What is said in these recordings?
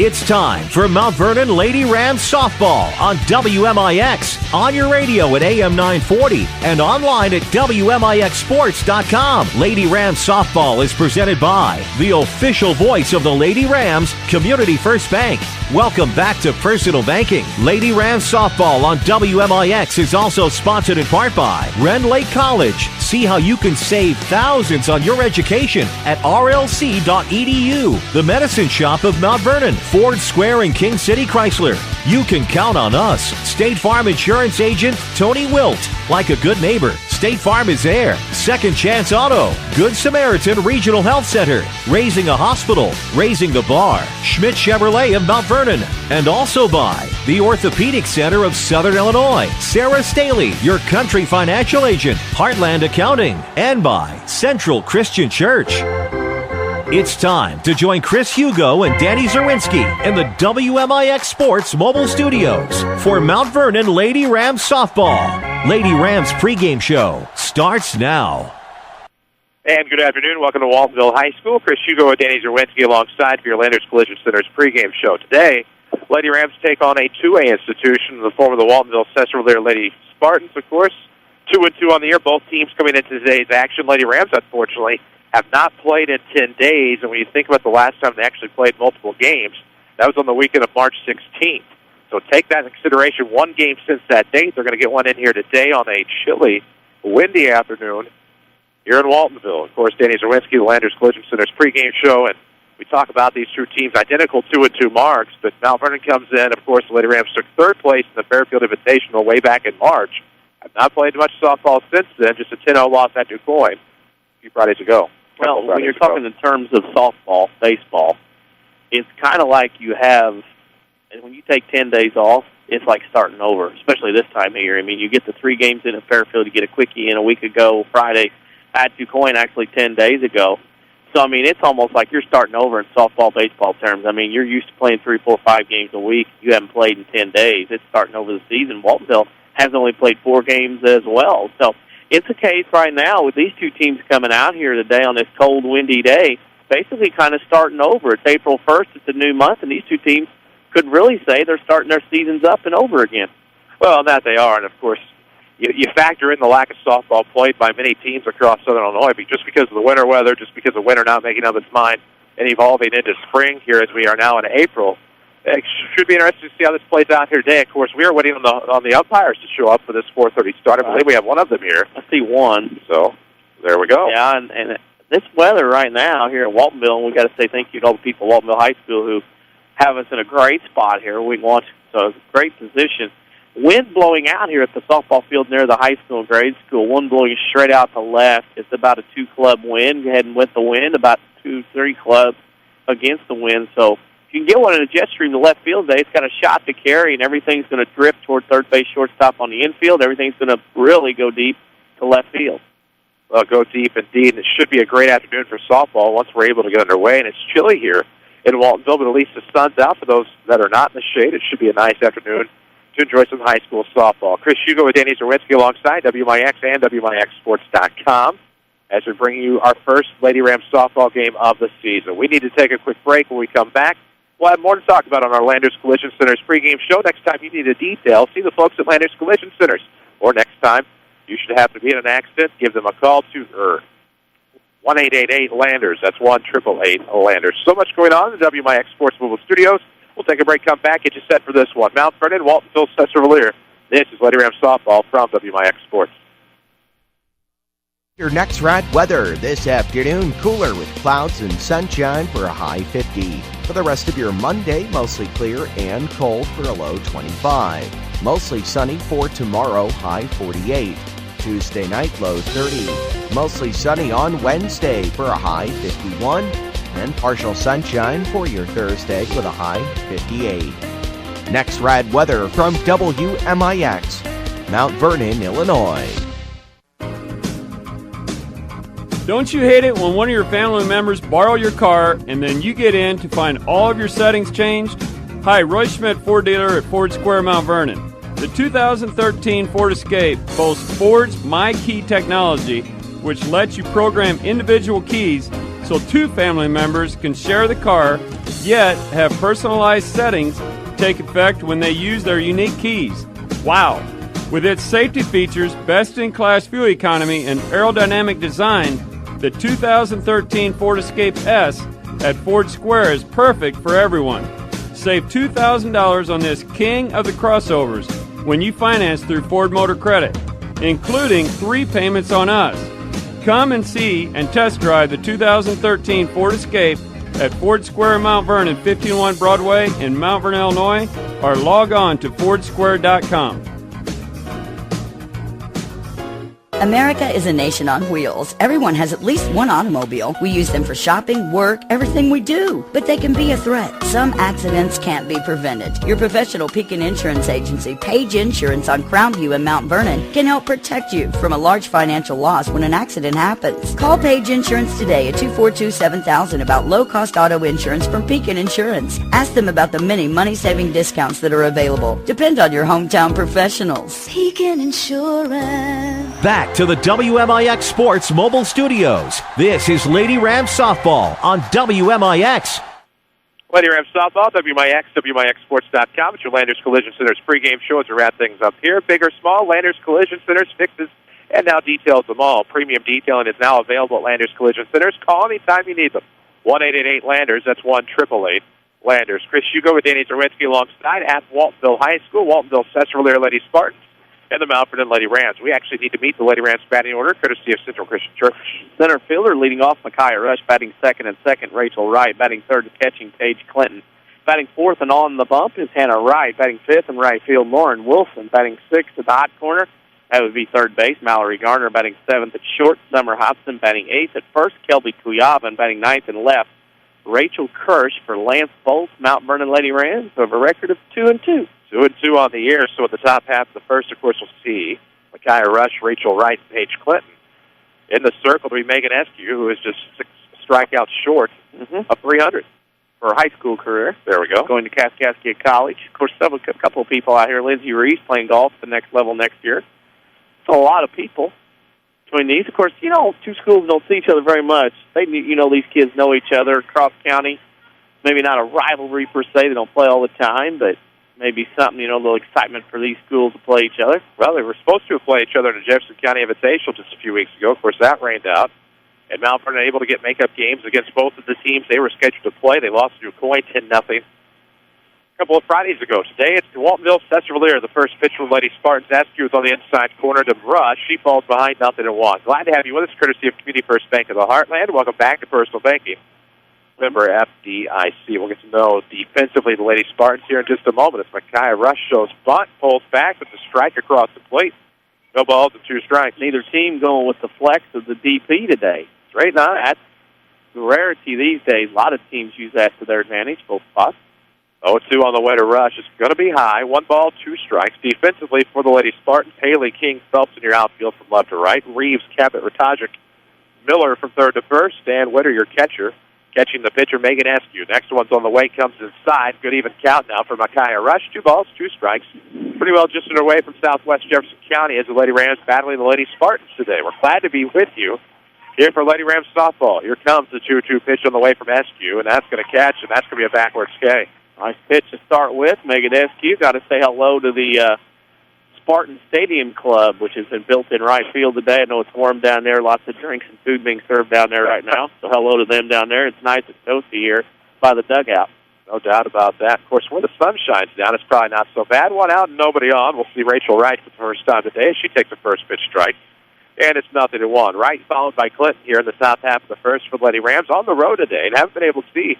It's time for Mount Vernon Lady Rams Softball on WMIX, on your radio at AM 940 and online at WMIXsports.com. Lady Rams Softball is presented by the official voice of the Lady Rams, Community First Bank. Welcome back to Personal Banking. Lady Rams Softball on WMIX is also sponsored in part by Wren Lake College. See how you can save thousands on your education at rlc.edu. The Medicine Shop of Mount Vernon, Ford Square and King City Chrysler. You can count on us. State Farm Insurance Agent Tony Wilt. Like a good neighbor, State Farm is there. Second Chance Auto. Good Samaritan Regional Health Center. Raising a Hospital. Raising the Bar. Schmidt Chevrolet of Mount Vernon. And also by the Orthopedic Center of Southern Illinois. Sarah Staley, your country financial agent. Heartland Accounting. And by Central Christian Church. It's time to join Chris Hugo and Danny Zerwinski in the WMIX Sports mobile studios for Mount Vernon Lady Rams Softball. Lady Rams pregame show starts now. And good afternoon. Welcome to Waltonville High School. Chris Hugo and Danny Zerwinski alongside for your Landers Collision Center's pregame show. Today, Lady Rams take on a 2A institution, the form of the Waltonville Sesser-Valier Lady Spartans, of course. 2-2 on the year. Both teams coming into today's action. Lady Rams, unfortunately, have not played in 10 days, and when you think about the last time they actually played multiple games, that was on the weekend of March 16th. So take that into consideration. One game since that date. They're going to get one in here today on a chilly, windy afternoon here in Waltonville. Of course, Danny Zerwinski, the Landers Collision Center's pregame show, and we talk about these two teams, identical 2-2 marks, but Mount Vernon comes in. Of course, the Lady Rams took third place in the Fairfield Invitational way back in March. Have not played much softball since then, just a 10-0 loss at DuQuoin a few Fridays ago. Well, when you're talking in terms of softball, baseball, it's kind of like you have, and when you take 10 days off, it's like starting over, especially this time of year. I mean, you get the 3 games in at Fairfield, you get a quickie in a week ago, Friday, at DuQuoin actually 10 days ago. So, I mean, it's almost like you're starting over in softball, baseball terms. I mean, you're used to playing 3, 4, 5 games a week. You haven't played in 10 days. It's starting over the season. Waltonville has only played 4 games as well. So, it's a case right now with these two teams coming out here today on this cold, windy day, basically kind of starting over. It's April 1st. It's a new month, and these two teams could really say they're starting their seasons up and over again. Well, that they are, and of course, you factor in the lack of softball played by many teams across Southern Illinois just because of the winter weather, just because of winter not making up its mind and evolving into spring here as we are now in April. It should be interesting to see how this plays out here today. Of course, we are waiting on the umpires to show up for this 4:30 start. I believe we have one of them here. I see one. So, there we go. Yeah, and this weather right now here in Waltonville, and we've got to say thank you to all the people at Waltonville High School who have us in a great spot here. We can watch, so it's a great position. Wind blowing out here at the softball field near the high school and grade school. One blowing straight out to left. It's about a 2-club wind, heading with the wind, about 2-3 clubs against the wind. So, if you can get one in a jet stream to left field today, it's got a shot to carry, and everything's going to drip toward third base, shortstop on the infield. Everything's going to really go deep to left field. Well, go deep indeed, and it should be a great afternoon for softball once we're able to get underway. And it's chilly here in Waltonville, but at least the sun's out for those that are not in the shade. It should be a nice afternoon to enjoy some high school softball. Chris Hugo with Danny Zerwinski alongside WMIX and WMIXsports.com. As we bring you our first Lady Rams softball game of the season. We need to take a quick break. When we come back, we'll have more to talk about on our Landers Collision Center's pregame show. Next time you need a detail, see the folks at Landers Collision Centers. Or next time you should happen to be in an accident, give them a call to 1-888-LANDERS. That's 1-888-LANDERS. So much going on in the WMIX Sports Mobile Studios. We'll take a break, come back, get you set for this one. Mount Vernon, Waltonville, Sesser-Valier. This is Lady Rams Softball from WMIX Sports. Your next rad weather this afternoon, cooler with clouds and sunshine for a high 50. For the rest of your Monday, mostly clear and cold for a low 25. Mostly sunny for tomorrow, high 48. Tuesday night, low 30. Mostly sunny on Wednesday for a high 51. And partial sunshine for your Thursday with a high 58. Next rad weather from WMIX, Mount Vernon, Illinois. Don't you hate it when one of your family members borrow your car and then you get in to find all of your settings changed? Hi, Roy Schmidt, Ford dealer at Ford Square, Mount Vernon. The 2013 Ford Escape boasts Ford's MyKey technology, which lets you program individual keys so 2 family members can share the car yet have personalized settings take effect when they use their unique keys. Wow! With its safety features, best-in-class fuel economy, and aerodynamic design, the 2013 Ford Escape S at Ford Square is perfect for everyone. Save $2,000 on this king of the crossovers when you finance through Ford Motor Credit, including 3 payments on us. Come and see and test drive the 2013 Ford Escape at Ford Square in Mount Vernon, 1501 Broadway in Mount Vernon, Illinois, or log on to fordsquare.com. America is a nation on wheels. Everyone has at least one automobile. We use them for shopping, work, everything we do. But they can be a threat. Some accidents can't be prevented. Your professional Pekin Insurance Agency, Page Insurance on Crownview in Mount Vernon, can help protect you from a large financial loss when an accident happens. Call Page Insurance today at 242-7000 about low-cost auto insurance from Pekin Insurance. Ask them about the many money-saving discounts that are available. Depend on your hometown professionals. Pekin Insurance. Back to the WMIX Sports Mobile Studios. This is Lady Rams Softball on WMIX. Lady Rams Softball, WMIX, WMIXSports.com. It's your Landers Collision Center's pregame show as we wrap things up here. Big or small, Landers Collision Centers fixes and now details them all. Premium detailing is now available at Landers Collision Centers. Call anytime you need them. 1-888-LANDERS. That's 1-888-LANDERS. Chris Hugo with Danny Zerwinski alongside at Waltonville High School. Waltonville Sesser-Valier Lady Spartans and the Mount Vernon Lady Rams. We actually need to meet the Lady Rams batting order, courtesy of Central Christian Church. Center fielder leading off Micaiah Rush, batting second and second, Rachel Wright, batting third and catching, Paige Clinton. Batting fourth and on the bump is Hannah Wright, batting fifth in right field, Lauren Wilson, batting sixth at the hot corner. That would be third base, Mallory Garner, batting seventh at short, Summer Hobson, batting eighth at first, Kelby Kuyavin, batting ninth and left, Rachel Kirsch for Lance Bolt, Mount Vernon Lady Rams, have a record of 2-2. 2-2 on the year, so at the top half of the first, of course, we'll see Micaiah Rush, Rachel Wright, and Paige Clinton. In the circle to be Megan Eskew, who is just 6 strikeouts short of 300 for her high school career. There we go. Going to Kaskaskia College. Of course, a couple of people out here. Lindsay Reese playing golf at the next level next year. So a lot of people between these. Of course, two schools don't see each other very much. These kids know each other. Cross County, maybe not a rivalry per se. They don't play all the time, but maybe something, a little excitement for these schools to play each other. Well, they were supposed to play each other in the Jefferson County Invitational just a few weeks ago. Of course, that rained out. And Mount Vernon able to get makeup games against both of the teams they were scheduled to play. They lost to Coin 10-0. A couple of Fridays ago. Today, it's Waltonville Sesser-Valier. The first pitch from Lady Spartans. Askew is on the inside corner to Rush. She falls behind 0-1. Glad to have you with us, courtesy of Community First Bank of the Heartland. Welcome back to Personal Banking. Member FDIC. We'll get to know defensively the Lady Spartans here in just a moment. As Micaiah Rush shows bunt, pulls back with the strike across the plate. No balls and 2 strikes. Neither team going with the flex of the DP today. Straight nine. That's the rarity these days. A lot of teams use that to their advantage, both spots. 0-2 on the way to Rush. It's going to be high. 1 ball, 2 strikes. Defensively for the Lady Spartans, Haley, King, Phelps in your outfield from left to right. Reeves, Cabot, Ratajik, Miller from third to first. Dan Witter, your catcher. Catching the pitcher, Megan Eskew. Next one's on the way, comes inside. Good even count now for Micaiah Rush. 2 balls, 2 strikes. Pretty well just away from Southwest Jefferson County as the Lady Rams battling the Lady Spartans today. We're glad to be with you here for Lady Rams softball. Here comes the 2-2 pitch on the way from Eskew, and that's going to catch, and that's going to be a backward K. Nice pitch to start with. Megan Eskew. Got to say hello to the Spartan Stadium Club, which has been built in right field today. I know it's warm down there. Lots of drinks and food being served down there right now. So hello to them down there. It's nice and toasty here by the dugout. No doubt about that. Of course, where the sun shines down, it's probably not so bad. 1 out and nobody on. We'll see Rachel Wright for the first time today. She takes the first pitch strike. And it's 0-1. Wright followed by Clinton here in the top half of the first for the Lady Rams on the road today and haven't been able to see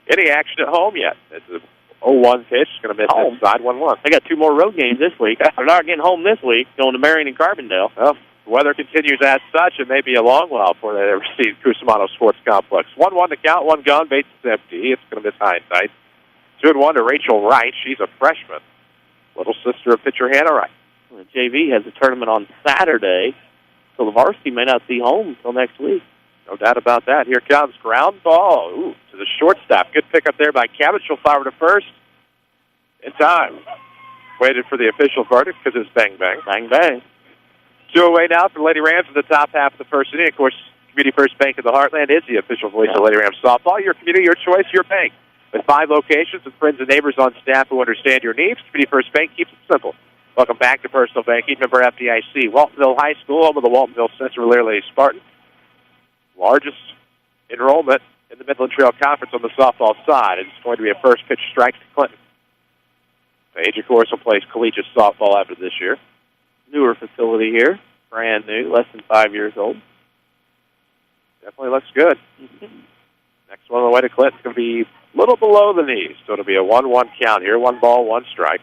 any action at home yet. It's a 0-1 pitch. Going to miss inside 1-1. They got 2 more road games this week. They're not getting home this week, going to Marion and Carbondale. Well, the weather continues as such. It may be a long while before they ever see Cusimano Sports Complex. 1-1 to count, 1 gone, base is empty. It's going to miss high and tight. 2-1 to Rachel Wright. She's a freshman. Little sister of pitcher Hannah Wright. The JV has a tournament on Saturday, so the varsity may not be home until next week. No doubt about that. Here comes ground ball to the shortstop. Good pickup there by Cabot. She'll fire to first in time. Waited for the official verdict because it's bang, bang. Bang, bang. 2 away now for Lady Rams in the top half of the first inning. Of course, Community First Bank of the Heartland is the official voice of Lady Rams softball. Your community, your choice, your bank. With 5 locations and friends and neighbors on staff who understand your needs, Community First Bank keeps it simple. Welcome back to Personal Banking, member FDIC. Waltonville High School, home of the Waltonville Sesser-Valier Lady Spartans. Largest enrollment in the Midland Trail Conference on the softball side. It's going to be a first pitch strike to Clinton. Page, of course, will play collegiate softball after this year. Newer facility here, brand new, less than 5 years old. Definitely looks good. Next one on the way to Clinton's going to be a little below the knees, so it'll be a 1-1 count here. 1 ball, 1 strike.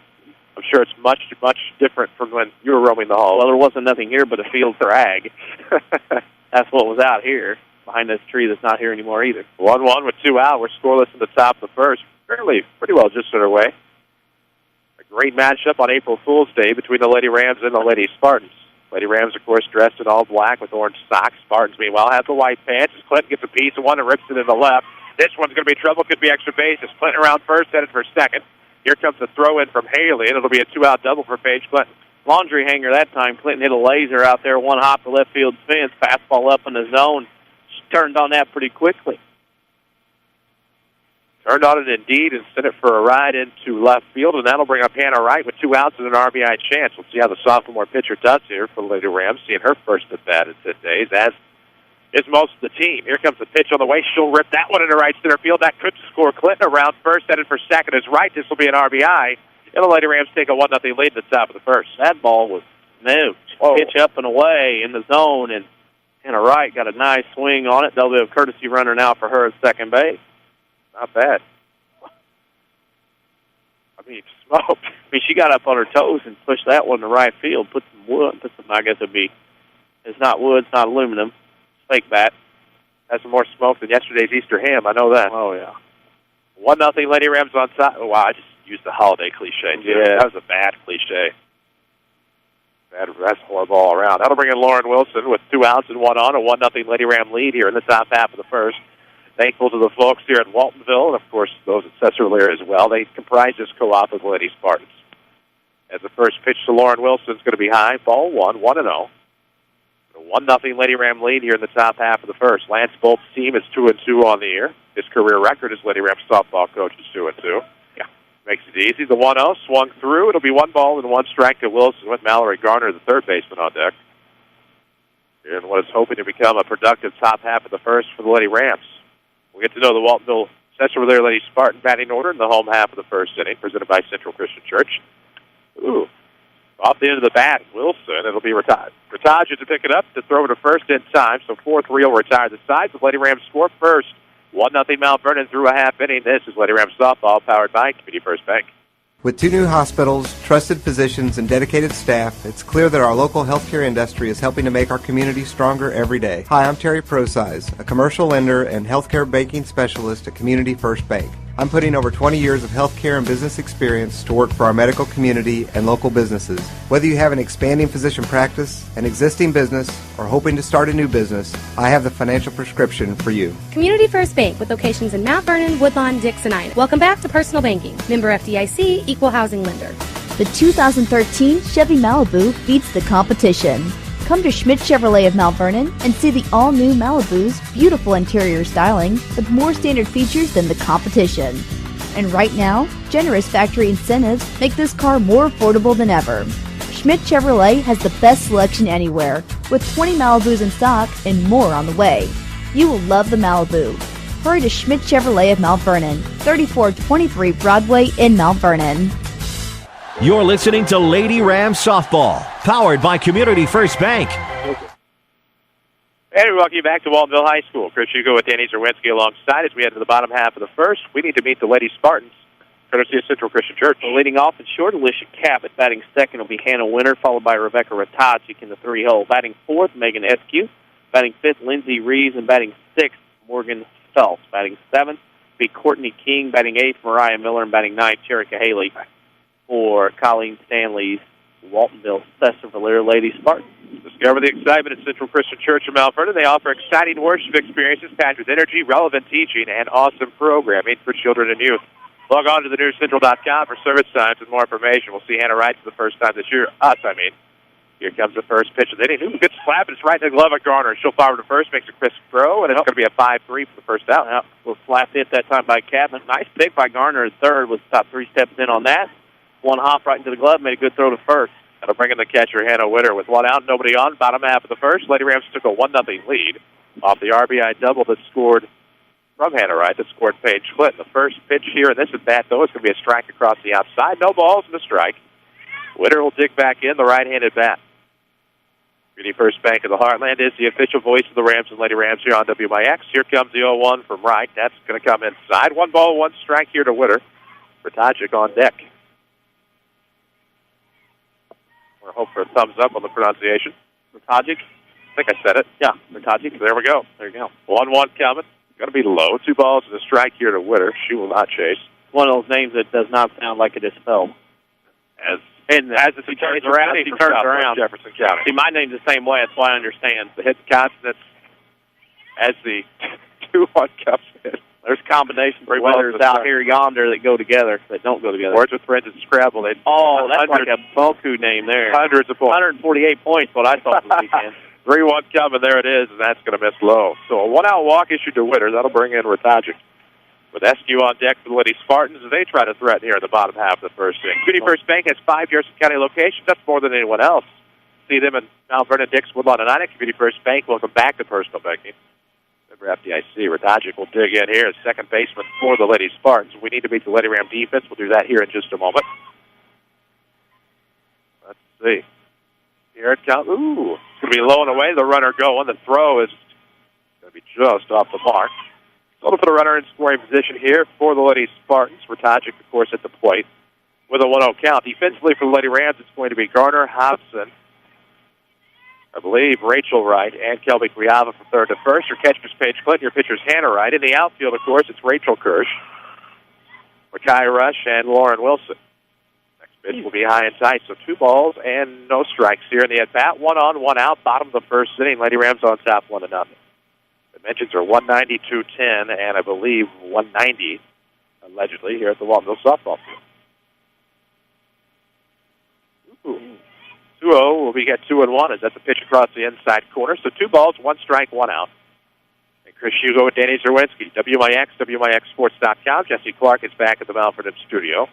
I'm sure it's much, much different from when you were roaming the halls. Well, there wasn't nothing here but a field drag. That's what was out here, behind this tree that's not here anymore either. 1-1 with 2 out. We're scoreless in the top of the first. Pretty well just underway. A great matchup on April Fool's Day between the Lady Rams and the Lady Spartans. Lady Rams, of course, dressed in all black with orange socks. Spartans, meanwhile, have the white pants. As Clinton gets a piece of one and rips it in the left. This one's going to be trouble. Could be extra bases. Clinton around first, headed for second. Here comes the throw-in from Haley, and it'll be a 2-out double for Paige Clinton. Laundry hanger that time. Clinton hit a laser out there, 1 hop to left field fence, fastball up in the zone. She turned on that pretty quickly. Turned on it indeed and sent it for a ride into left field, and that'll bring up Hannah Wright with 2 outs and an RBI chance. We'll see how the sophomore pitcher does here for the Lady Rams, seeing her first at bat in 10 days, as is most of the team. Here comes the pitch on the way. She'll rip that one into right center field. That could score Clinton around first, headed for second is Wright. This will be an RBI, and the Lady Rams take a 1-0 lead at the top of the first. That ball was moved. Pitch up and away in the zone, and Hannah Wright got a nice swing on it. There'll be a courtesy runner now for her at second base. Not bad. I mean, smoked. She got up on her toes and pushed that one to right field. Put some wood. I guess it's not wood, it's not aluminum. It's fake bat. Has some more smoke than yesterday's Easter ham. I know that. Oh, yeah. 1-0 Lady Rams on top. Oh, wow, I just used the holiday cliche. Yeah. That was a bad cliche. That's horrible all around. That'll bring in Lauren Wilson with 2 outs and 1 on. A 1-0 Lady Ram lead here in the top half of the first. Thankful to the folks here at Waltonville, and, of course, those at Sesser-Valier as well. They comprise this co-op of the Lady Spartans. As the first pitch to Lauren Wilson is going to be high. Ball 1-0. A 1-0 Lady Ram lead here in the top half of the first. Lance Bolt's team is 2-2 on the year. His career record as Lady Ram softball coach is 2-2. Yeah, makes it easy. The 1-0 swung through. It'll be 1 ball and 1 strike to Wilson with Mallory Garner, the third baseman, on deck. And what is hoping to become a productive top half of the first for the Lady Rams. We'll get to know the Waltonville Sesser-Valier Lady Spartan batting order in the home half of the first inning, presented by Central Christian Church. Ooh. Off the end of the bat, Wilson. It'll be Rataj. Rataj to pick it up to throw to first in time, so fourth reel retire the side. The Lady Rams score first. 1-0 Mount Vernon through a half inning. This is Lady Rams softball, powered by Community First Bank. With 2 new hospitals, trusted physicians, and dedicated staff, it's clear that our local healthcare industry is helping to make our community stronger every day. Hi, I'm Terry Prosize, a commercial lender and healthcare banking specialist at Community First Bank. I'm putting over 20 years of healthcare and business experience to work for our medical community and local businesses. Whether you have an expanding physician practice, an existing business, or hoping to start a new business, I have the financial prescription for you. Community First Bank with locations in Mount Vernon, Woodlawn, Dix, and Ina. Welcome back to Personal Banking. Member FDIC, Equal Housing Lender. The 2013 Chevy Malibu beats the competition. Come to Schmidt Chevrolet of Mount Vernon and see the all-new Malibu's beautiful interior styling with more standard features than the competition. And right now, generous factory incentives make this car more affordable than ever. Schmidt Chevrolet has the best selection anywhere, with 20 Malibus in stock and more on the way. You will love the Malibu. Hurry to Schmidt Chevrolet of Mount Vernon, 3423 Broadway in Mount Vernon. You're listening to Lady Rams Softball, powered by Community First Bank. And we welcome you back to Waltonville High School. Chris Hugo with Danny Zerwinski alongside as we head to the bottom half of the first. We need to meet the Lady Spartans, courtesy of Central Christian Church. Well, leading off in short, Alicia Cabot. Batting second will be Hannah Winter, followed by Rebecca Ratajcik in the 3-hole. Batting fourth, Megan Eskew. Batting fifth, Lindsay Reeves. And batting sixth, Morgan Phelps. Batting seventh will be Courtney King. Batting eighth, Mariah Miller. And batting ninth, Cherika Haley for Colleen Stanley's Waltonville Sesser-Valier Lady Spartans. Discover the excitement at Central Christian Church in Mount Vernon. They offer exciting worship experiences packed with energy, relevant teaching, and awesome programming for children and youth. Log on to thenewscentral.com for service times and more information. We'll see Hannah Wright for the first time this year. Here comes the first pitch of the inning. Ooh, good slap. It's right in the glove of Garner. She'll fire to first, makes a crisp throw, and it's going to be a 5-3 for the first out. Yep. Little slap hit that time by Capman. Nice pick by Garner at third. Was about 3 steps in on that. One hop right into the glove, made a good throw to first. That'll bring in the catcher, Hannah Witter, with one out, nobody on. Bottom half of the first, Lady Rams took a 1-0 lead off the RBI double that scored from Hannah Wright, that scored Paige Clinton. The first pitch here in this at-bat, though, is going to be a strike across the outside. No balls and a strike. Witter will dig back in, the right-handed bat. Community First Bank of the Heartland is the official voice of the Rams and Lady Rams here on WMIX. Here comes the 0-1 from Wright. That's going to come inside. 1 ball, 1 strike here to Witter. Vertagic on deck. We're going to hope for a thumbs up on the pronunciation. Vertagic? I think I said it. Yeah, Vertagic. There we go. There you go. 1-1 coming. Going to be low. 2 balls and a strike here to Witter. She will not chase. One of those names that does not sound like it is spelled. As he turns around, Jefferson County. See, my name's the same way. That's why I understand. The hit consonants as the 2-1 comes in. There's combinations of letters out here yonder that go together, that don't go together. Words with friends and Scrabble. That's like a Boku name there. Hundreds of points. 148 points, what I thought this weekend. 3-1 coming. There it is, and that's going to miss low. So a 1-out walk issued to Witter. That'll bring in Vertagic. With Eskew on deck for the Lady Spartans as they try to threaten here in the bottom half of the first inning. Community First Bank has 5 Jefferson County locations. That's more than anyone else. See them in Mount Vernon, Dix, Woodlawn, and Inox. Community First Bank, welcome back to personal banking. Member FDIC. Vertagic will dig in here as second baseman for the Lady Spartans. We need to beat the Lady Ram defense. We'll do that here in just a moment. Let's see. Here it comes. Ooh, it's going to be low and away. The runner going. The throw is going to be just off the mark. So to put a runner in scoring position here for the Lady Spartans. Vertagic, of course, at the plate with a 1-0 count. Defensively for the Lady Rams, it's going to be Garner, Hobson, I believe Rachel Wright, and Kelby Quiava from third to first. Your catcher's Paige Clinton. Your pitcher's Hannah Wright. In the outfield, of course, it's Rachel Kirsch, Makai Rush, and Lauren Wilson. Next pitch will be high and tight, so 2 balls and no strikes here in the at-bat. 1 on, 1 out, bottom of the first inning. Lady Rams on top, 1-0. Dimensions are 190, 210, and I believe 190, allegedly, here at the Waltonville softball field. 2-0 will be at 2-1 as that's a pitch across the inside corner. So 2 balls, 1 strike, 1 out. And Chris Hugo and Danny Zerwinski, WMIX, WMIXsports.com. Jesse Clark is back at the Mount Vernon studio.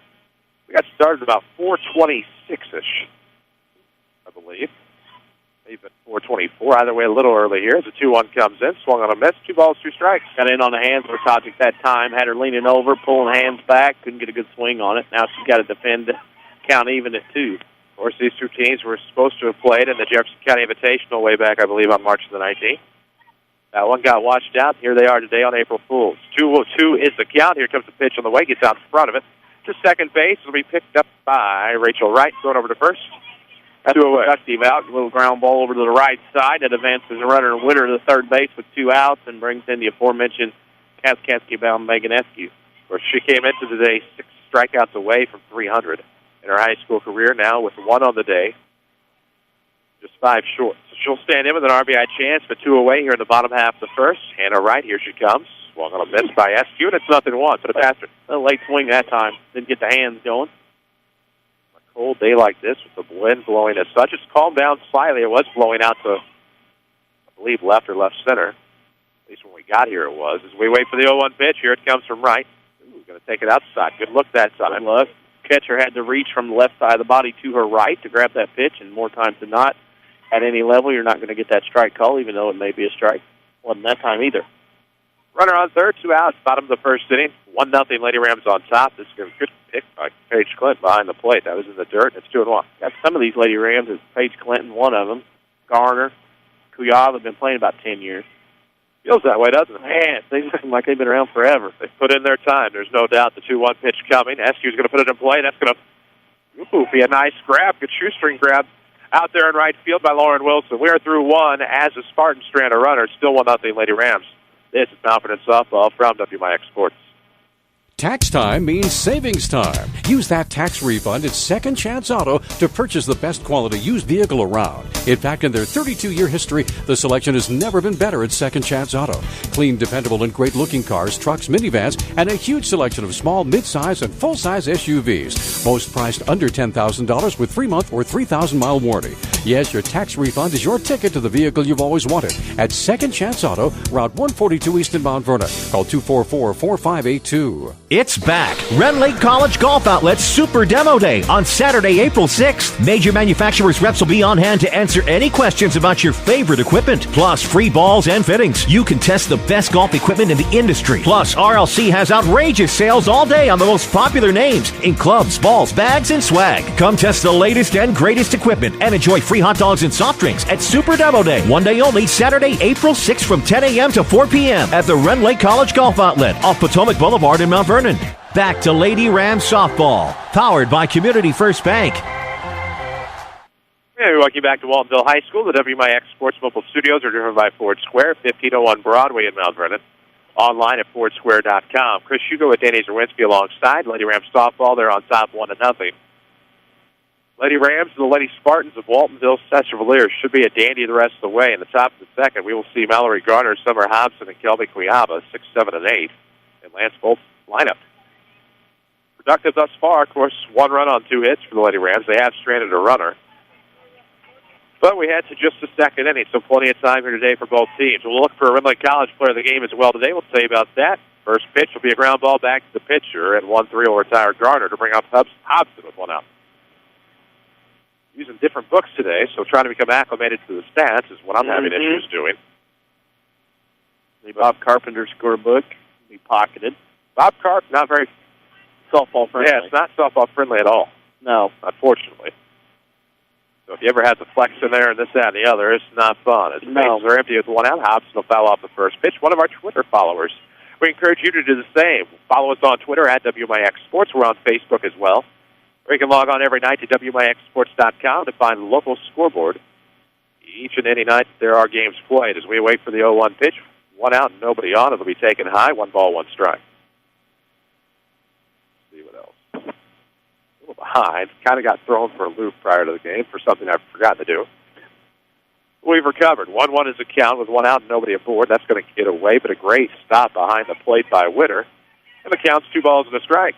We got started about 4:26-ish, I believe. Maybe 4:24. Either way, a little early here as the 2-1 comes in. Swung on a miss. 2 balls, 2 strikes. Got in on the hands of Vertagic that time. Had her leaning over, pulling hands back. Couldn't get a good swing on it. Now she's got to defend, count even at 2. Of course, these 2 teams were supposed to have played in the Jefferson County Invitational way back, I believe, on March the 19th. That one got washed out. Here they are today on April Fools. 2-2 is the count. Here comes the pitch on the way. Gets out in front of it. To second base. It'll be picked up by Rachel Wright. Thrown over to first. That's a productive out. A little ground ball over to the right side. That advances the runner and Witter to the third base with 2 outs and brings in the aforementioned Kaskasky-bound Megan Eskew. Of course, she came into the day 6 strikeouts away from 300 in her high school career, now with 1 on the day. Just 5 short. So she'll stand in with an RBI chance, but 2 away here in the bottom half of the first. Hannah Wright, here she comes. Swung on a miss by Eskew, and it's 0-1 for the Pastors. A late swing that time. Didn't get the hands going. A cold day like this with the wind blowing as such, it's calmed down slightly. It was blowing out to, I believe, left or left center. At least when we got here it was. As we wait for the 0-1 pitch, here it comes from Wright. Ooh, going to take it outside. Good look that time. Good look. Catcher had to reach from the left side of the body to her right to grab that pitch, and more times than not, at any level, you're not going to get that strike call, even though it may be a strike. Wasn't that time either. Runner on third, 2 outs, bottom of the first inning. 1-0 Lady Rams on top. This is a good pick by Paige Clinton behind the plate. That was in the dirt, and it's 2-1. Got some of these Lady Rams. It's Paige Clinton, one of them. Garner, Kuyava have been playing about 10 years. Feels that way, doesn't it? Man, they seem like they've been around forever. They've put in their time. There's no doubt the 2-1 pitch coming. Eskew's going to put it in play. That's going to be a nice grab. Good shoestring grab out there in right field by Lauren Wilson. We are through 1 as a Spartan strand of runners. Still 1-0 Lady Rams. This is Mount Vernon Softball from WMIX Sports. Tax time means savings time. Use that tax refund at Second Chance Auto to purchase the best quality used vehicle around. In fact, in their 32-year history, the selection has never been better at Second Chance Auto. Clean, dependable, and great-looking cars, trucks, minivans, and a huge selection of small, mid-size, and full-size SUVs. Most priced under $10,000 with 3-month or 3,000-mile warranty. Yes, your tax refund is your ticket to the vehicle you've always wanted. At Second Chance Auto, Route 142 East in Mount Vernon. Call 244-4582. It's back. Ren Lake College Golf Outlet's Super Demo Day on Saturday, April 6th. Major manufacturers' reps will be on hand to answer any questions about your favorite equipment. Plus, free balls and fittings. You can test the best golf equipment in the industry. Plus, RLC has outrageous sales all day on the most popular names in clubs, balls, bags, and swag. Come test the latest and greatest equipment and enjoy free hot dogs and soft drinks at Super Demo Day. One day only, Saturday, April 6th from 10 a.m. to 4 p.m. at the Ren Lake College Golf Outlet off Potomac Boulevard in Mount Vernon. Back to Lady Rams Softball, powered by Community First Bank. Hey, we welcome you back to Waltonville High School. The WMIX Sports Mobile Studios are driven by Ford Square, 1501 Broadway in Mount Vernon. Online at FordSquare.com. Chris Hugo with Danny Zerwinski alongside. Lady Rams Softball, they're on top 1-0. Lady Rams and the Lady Spartans of Waltonville, Sesser-Valier should be a dandy the rest of the way. In the top of the second, we will see Mallory Garner, Summer Hobson, and Kelby Cuyaba, 6, 7, and 8, in Lance Bolt's lineup. Productive thus far, of course, 1 run on 2 hits for the Lady Rams. They have stranded a runner. But we had to just the second inning, so plenty of time here today for both teams. We'll look for a Ren Lake College player of the game as well today. We'll tell you about that. First pitch will be a ground ball back to the pitcher, and 1-3 will retire Garner to bring up Hobson with 1 out. Using different books today, so trying to become acclimated to the stats is what I'm having issues doing. The Bob Carpenter scorebook be pocketed. Bob Carp, not very softball friendly. Yeah, it's not softball friendly at all. No. Unfortunately. So if you ever had the flex in there and this, that, and the other, it's not fun. As the bases are empty with 1 out, Hobson will foul off the first pitch. One of our Twitter followers. We encourage you to do the same. Follow us on Twitter at WMIX Sports. We're on Facebook as well. Or you can log on every night to WMIXsports.com to find the local scoreboard. Each and any night there are games played. As we wait for the 0-1 pitch, 1 out and nobody on. It'll be taken high, 1 ball, 1 strike. Let's see what else. A little behind. Kind of got thrown for a loop prior to the game for something I've forgotten to do. We've recovered. 1-1 is the count with 1 out and nobody aboard. That's going to get away, but a great stop behind the plate by Witter. And the count's 2 balls and a strike.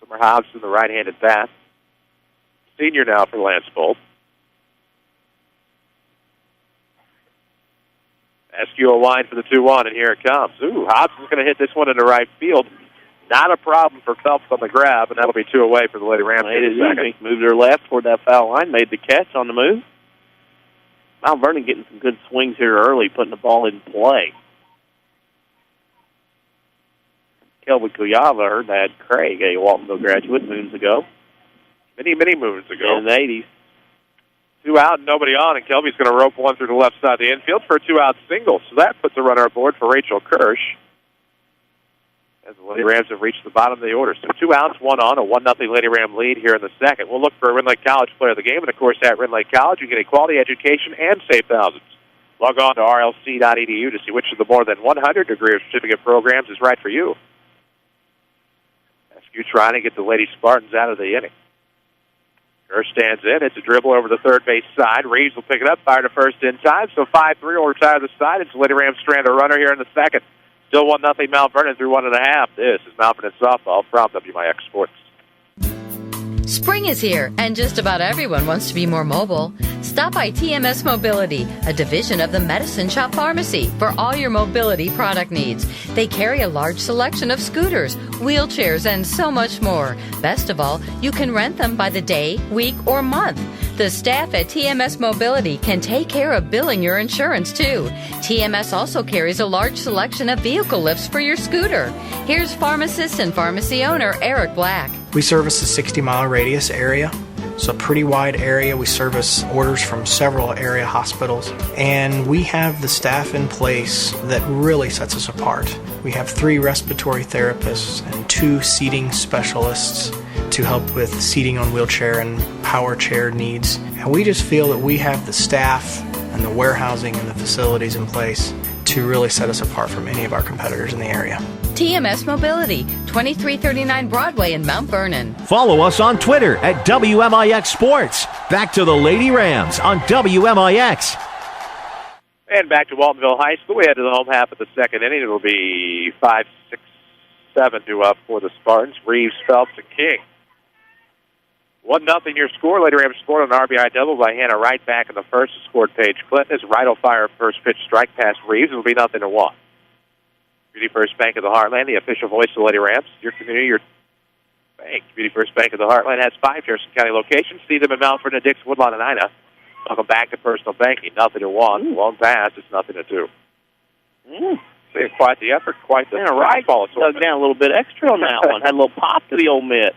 Summer Hobson, the right-handed bat. Senior now for Lance Bolt. SQO line for the 2-1, and here it comes. Hobson's going to hit this one into right field. Not a problem for Phelps on the grab, and that'll be 2 away for the Lady Rams. Moved her left toward that foul line, made the catch on the move. Mount Vernon getting some good swings here early, putting the ball in play. Kelby Cuyaba, her dad, Craig, a Waltonville graduate moons ago. Many moons ago. In the 80s. 2 out and nobody on, and Kelby's going to rope one through the left side of the infield for a 2-out single. So that puts a runner aboard for Rachel Kirsch. As the Lady Rams have reached the bottom of the order. So 2 outs, 1 on, a 1-0 Lady Ram lead here in the second. We'll look for a Ren Lake College player of the game, and of course at Ren Lake College you get a quality education and save thousands. Log on to rlc.edu to see which of the more than 100 degree or certificate programs is right for you. SQ trying to get the Lady Spartans out of the inning. Kerr stands in. It's a dribble over the third base side. Reeves will pick it up, fire to first in time. So 5-3 will retire the side. It's Lady Rams strand a runner here in the second. Still 1-0 Mount Vernon through 1.5. This is Mount Vernon Softball from WMIX Sports. Spring is here, and just about everyone wants to be more mobile. Stop by TMS Mobility, a division of the Medicine Shop Pharmacy, for all your mobility product needs. They carry a large selection of scooters, wheelchairs, and so much more. Best of all, you can rent them by the day, week, or month. The staff at TMS Mobility can take care of billing your insurance, too. TMS also carries a large selection of vehicle lifts for your scooter. Here's pharmacist and pharmacy owner Eric Black. We service a 60-mile radius area. It's a pretty wide area. We service orders from several area hospitals, and we have the staff in place that really sets us apart. We have 3 respiratory therapists and 2 seating specialists to help with seating on wheelchair and power chair needs. And we just feel that we have the staff and the warehousing and the facilities in place to really set us apart from any of our competitors in the area. TMS Mobility, 2339 Broadway in Mount Vernon. Follow us on Twitter at WMIX Sports. Back to the Lady Rams on WMIX. And back to Waltonville High School. We head to the home half of the second inning. It'll be 5-6-7 due up for the Spartans. Reeves, Phelps, and King. 1-0 your score. Lady Rams scored on an RBI double by Hannah Wright back in the first. Scored Paige Clinton as Wright will fire a first pitch strike past Reeves. It'll be 0-1. Beauty First Bank of the Heartland, the official voice of the Lady Rams. Your community, your bank. Beauty First Bank of the Heartland has 5 Jefferson County locations. See them in Mount Vernon, Dix, Woodlawn, and Ina. Welcome back to personal banking. 0-1. Long pass. It's 0-2. See, quite the effort. Quite the Wright dug down a little bit extra on that one. Had a little pop to the old mitt.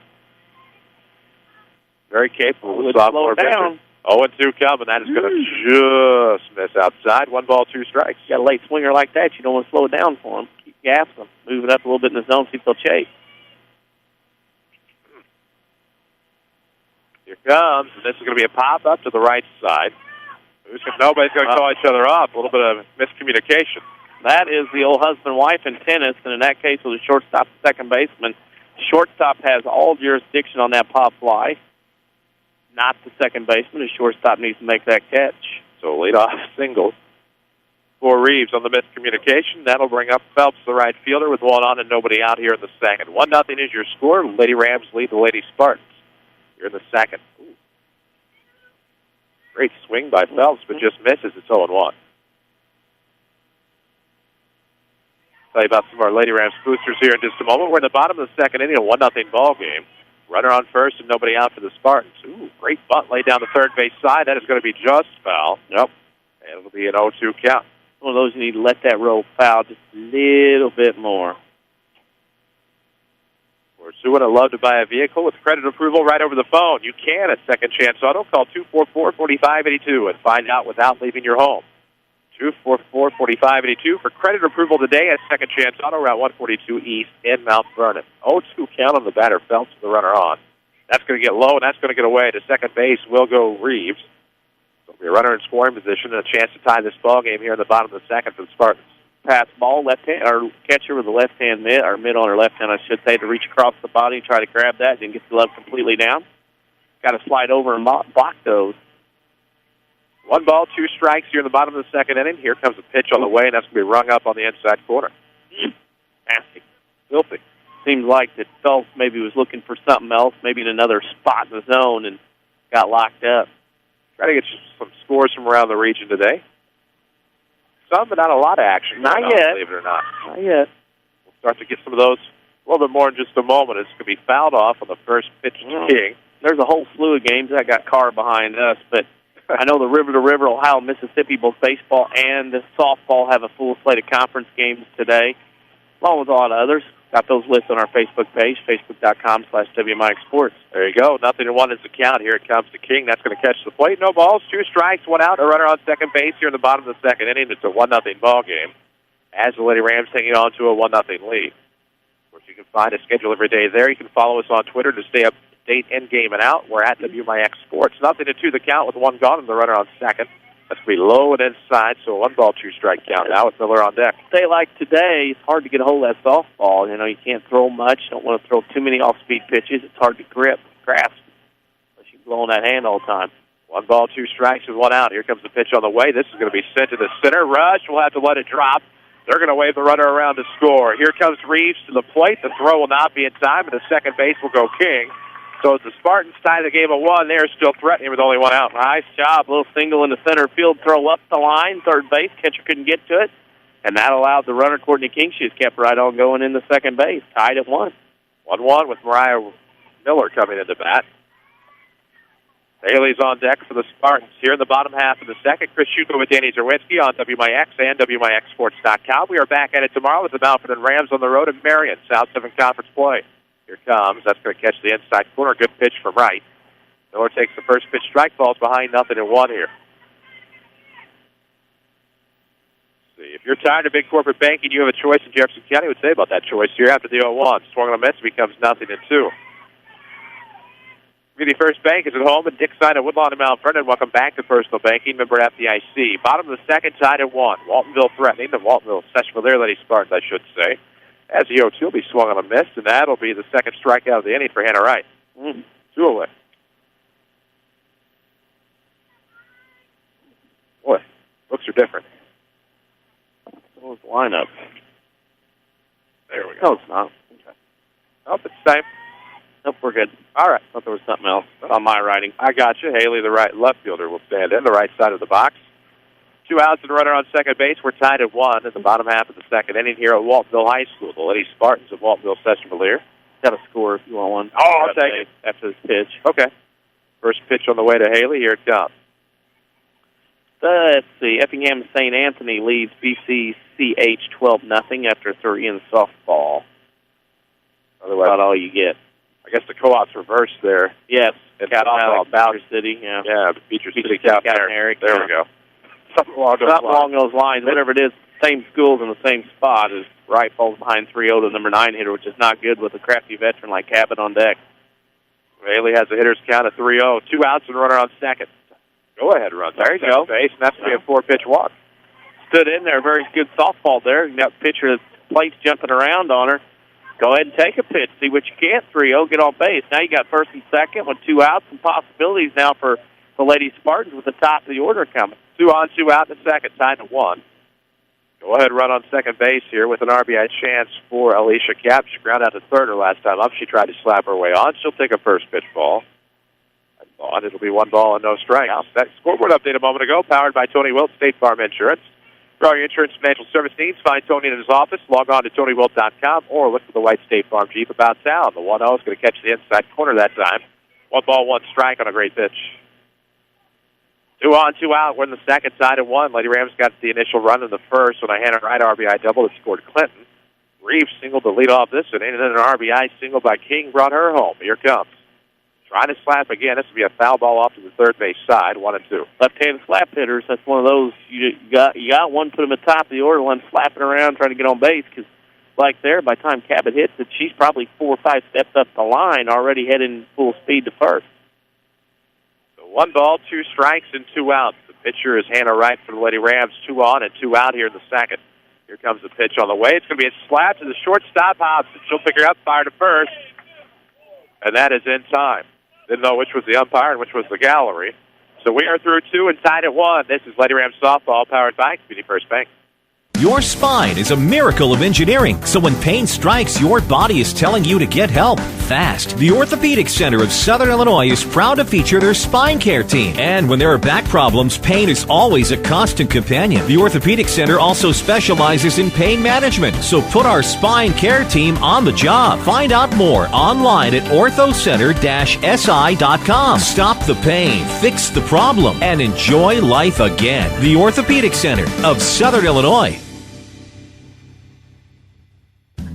Very capable. Let's slow it down. 0-2 coming. That is going to just miss outside. 1 ball, 2 strikes. You got a late swinger like that, you don't want to slow it down for him. Keep gassing him. Move it up a little bit in the zone, see if they'll chase. Here comes, and this is going to be a pop up to the right side. Nobody's going to call each other off. A little bit of miscommunication. That is the old husband-wife in tennis, and in that case, with a shortstop and second baseman. Shortstop has all jurisdiction on that pop fly. Not the second baseman. The shortstop needs to make that catch. So lead-off single for Reeves on the miscommunication. That'll bring up Phelps, the right fielder, with 1 on and nobody out here in the second. 1-0 is your score. Lady Rams lead the Lady Spartans. You're in the second. Ooh. Great swing by Phelps, but just misses. It's 0-1. Tell you about some of our Lady Rams boosters here in just a moment. We're in the bottom of the second inning, a 1-0 ball game. Runner on first and nobody out for the Spartans. Ooh, great bunt laid down the third base side. That is going to be just foul. Yep. And it'll be an 0-2 count. One of those you need to let that roll foul just a little bit more. We're suing a love to buy a vehicle with credit approval right over the phone. You can at Second Chance Auto. Call 244-4582 and find out without leaving your home. 244-4582 for credit approval today at Second Chance Auto, Route 142 East in Mount Vernon. 0-2 count on the batter. Phelps the runner on. That's going to get low, and that's going to get away. To second base will go Reeves. There'll be a runner in scoring position and a chance to tie this ball game here in the bottom of the second for the Spartans. Pass ball, left hand, or catcher with the left hand mid, or mid on her left hand, I should say, to reach across the body and try to grab that. Didn't get the glove completely down. Got to slide over and block those. 1 ball, 2 strikes here in the bottom of the second inning. Here comes a pitch on the way, and that's going to be rung up on the inside corner. Nasty. Filthy. Seems like that Phelps maybe was looking for something else, maybe in another spot in the zone, and got locked up. Try to get some scores from around the region today. Some, but not a lot of action. Not yet. Believe it or not. Not yet. We'll start to get some of those a little bit more in just a moment. It's going to be fouled off on the first pitch to King. There's a whole slew of games that got carved behind us, but I know the River to River, Ohio, Mississippi, both baseball and softball have a full slate of conference games today, along with a lot of others. Got those lists on our Facebook page, facebook.com/WMIX Sports. There you go. 0-1 is the count. Here it comes to King. That's going to catch the plate. No balls, 2 strikes, 1 out. A runner on second base here in the bottom of the second inning. It's a 1-0 ball game as the Lady Rams hanging on to a 1-0 lead. Of course, you can find a schedule every day there. You can follow us on Twitter to stay up to date in game and out. We're at WMIX Sports. 0-2 the count with 1 gone and the runner on second. That's going to be low and inside, so 1 ball, 2 strike count now with Miller on deck. Day like today, it's hard to get a hold of that softball. You know, you can't throw much. Don't want to throw too many off-speed pitches. It's hard to grasp, unless you blow on that hand all the time. 1 ball, 2 strikes with 1 out. Here comes the pitch on the way. This is going to be sent to the center. Rush will have to let it drop. They're going to wave the runner around to score. Here comes Reeves to the plate. The throw will not be in time, and the second base will go King. So as the Spartans tie the game at 1, they're still threatening with only 1 out. Nice job. Little single in the center field. Throw up the line. Third base. Catcher couldn't get to it. And that allowed the runner, Courtney King. She has kept right on going in the second base. Tied at 1. 1-1 with Mariah Miller coming into bat. Haley's on deck for the Spartans. Here in the bottom half of the second, Chris Shuko with Danny Zerwinski on WMIX and WMIXsports.com. We are back at it tomorrow with the Mount Vernon Rams on the road in Marion, South 7 Conference play. Here comes. That's going to catch the inside corner. Good pitch from Wright. Miller takes the first pitch. Strike, falls behind 0-1 here. See, if you're tired of big corporate banking, you have a choice in Jefferson County. What would say about that choice here after the 0-1? Swung on a miss, becomes 0-2. Community First Bank is at home at Dixon and Woodlawn and Mount Vernon. Welcome back to Personal Banking. Member FDIC. Bottom of the second, tied at 1. Waltonville threatening. The Waltonville Sesser-Valier Lady Spartans, I should say. As the 0-2 will be swung on a miss, and that'll be the second strikeout of the inning for Hannah Wright. 2 away. Boy, looks are different. What was the lineup? There we go. No, it's not. Okay. Nope, it's the same. Nope, we're good. All right. Thought there was something else on my writing. I got you. Haley, the right left fielder, will stand in the right side of the box. 2 outs and a runner on second base. We're tied at 1 in the bottom half of the second inning here at Waltonville High School. The Lady Spartans of Waltonville Sesser-Valier. Got a score if you want one. Oh, I'll take it. After this pitch. Okay. First pitch on the way to Haley. Here it comes. Let's see. Effingham St. Anthony leads BCCH 12-0 after 3 in softball. Otherwise, about all you get. I guess the co-op's reversed there. Yes. Softball, Beecher City. Yeah, Beecher City, Captain Eric. There we go. Something along those lines. Whatever it is, same schools in the same spot as Wright falls behind 3-0 to number 9 hitter, which is not good with a crafty veteran like Cabot on deck. Haley has a hitter's count of 3-0. 2 outs and a runner on second. Go-ahead run. There you go. Base, and that's going to be a 4-pitch walk. Stood in there. Very good softball there. You got pitcher plates jumping around on her. Go ahead and take a pitch. See what you can. 3-0. Get on base. Now you got first and second with 2 outs and possibilities now for the Lady Spartans with the top of the order coming. 2 on, 2 out in the second. Tied at 1. Go-ahead run on second base here with an RBI chance for Alicia Cap. She grounded out to third her last time up. She tried to slap her way on. She'll take a first pitch ball. It'll be 1 ball and no strikes. That scoreboard update a moment ago, powered by Tony Wilt, State Farm Insurance. For all your insurance and financial service needs, find Tony in his office. Log on to TonyWilt.com or look for the white State Farm Jeep about town. The 1-0 is going to catch the inside corner that time. 1 ball, 1 strike on a great pitch. 2 on, 2 out. We're in the second, side at 1. Lady Rams got the initial run in the first when a Hannah Wright RBI double that scored Clinton. Reeves singled to lead off this inning, and then an RBI single by King brought her home. Here comes. Trying to slap again. This will be a foul ball off to the third base side, 1 and 2. Left-handed slap hitters, that's one of those. You got one, put them at the top of the order, one slapping around trying to get on base, because like there, by the time Cabot hits it, she's probably 4 or 5 steps up the line, already heading full speed to first. So 1 ball, 2 strikes, and 2 outs. The pitcher is Hannah Wright for the Lady Rams, 2 on and 2 out here in the second. Here comes the pitch on the way. It's going to be a slap to the shortstop, Hobson. She'll pick her up, fire to first, and that is in time. Didn't know which was the umpire and which was the gallery. So we are through 2 and tied at 1. This is Lady Rams Softball, powered by Community First Bank. Your spine is a miracle of engineering, so when pain strikes, your body is telling you to get help fast. The Orthopedic Center of Southern Illinois is proud to feature their spine care team. And when there are back problems, pain is always a constant companion. The Orthopedic Center also specializes in pain management, so put our spine care team on the job. Find out more online at orthocenter-si.com. Stop the pain, fix the problem, and enjoy life again. The Orthopedic Center of Southern Illinois.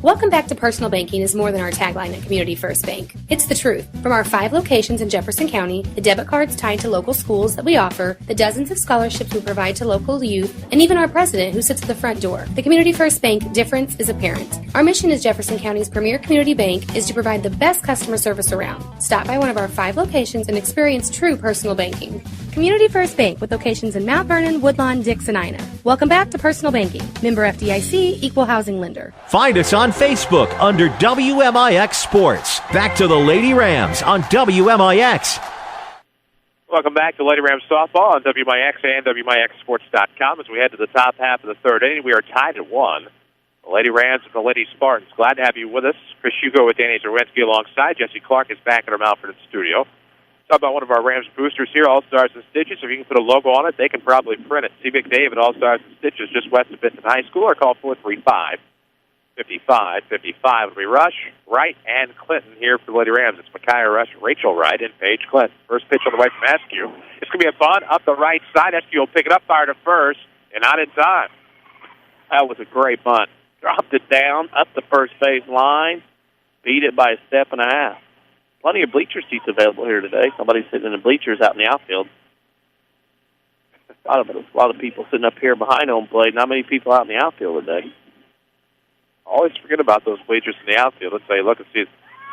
Welcome back to Personal Banking is more than our tagline at Community First Bank. It's the truth. From our 5 locations in Jefferson County, the debit cards tied to local schools that we offer, the dozens of scholarships we provide to local youth, and even our president who sits at the front door. The Community First Bank difference is apparent. Our mission as Jefferson County's premier community bank is to provide the best customer service around. Stop by one of our 5 locations and experience true personal banking. Community First Bank with locations in Mount Vernon, Woodlawn, Dix, and Ina. Welcome back to Personal Banking. Member FDIC, Equal Housing Lender. Find us on Facebook under WMIX Sports. Back to the Lady Rams on WMIX. Welcome back to Lady Rams Softball on WMIX and WMIXSports.com. As we head to the top half of the third inning, we are tied at 1. The Lady Rams and the Lady Spartans. Glad to have you with us. Chris Hugo with Danny Zerwinski alongside. Jesse Clark is back in our Mount Vernon studio. Talk about one of our Rams boosters here, All Stars and Stitches. If you can put a logo on it, they can probably print it. See McDave at All Stars and Stitches just west of Benton High School, or call 435-5555. We rush Wright and Clinton here for the Lady Rams. It's Micaiah Rush, Rachel Wright, and Paige Clinton. First pitch on the way from Askew. It's going to be a bunt up the right side. Askew will pick it up, fire to first, and not in time. That was a great bunt. Dropped it down, up the first base line, beat it by a step and a half. Plenty of bleacher seats available here today. Somebody's sitting in the bleachers out in the outfield. A lot of people sitting up here behind home plate. Not many people out in the outfield today. Always forget about those bleachers in the outfield. Let's say, look and see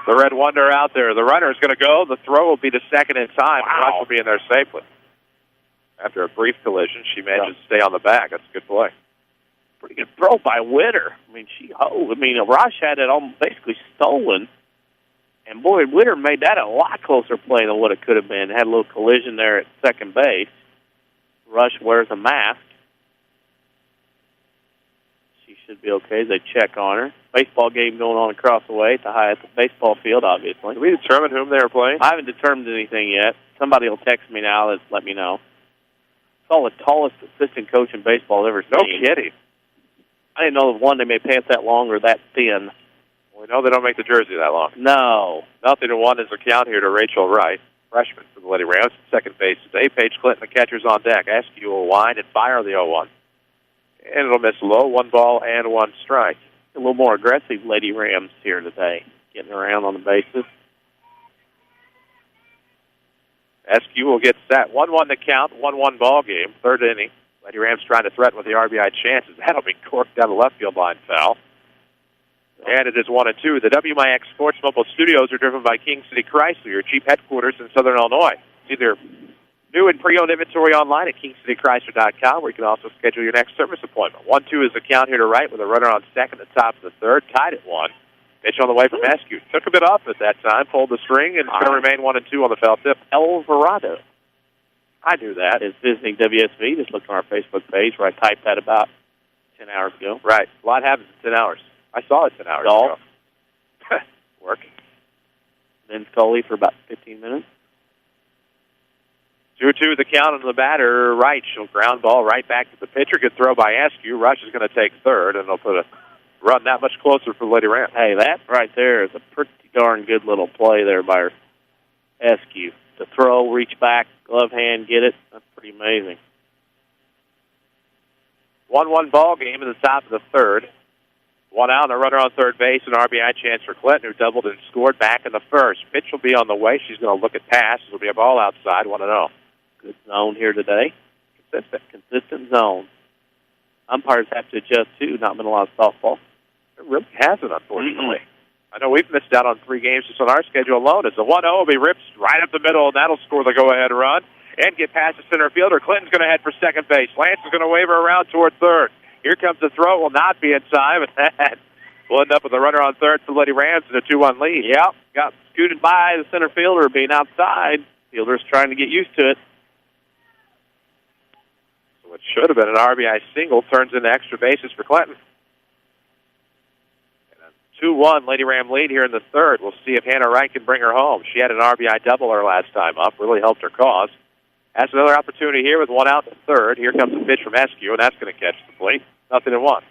the Red Wonder out there. The runner is going to go. The throw will be the second in time. Wow. Rush will be in there safely. After a brief collision, she manages to stay on the back. That's a good play. pretty good throw by Witter. I mean, Rush had it almost basically stolen. And, boy, Witter made that a lot closer play than what it could have been. Had a little collision there at second base. Rush wears a mask. She should be okay as they check on her. Baseball game going on across the way at the baseball field, obviously. Did we determine whom they were playing? I haven't determined anything yet. Somebody will text me now and let me know. It's all the tallest assistant coach in baseball I've ever seen. No kidding. I didn't know one they made pants that long or that thin. Well, we know they don't make the jersey that long. No. 0-1 is the count here to Rachel Wright, freshman for the Lady Rams. Second base today. Paige Clinton, the catcher's on deck. Askew will wind and fire the 0-1. And it'll miss low, 1 ball and 1 strike. A little more aggressive Lady Rams here today, getting around on the bases. Askew will get set. 1-1 to count, 1-1 ball game, third inning. Lady Rams trying to threaten with the RBI chances. That'll be corked down the left field line foul. And it is 1-2. The WMIX Sports Mobile Studios are driven by King City Chrysler, your Jeep headquarters in Southern Illinois. See their new and pre-owned inventory online at kingcitychrysler.com, where you can also schedule your next service appointment. 1-2 is the count here to Wright with a runner on second at the top of the third, tied at 1. Pitch on the way from Askew. Took a bit off at that time, pulled the string, and it's going to remain 1-2 on the foul tip. Alvarado. I knew that. Is visiting WSV. Just look on our Facebook page where I typed that about 10 hours ago. Right. A lot happens in 10 hours. I saw it 10 hours ago. Work. Then Scully for about 15 minutes. 2-2 the count on the batter. Wright. She'll ground ball right back to the pitcher. Good throw by Askew. Rush is going to take third, and they'll put a run that much closer for Lady Rams. Hey, that right there is a pretty darn good little play there by Askew. To throw, reach back, glove hand, get it. That's pretty amazing. 1-1 ball game in the top of the third. 1 out and a runner on third base. An RBI chance for Clinton, who doubled and scored back in the first. Pitch will be on the way. She's going to look at pass. It'll be a ball outside, 1-0. Good zone here today. Consistent zone. Umpires have to adjust, too. Not been a lot of softball. It really hasn't, unfortunately. I know we've missed out on 3 games just on our schedule alone. As the 1-0 will be ripped right up the middle, and that'll score the go-ahead run and get past the center fielder. Clinton's going to head for second base. Lance is going to wave her around toward third. Here comes the throw. It will not be in time, and that will end up with a runner on third for Lady Rams and a 2-1 lead. Yep, got scooted by the center fielder being outside. Fielder's trying to get used to it. So what should have been an RBI single turns into extra bases for Clinton. 2-1 Lady Ram lead here in the third. We'll see if Hannah Wright can bring her home. She had an RBI double her last time up. Really helped her cause. Has another opportunity here with 1 out in the third. Here comes a pitch from Askew, and that's going to catch the plate. 0-1.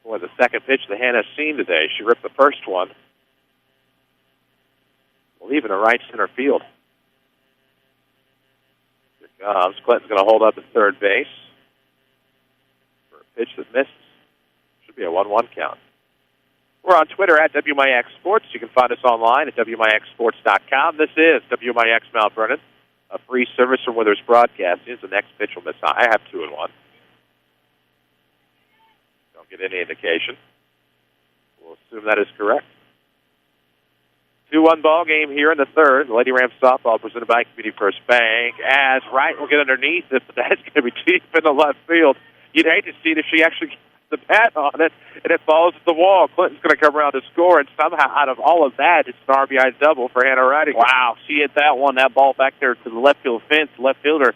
Boy, the second pitch that Hannah's seen today. She ripped the first one. Leaving a right center field. Here comes. Clinton's going to hold up at third base for a pitch that misses. Should be a 1-1 count. We're on Twitter at WMIX Sports. You can find us online at WMIXSports.com. This is WMIX Mount Vernon, a free service from Withers Broadcasting. The next pitch will miss. I have 2-1. Don't get any indication. We'll assume that is correct. 2-1 ball game here in the third. The Lady Rams softball presented by Community First Bank. As Wright will get underneath it, but that's going to be deep in the left field. You'd hate to see it if she actually gets the bat on it, and it falls to the wall. Clinton's going to come around to score, and somehow out of all of that, it's an RBI double for Hannah Wright. Wow, she hit that one, that ball back there to the left field fence. The left fielder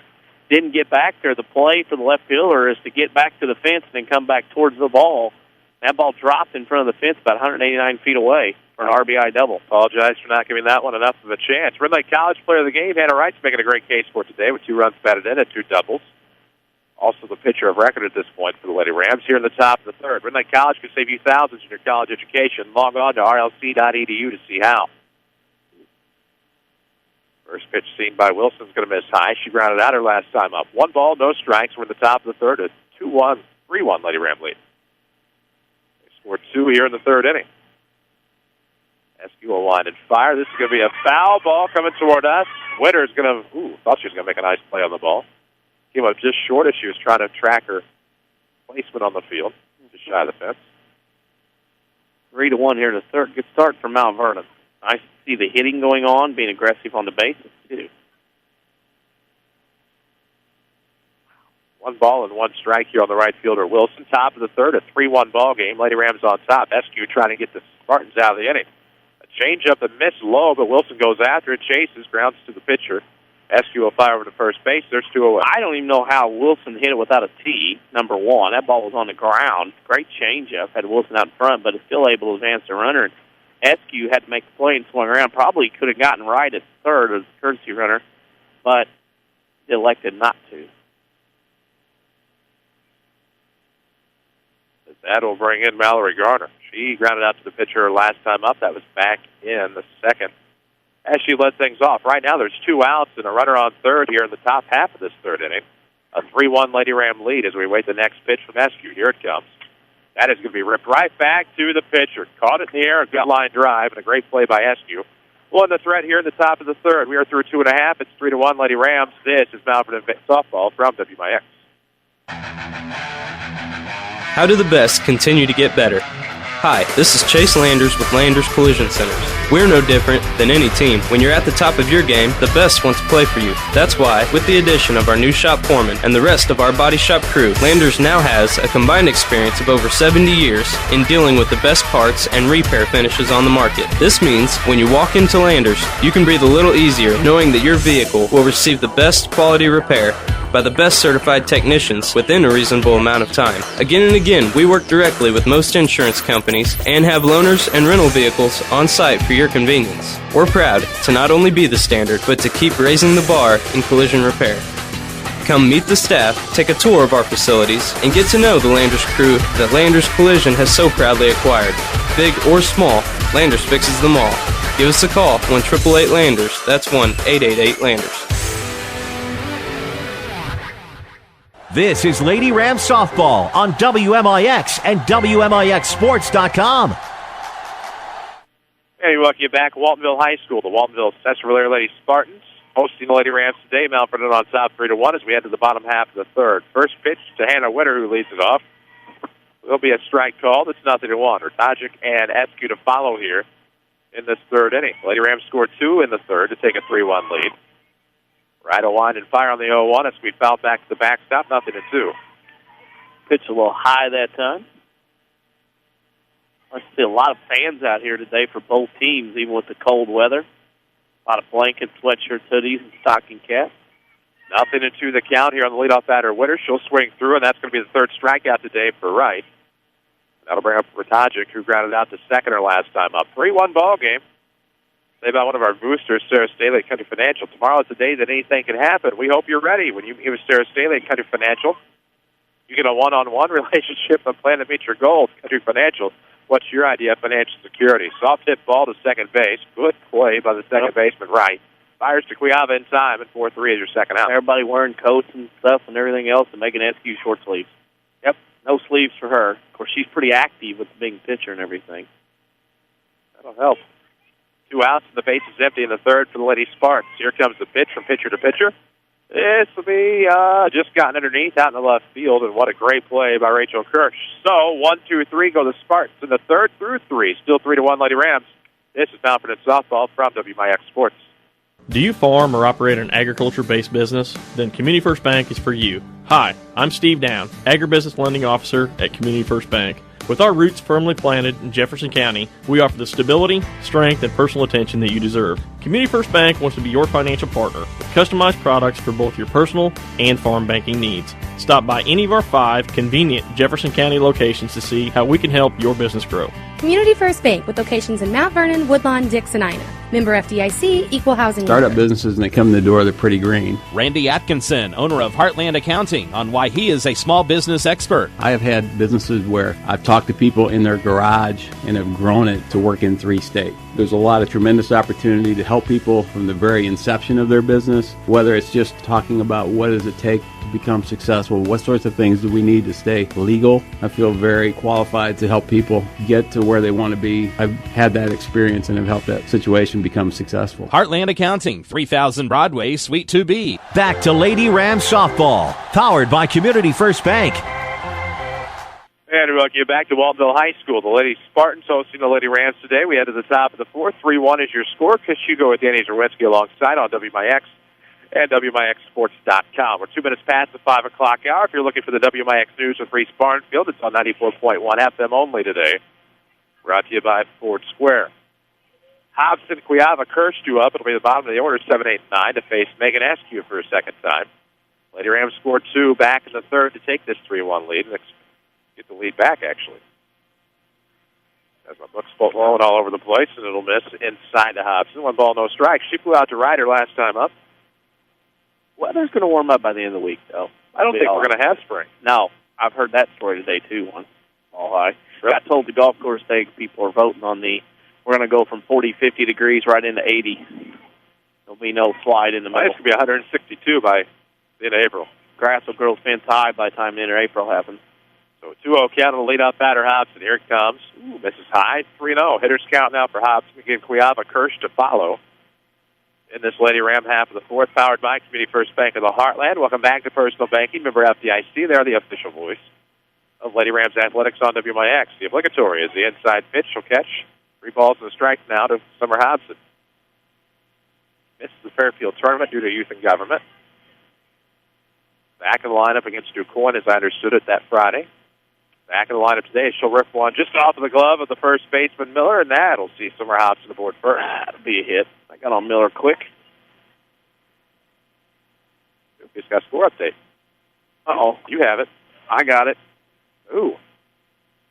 didn't get back there. The play for the left fielder is to get back to the fence and then come back towards the ball. That ball dropped in front of the fence about 189 feet away for an RBI double. Apologize for not giving that one enough of a chance. Red Lake College player of the game, Hannah Wright's making a great case for it today with 2 runs batted in and 2 doubles. Also the pitcher of record at this point for the Lady Rams here in the top of the third. Red Lake College can save you thousands in your college education. Log on to rlc.edu to see how. First pitch seen by Wilson's going to miss high. She grounded out her last time up. 1 ball, no strikes. We're in the top of the third. A 2-1, 3-1 Lady Ram lead. They scored 2 here in the third inning. Askew will line and fire. This is going to be a foul ball coming toward us. Witter's going to, thought she was going to make a nice play on the ball. Came up just short as she was trying to track her placement on the field. Just shy of the fence. 3-1 here in the third. Good start for Mount Vernon. Nice to see the hitting going on, being aggressive on the bases, too. 1 ball and 1 strike here on the right fielder, Wilson. Top of the third, a 3-1 ball game. Lady Rams on top. SQ trying to get the Spartans out of the inning. A change-up and miss low, but Wilson goes after it, chases, grounds to the pitcher. SQ will fire over to first base. There's 2 away. I don't even know how Wilson hit it without a tee, number one. That ball was on the ground. Great change-up. Had Wilson out in front, but is still able to advance the runner. SQ had to make the play and swung around. Probably could have gotten right at third as a courtesy runner, but elected not to. That will bring in Mallory Garner. She grounded out to the pitcher last time up. That was back in the second as she led things off. Right now there's 2 outs and a runner on third here in the top half of this third inning. A 3-1 Lady Ram lead as we wait the next pitch from SQ. Here it comes. That is going to be ripped right back to the pitcher. Caught it in the air, a gut line drive, and a great play by SQ. Won the threat here in the top of the third. We are through 2.5. It's 3-1 Lady Rams. This is Mount Vernon Softball from WMIX. How do the best continue to get better? Hi, this is Chase Landers with Landers Collision Centers. We're no different than any team. When you're at the top of your game, the best want to play for you. That's why, with the addition of our new shop foreman and the rest of our body shop crew, Landers now has a combined experience of over 70 years in dealing with the best parts and repair finishes on the market. This means when you walk into Landers, you can breathe a little easier knowing that your vehicle will receive the best quality repair by the best certified technicians within a reasonable amount of time. Again and again, we work directly with most insurance companies and have loaners and rental vehicles on site for your convenience. We're proud to not only be the standard, but to keep raising the bar in collision repair. Come meet the staff, take a tour of our facilities, and get to know the Landers crew that Landers Collision has so proudly acquired. Big or small, Landers fixes them all. Give us a call, 1-888-LANDERS. That's 1-888-LANDERS. This is Lady Rams Softball on WMIX and WMIXsports.com. Hey, we welcome you back. Waltonville High School, the Waltonville Sesser-Valier Lady Spartans, hosting the Lady Rams today. Mount Vernon on top 3-1 as we head to the bottom half of the third. First pitch to Hannah Witter, who leads it off. There'll be a strike called. It's 0-1. Tajic and SQ to follow here in this third inning. Lady Rams scored 2 in the third to take a 3-1 lead. Right a line and fire on the 0-1 as we foul back to the backstop, 0-2. Pitch a little high that time. I see a lot of fans out here today for both teams, even with the cold weather. A lot of blankets, sweatshirts, hoodies, and stocking caps. 0-2 the count here on the leadoff batter, Witter. She'll swing through, and that's going to be the third strikeout today for Wright. That'll bring up Tajic, who grounded out to second her last time up. 3-1 ball game. Say about one of our boosters, Sarah Staley at Country Financial. Tomorrow is the day that anything can happen. We hope you're ready. When you meet with Sarah Staley at Country Financial, you get a one-on-one relationship and plan to meet your goals. Country Financial, what's your idea of financial security? Soft hit ball to second base. Good play by the second baseman, Wright. Fires to Cuiava in time, and 4-3 is your second out. Everybody wearing coats and stuff and everything else and making SQ short sleeves. Yep, no sleeves for her. Of course, she's pretty active with being a pitcher and everything. That'll help. 2 outs, and the base is empty in the third for the Lady Spartans. Here comes the pitch from pitcher to pitcher. This will be just gotten underneath out in the left field, and what a great play by Rachel Kirsch. So 1, 2, 3 go the Spartans in the third through 3. Still 3-1 Lady Rams. This is Mount Vernon Softball from WMIX Sports. Do you farm or operate an agriculture-based business? Then Community First Bank is for you. Hi, I'm Steve Down, Agribusiness Lending Officer at Community First Bank. With our roots firmly planted in Jefferson County, we offer the stability, strength, and personal attention that you deserve. Community First Bank wants to be your financial partner with customized products for both your personal and farm banking needs. Stop by any of our 5 convenient Jefferson County locations to see how we can help your business grow. Community First Bank with locations in Mount Vernon, Woodlawn, Dix, and Ina. Member FDIC, Equal Housing. Startup businesses, and they come in the door, they're pretty green. Randy Atkinson, owner of Heartland Accounting, on why he is a small business expert. I have had businesses where I've talked to people in their garage and have grown it to work in 3 states. There's a lot of tremendous opportunity to help people from the very inception of their business, whether it's just talking about what does it take to become successful, what sorts of things do we need to stay legal. I feel very qualified to help people get to where they want to be. I've had that experience and have helped that situation become successful. Heartland Accounting, 3000 Broadway, Suite 2B. Back to Lady Rams Softball, powered by Community First Bank. And we welcome you back to Waltonville High School. The Lady Spartans hosting the Lady Rams today. We head to the top of the fourth. 3-1 is your score. Chris Hugo with Danny Zerwinski alongside on WMIX and WMIXsports.com. We're 2 minutes past the 5 o'clock hour. If you're looking for the WMIX News with Reese Barnfield, it's on 94.1 FM only today. Brought to you by Ford Square. Hobson, Cuiava, Kirsch due up. It'll be the bottom of the order, 7, 8, 9, to face Megan Askew for a second time. Lady Rams scored 2 back in the third to take this 3-1 lead and get the lead back, actually. As my book's blowing all over the place, and it'll miss inside to Hobson. 1 ball, no strike. She flew out to Ryder last time up. Weather's going to warm up by the end of the week, though. I don't think we're going to have spring. No, I've heard that story today, too, all high. Got told the golf course day people are voting on we're going to go from 40, 50 degrees right into 80. There'll be no slide in the middle. It's going to be 162 by the end of April. Grass will grow fence high by the time the end of April happens. So 2-0 count on the leadoff batter, Hobson. Here it comes. Ooh, misses high. 3-0. Hitters count now for Hobson. Again, Cuiava, Kirsch to follow. In this Lady Ram half of the fourth, powered by Community First Bank of the Heartland. Welcome back to Personal Banking. Member FDIC. They're the official voice of Lady Rams Athletics on WMIX. The obligatory is the inside pitch. She'll catch 3 balls and a strike now to Summer Hobson. Misses the Fairfield Tournament due to youth and government. Back in the lineup against DuQuoin, as I understood it, that Friday. Back in the lineup today, she'll rip one just off of the glove of the first baseman, Miller, and that'll see Summer Hobson aboard first. That'll be a hit. I got on Miller quick. Just got a score update. Uh-oh. You have it. I got it. Ooh.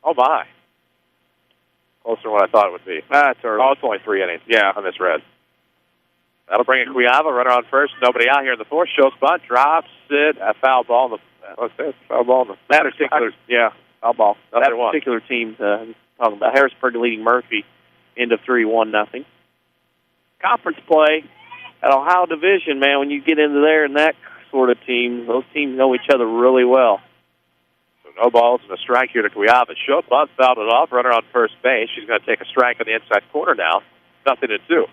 Oh, my. Closer than what I thought it would be. That's early. Oh, it's only 3 innings. Yeah, I misread. That'll bring in Cuiava, runner on first. Nobody out here in the fourth. Shows bunt, drops it. A foul ball in the foul ball in the that particular. Yeah, foul ball. That particular team talking about Harrisburg leading Murphy into 3-1-0. Conference play at Ohio Division, man. When you get into there and that sort of team, those teams know each other really well. So no balls and a strike here to Cuiava. Showed bunt, fouled it off. Runner on first base. She's going to take a strike on the inside corner now. 0-2.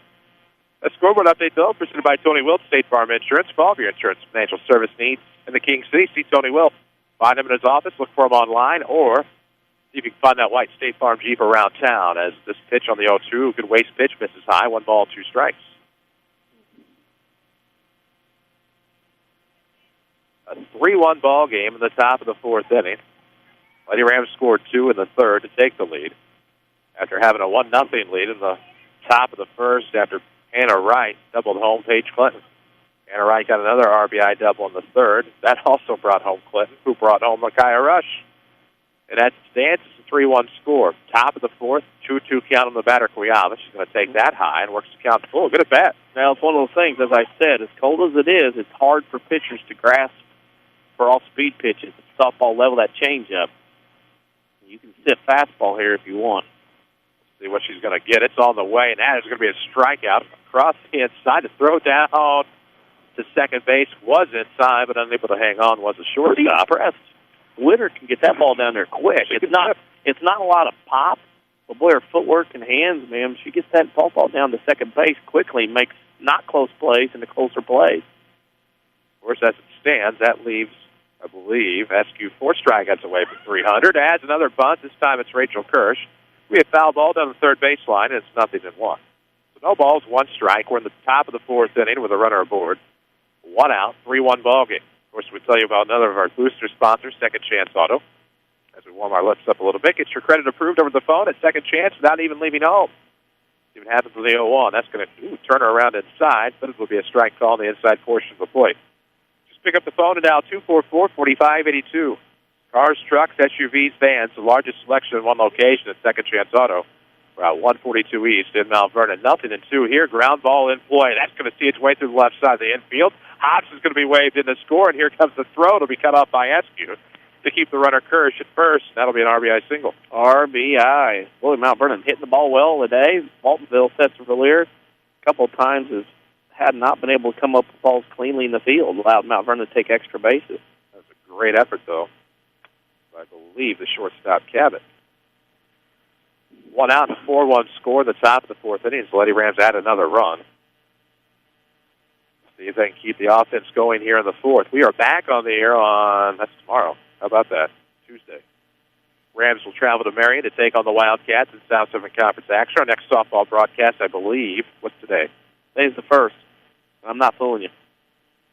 A scoreboard update, though, presented by Tony Wilt, State Farm Insurance. For all of your insurance financial service needs in the King City, see Tony Wilt. Find him in his office, look for him online, or see if you can find that white State Farm Jeep around town. As this pitch on the 0-2, good waist pitch, misses high, 1 ball, 2 strikes. A 3-1 ball game in the top of the fourth inning. Lady Rams scored 2 in the third to take the lead. After having a 1-0 lead in the top of the first after Anna Wright doubled home Paige Clinton. Anna Wright got another RBI double in the third. That also brought home Clinton, who brought home Micaiah Rush. And that stands as a 3-1 score. Top of the fourth, 2-2 count on the batter, Cuiava. She's going to take that high and works the count full. Good at bat. Now, it's one of those things, as I said, as cold as it is, it's hard for pitchers to grasp for off-speed pitches. At softball level, that changeup. You can sit fastball here if you want. See what she's going to get. It's on the way, and that is going to be a strikeout across the inside to throw down to second base. Was inside, but unable to hang on. Was a shortstop. Impressed. Witter can get that ball down there quick. It's not a lot of pop, but boy, her footwork and hands, man, she gets that ball down to second base quickly, makes not close plays into closer plays. Of course, as it stands, that leaves, I believe, Askew 4 strikeouts away from 300. Adds another bunt. This time it's Rachel Kirsch. We have foul ball down the third baseline, and it's 0-1. So no balls, 1 strike. We're in the top of the fourth inning with a runner aboard. 1 out, 3-1 ball game. Of course, we tell you about another of our booster sponsors, Second Chance Auto. As we warm our lips up a little bit, get your credit approved over the phone at Second Chance without even leaving home. See what happens with the 0-1. That's going to turn her around inside, but it will be a strike call on the inside portion of the plate. Just pick up the phone and dial 244-4582. Cars, trucks, SUVs, vans, the largest selection in one location at Second Chance Auto. Route 142 East in Mount Vernon. 0-2 here. Ground ball in play. That's going to see its way through the left side of the infield. Hobson's going to be waved in the score, and here comes the throw. It'll be cut off by Askew to keep the runner Kirsch at first. That'll be an RBI single. RBI. Boy, Mount Vernon hitting the ball well today. Waltonville, Sesser-Valier, a couple of times had not been able to come up with balls cleanly in the field, allowed Mount Vernon to take extra bases. That's a great effort, though. I believe the shortstop Cabot. 1 out, 4-1 score in the top of the fourth inning. So Lady Rams add another run. See if they can keep the offense going here in the fourth. We are back on the air that's tomorrow. How about that? Tuesday. Rams will travel to Marion to take on the Wildcats in South Southern Conference action. Our next softball broadcast, I believe, what's today? Today's the 1st. I'm not fooling you.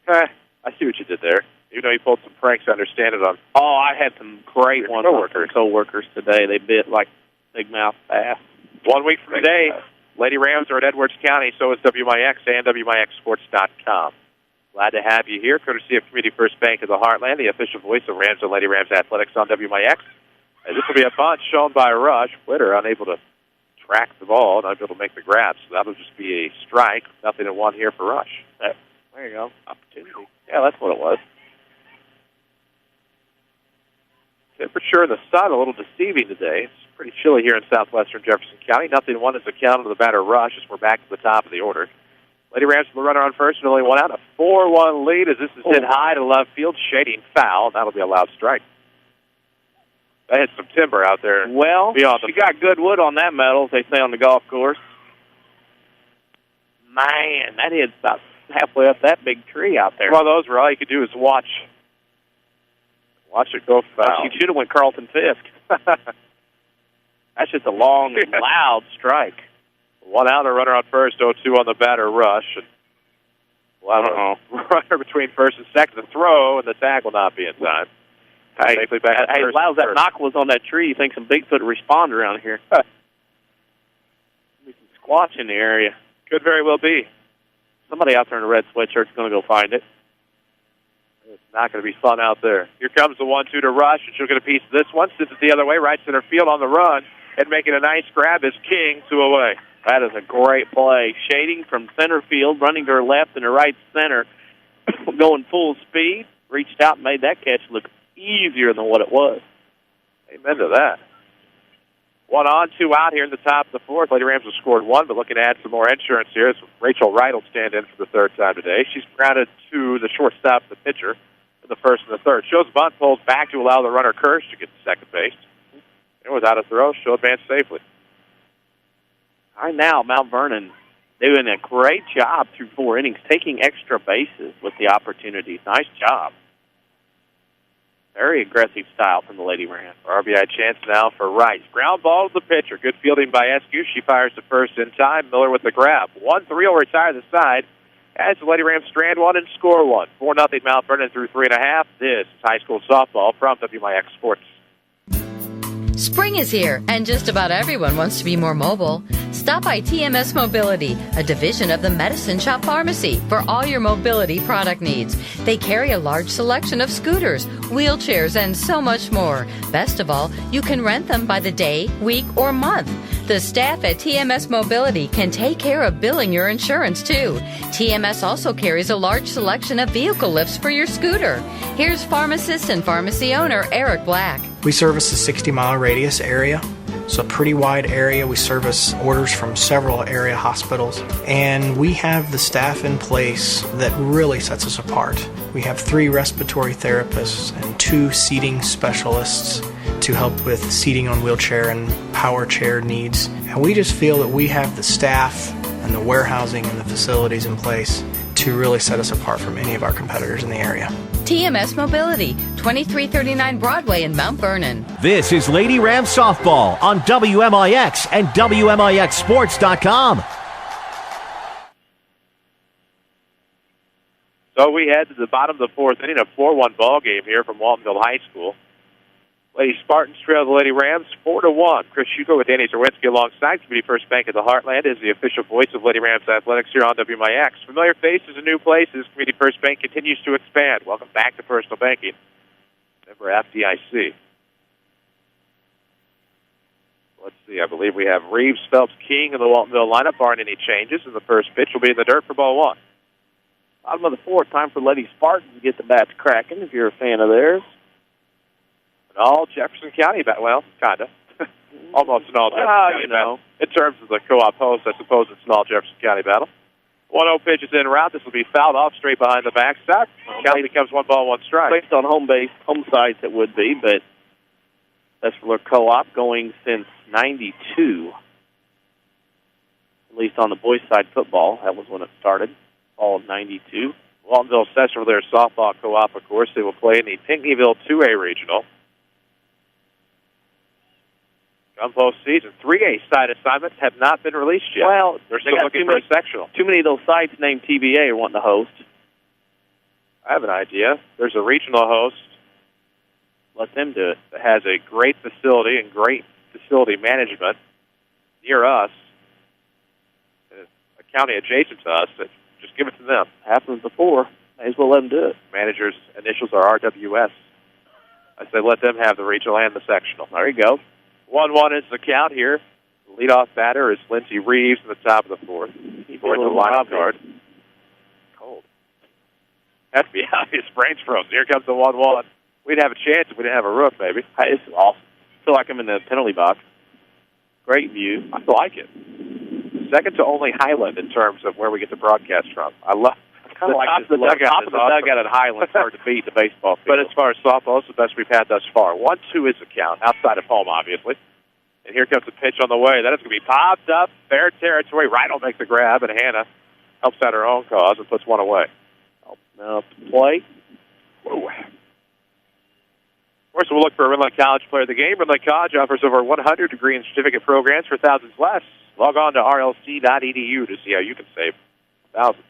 I see what you did there. Even though you pulled some pranks, I understand it on. Oh, I had some great ones on coworkers today. They bit like big mouth bass. 1 week from today, Lady Rams are at Edwards County. So is WMIX and WMIXsports.com. Glad to have you here, courtesy of Community First Bank of the Heartland, the official voice of Rams and Lady Rams Athletics on WMIX. And this will be a bunt shown by Rush. Witter unable to track the ball, not able to make the grab. So that'll just be a strike. 0-1 here for Rush. There you go. Opportunity. Yeah, that's what it was. Temperature in the sun a little deceiving today. It's pretty chilly here in southwestern Jefferson County. 0-1 is the count of the batter Rush as we're back to the top of the order. Lady Rams with the runner on first and only one out. A 4-1 lead as this is hit high to left field. Shading foul. That'll be a loud strike. That hit some timber out there. Well, she got good wood on that metal, as they say on the golf course. Man, that hit about halfway up that big tree out there. Well, those were all you could do is watch it go foul. Well, she should have went Carlton Fisk. That's just a long and loud strike. 1 out, a runner on first, 0-2 on the batter Rush. And runner between first and second to throw, and the tag will not be in time. Hey, as loud as that knock was on that tree, you think some Bigfoot would respond around here. Be some squatch in the area. Could very well be. Somebody out there in a red sweatshirt is going to go find it. It's not going to be fun out there. Here comes the 1-2 to Rush, and she'll get a piece of this one. Sends it the other way, right center field on the run, and making a nice grab is King 2 away. That is a great play. Shading from center field, running to her left and her right center, going full speed, reached out and made that catch look easier than what it was. Amen to that. 1 on, 2 out here in the top of the fourth. Lady Rams have scored 1, but looking to add some more insurance here. As Rachel Wright will stand in for the third time today. She's grounded to the shortstop, the pitcher, in the first and the third. Shows bunt, pulls back to allow the runner Kirsch to get to second base. And without a throw, she'll advance safely. Right now, Mount Vernon doing a great job through 4 innings, taking extra bases with the opportunities. Nice job. Very aggressive style from the Lady Rams. RBI chance now for Wright. Ground ball to the pitcher. Good fielding by Eskew. She fires to first in time. Miller with the grab. 1-3 will retire the side as the Lady Rams strand 1 and score 1. 4-0 Mount Vernon through 3.5. This is high school softball from WMIX Sports. Spring is here, and just about everyone wants to be more mobile. Stop by TMS Mobility, a division of the Medicine Shop Pharmacy, for all your mobility product needs. They carry a large selection of scooters, wheelchairs, and so much more. Best of all, you can rent them by the day, week, or month. The staff at TMS Mobility can take care of billing your insurance, too. TMS also carries a large selection of vehicle lifts for your scooter. Here's pharmacist and pharmacy owner Eric Black. We service a 60-mile radius area. It's a pretty wide area. We service orders from several area hospitals, and we have the staff in place that really sets us apart. We have 3 respiratory therapists and 2 seating specialists to help with seating on wheelchair and power chair needs. And we just feel that we have the staff and the warehousing and the facilities in place to really set us apart from any of our competitors in the area. TMS Mobility, 2339 Broadway in Mount Vernon. This is Lady Rams Softball on WMIX and WMIXsports.com. So we head to the bottom of the fourth inning, a 4-1 ball game here from Waltonville High School. Lady Spartans trail the Lady Rams 4-1. Chris Hugo with Danny Zerwinski alongside Community First Bank of the Heartland is the official voice of Lady Rams Athletics here on WMIX. Familiar faces and new places. Community First Bank continues to expand. Welcome back to Personal Banking. Member FDIC. Let's see. I believe we have Reeves, Phelps, King in the Waltonville lineup. Barring any changes, and the first pitch will be in the dirt for ball 1. Bottom of the fourth, time for Lady Spartans to get the bats cracking if you're a fan of theirs. All Jefferson County battle. Well, kind of. Almost an all Jefferson County battle. In terms of the co-op host, I suppose it's an all Jefferson County battle. 1-0 pitch is en route. This will be fouled off straight behind the backstop. County becomes 1 ball, 1 strike. Based on home sides it would be, but that's for their co-op going since 92. At least on the boys' side football. That was when it started. All of 92. Waltonville Sesser-Valier Softball Co-op, of course. They will play in the Pinckneyville 2A Regional. Come postseason. 3A side assignments have not been released yet. Well, they're still looking for a sectional. Too many of those sites named TBA are wanting to host. I have an idea. There's a regional host. Let them do it. That has a great facility and great facility management near us, a county adjacent to us. Just give it to them. Happened before. May as well let them do it. Manager's initials are RWS. I say let them have the regional and the sectional. There you go. 1-1 is the count here. The leadoff batter is Lindsey Reeves in the top of the fourth. He's in the lineup card. Cold. Has to be out. His brain's frozen. Here comes the 1-1. We'd have a chance if we didn't have a roof, maybe. It's awesome. I feel like I'm in the penalty box. Great view. I like it. Second to only Highland in terms of where we get the broadcast from. I love kind of like top of the dugout at Highland's hard to beat the baseball field. But as far as softball, it's the best we've had thus far. 1-2 is the count, outside of home, obviously. And here comes the pitch on the way. That is going to be popped up, fair territory. Wright will make the grab, and Hannah helps out her own cause and puts one away. Now play. Whoa. Of course, we'll look for a Ridley College player of the game. Ridley College offers over 100 degree and certificate programs for thousands less. Log on to rlc.edu to see how you can save thousands.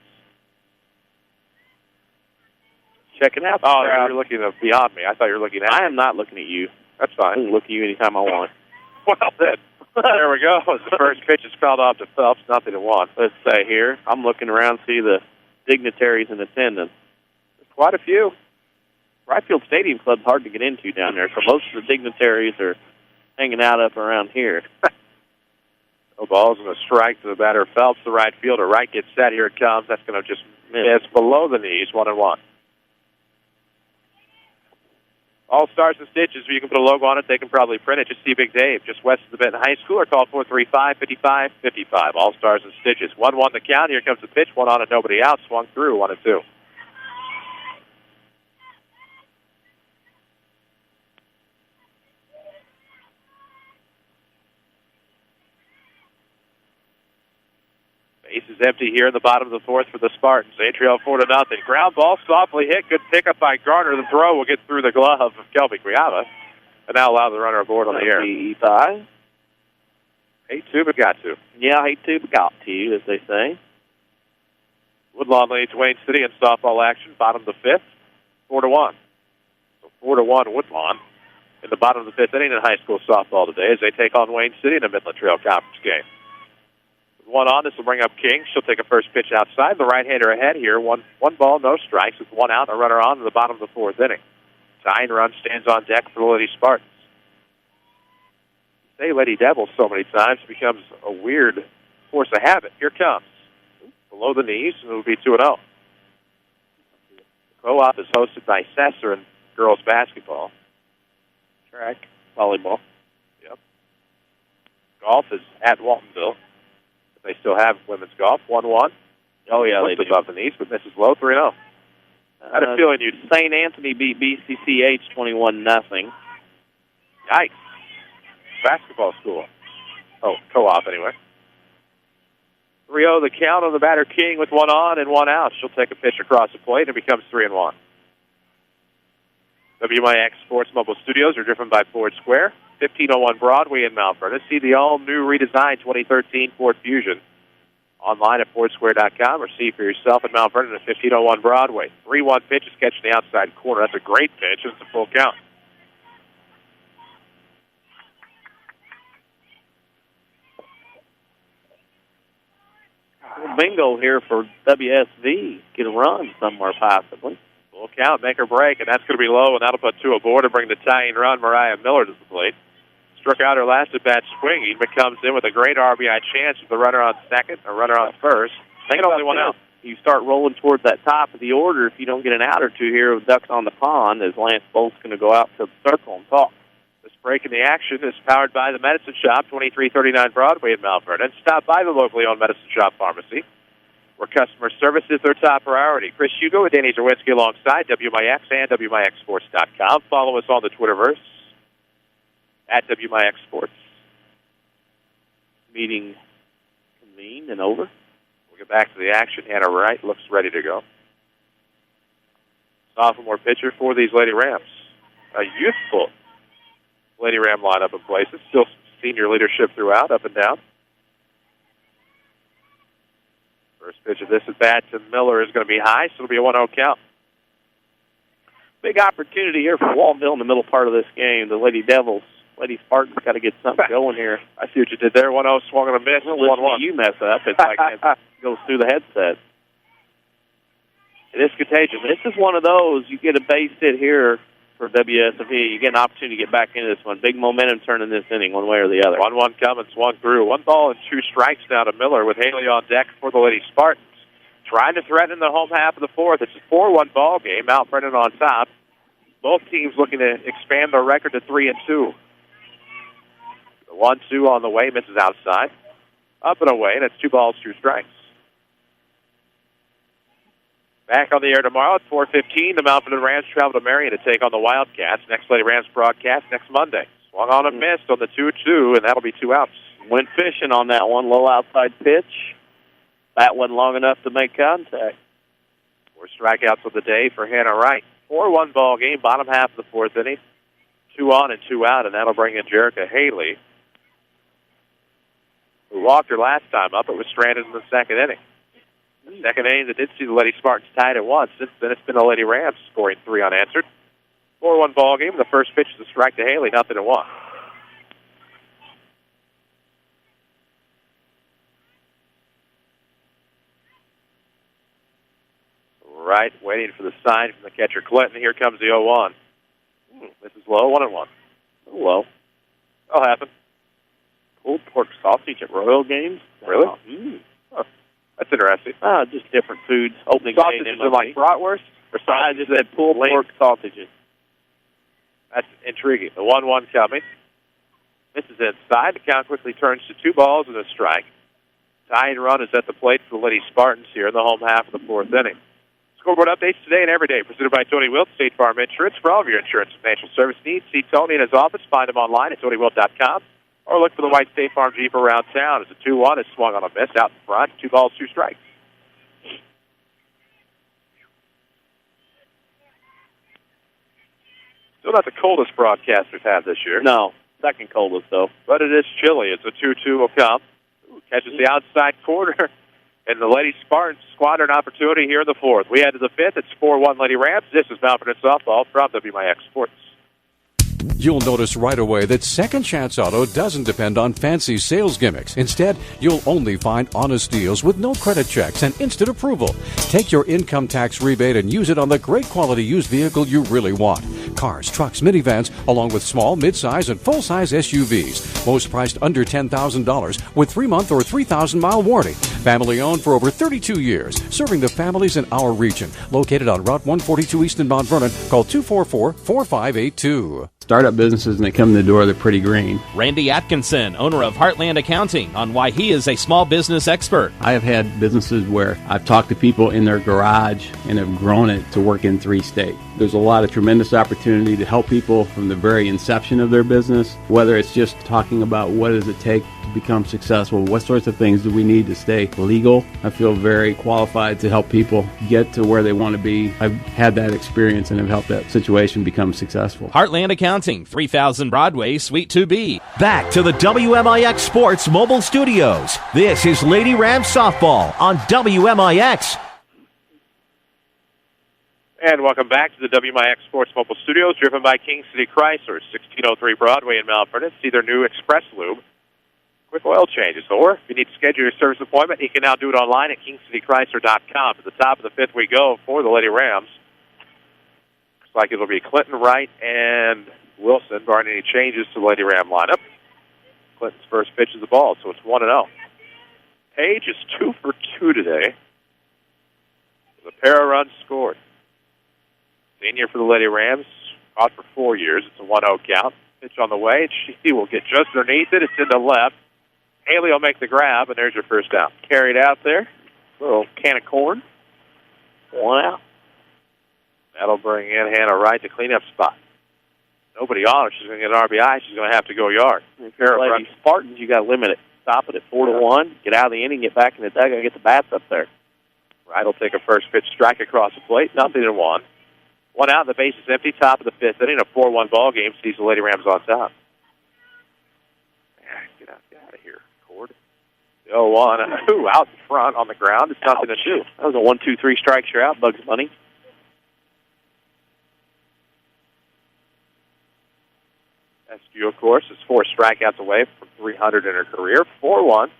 Checking out. Oh, you're looking beyond me. I thought you were looking at me. I am not looking at you. That's fine. I can look at you anytime I want. Well, then. There we go. The first pitch is fouled off to Phelps, nothing to one. Let's say here, I'm looking around to see the dignitaries in attendance. There's quite a few. Wright Stadium Club's hard to get into down there, so most of the dignitaries are hanging out up around here. The ball's going to strike to the batter Phelps, the right fielder. Wright gets set. Here it comes. That's going to just miss below the knees, 1-1. All Stars and Stitches, you can put a logo on it. They can probably print it. Just see Big Dave, just west of the Benton High School, or call 435-5555. All Stars and Stitches. 1-1 the count. Here comes the pitch. One on and nobody out. Swung through, 1-2. Base is empty here in the bottom of the fourth for the Spartans. They trail 4-0. Ground ball, softly hit. Good pickup by Garner. The throw will get through the glove of Kelby Griava, and now allow the runner aboard on the air. Hate to, but got to. Yeah, hate to, but got to, as they say. Woodlawn leads Wayne City in softball action. Bottom of the fifth, 4-1. So 4-1 Woodlawn in the bottom of the fifth inning in high school softball today as they take on Wayne City in a Midland Trail Conference game. One on, this will bring up King. She'll take a first pitch outside. The right-hander ahead here. One ball, no strikes with one out and a runner on to the bottom of the fourth inning. Tying run stands on deck for the Lady Spartans. Say Lady Devils so many times, it becomes a weird force of habit. Here comes. Below the knees, and it will be 2-0. The co-op is hosted by Sesser in girls basketball. Track, volleyball. Yep. Golf is at Waltonville. They still have women's golf, 1-1. Oh, yeah, they do. Above the knees, but misses low, 3-0. I had a feeling you'd... St. Anthony beat BCCH 21-0. Yikes. Basketball school. Oh, co-op anyway. 3-0 the count on the batter King with one on and one out. She'll take a pitch across the plate and it becomes 3-1. WMIX Sports Mobile Studios are driven by Ford Square, 1501 Broadway in Mount Vernon. See the all-new redesigned 2013 Ford Fusion online at FordSquare.com or see for yourself at Mount Vernon at 1501 Broadway. 3-1 pitch is catching the outside corner. That's a great pitch. It's a full count. Bingo here for WSV. Get a run somewhere possibly. Full count, make or break, and that's going to be low, and that'll put two aboard and bring the tying run, Mariah Miller, to the plate. Struck out her last at-bat swing. He comes in with a great RBI chance with the runner on second, a runner on first. Think only one out. You start rolling towards that top of the order if you don't get an out or two here with ducks on the pond, as Lance Bolt's going to go out to the circle and talk. This break in the action is powered by the Medicine Shop, 2339 Broadway in Mount Vernon. Stop by the locally owned Medicine Shop Pharmacy, where customer service is their top priority. Chris Hugo with Danny Zerwinski alongside WMIX and WMIXSports.com. Follow us on the Twitterverse at WMIX Sports. Meeting convened and over. We'll get back to the action. Hannah Wright looks ready to go. Sophomore pitcher for these Lady Rams. A youthful Lady Ram lineup in places. Still senior leadership throughout, up and down. First pitch of this at bat to Miller is going to be high, so it'll be a 1-0 count. Big opportunity here for Waltonville in the middle part of this game. The Lady Spartans got to get something going here. I see what you did there. 1-0 swung on a miss. 1-1. You mess up. It's like it goes through the headset. It is contagious. This is one of those. You get a base hit here for WSFE. You get an opportunity to get back into this one. Big momentum turning this inning one way or the other. 1-1 coming, swung through. 1 ball and 2 strikes now to Miller with Haley on deck for the Lady Spartans. Trying to threaten the home half of the fourth. It's a 4-1 ball game. Mount Vernon on top. Both teams looking to expand their record to 3-2. The 1-2 on the way, misses outside. Up and away, and it's 2 balls, 2 strikes. Back on the air tomorrow at 4:15. The Mount Vernon Rams travel to Marion to take on the Wildcats. Next Lady Rams broadcast next Monday. Swung on and missed on the 2-2, and that'll be 2 outs. Went fishing on that one. Low outside pitch. That wasn't long enough to make contact. 4 strikeouts of the day for Hannah Wright. 4-1 ball game, bottom half of the 4th inning. 2 on and 2 out, and that'll bring in Jerica Haley, who walked her last time up, but was stranded in the 2nd inning. The 2nd inning that did see the Lady Spartans tied at 1. Since then, it's been the Lady Rams scoring 3 unanswered. 4-1 ball game. The first pitch is a strike to Haley, 0-1. Right, waiting for the sign from the catcher Clinton. Here comes the 0-1. This is low, 1-1. A little low. That'll happen. Pulled pork sausage at Royal games. Really? Oh, that's interesting. Just different foods. Opening sausages are like bratwurst? Or I just said pulled pork sausages. That's intriguing. The 1-1 coming. This is inside. The count quickly turns to 2 balls and a strike. Tying run is at the plate for the Lady Spartans here in the home half of the 4th inning. Scoreboard updates today and every day, presented by Tony Wilt, State Farm Insurance. For all of your insurance and financial service needs, see Tony in his office. Find him online at TonyWilt.com, or look for the white State Farm Jeep around town. As a 2-1 is swung on a miss out in front. 2 balls, 2 strikes. Still not the coldest broadcast we've had this year. No, second coldest, though. But it is chilly. It's a 2-2 will come. Catches the outside corner. And the Lady Spartans squander an opportunity here in the 4th. We head to the 5th. It's 4-1 Lady Rams. This is Mount Vernon Softball from WMIX Sports. You'll notice right away that Second Chance Auto doesn't depend on fancy sales gimmicks. Instead, you'll only find honest deals with no credit checks and instant approval. Take your income tax rebate and use it on the great quality used vehicle you really want. Cars, trucks, minivans, along with small, mid-size, and full-size SUVs. Most priced under $10,000 with 3-month or 3,000-mile warranty. Family owned for over 32 years, serving the families in our region. Located on Route 142 East in Mount Vernon. Call 244-4582. Startup businesses, and they come in the door, they're pretty green. Randy Atkinson, owner of Heartland Accounting, on why he is a small business expert. I have had businesses where I've talked to people in their garage and have grown it to work in 3 states. There's a lot of tremendous opportunity to help people from the very inception of their business, whether it's just talking about what does it take to become successful, what sorts of things do we need to stay legal. I feel very qualified to help people get to where they want to be. I've had that experience and have helped that situation become successful. Heartland Accounting, 3000 Broadway, Suite 2B. Back to the WMIX Sports Mobile Studios. This is Lady Rams Softball on WMIX. And welcome back to the WMIX Sports Mobile Studios, driven by King City Chrysler, 1603 Broadway in Mount Vernon. See their new Express Lube. Quick oil changes. Or if you need to schedule your service appointment, you can now do it online at KingCityChrysler.com. At the top of the 5th we go for the Lady Rams. Looks like it'll be Clinton, Wright, and Wilson, barring any changes to the Lady Ram lineup. Clinton's first pitch is the ball, so it's 1-0. Page is 2 for 2 today. With a pair of runs scored. Senior for the Lady Rams, caught for 4 years. It's a 1-0 count. Pitch on the way. She will get just underneath it. It's in the left. Haley will make the grab, and there's your first down. Carried out there. Little can of corn. 1 out. That'll bring in Hannah Wright to cleanup spot. Nobody on her. She's going to get an RBI. She's going to have to go yard. If you're Lady Spartans, you got to limit it. Stop it at 4-1. Get out of the inning. Get back in the dugout. Get the bats up there. Wright will take a first pitch strike across the plate. 0-1. 1 out. The base is empty. Top of the 5th inning. A 4-1 ball game. Sees the Lady Rams on top. Get out of here, Cord. 0-1. Ooh, out in front on the ground. It's nothing to do. That was a 1-2-3 strikes. You're out, Bugs Bunny. SQ, of course, is 4 strikeouts away from 300 in her career. 4-1.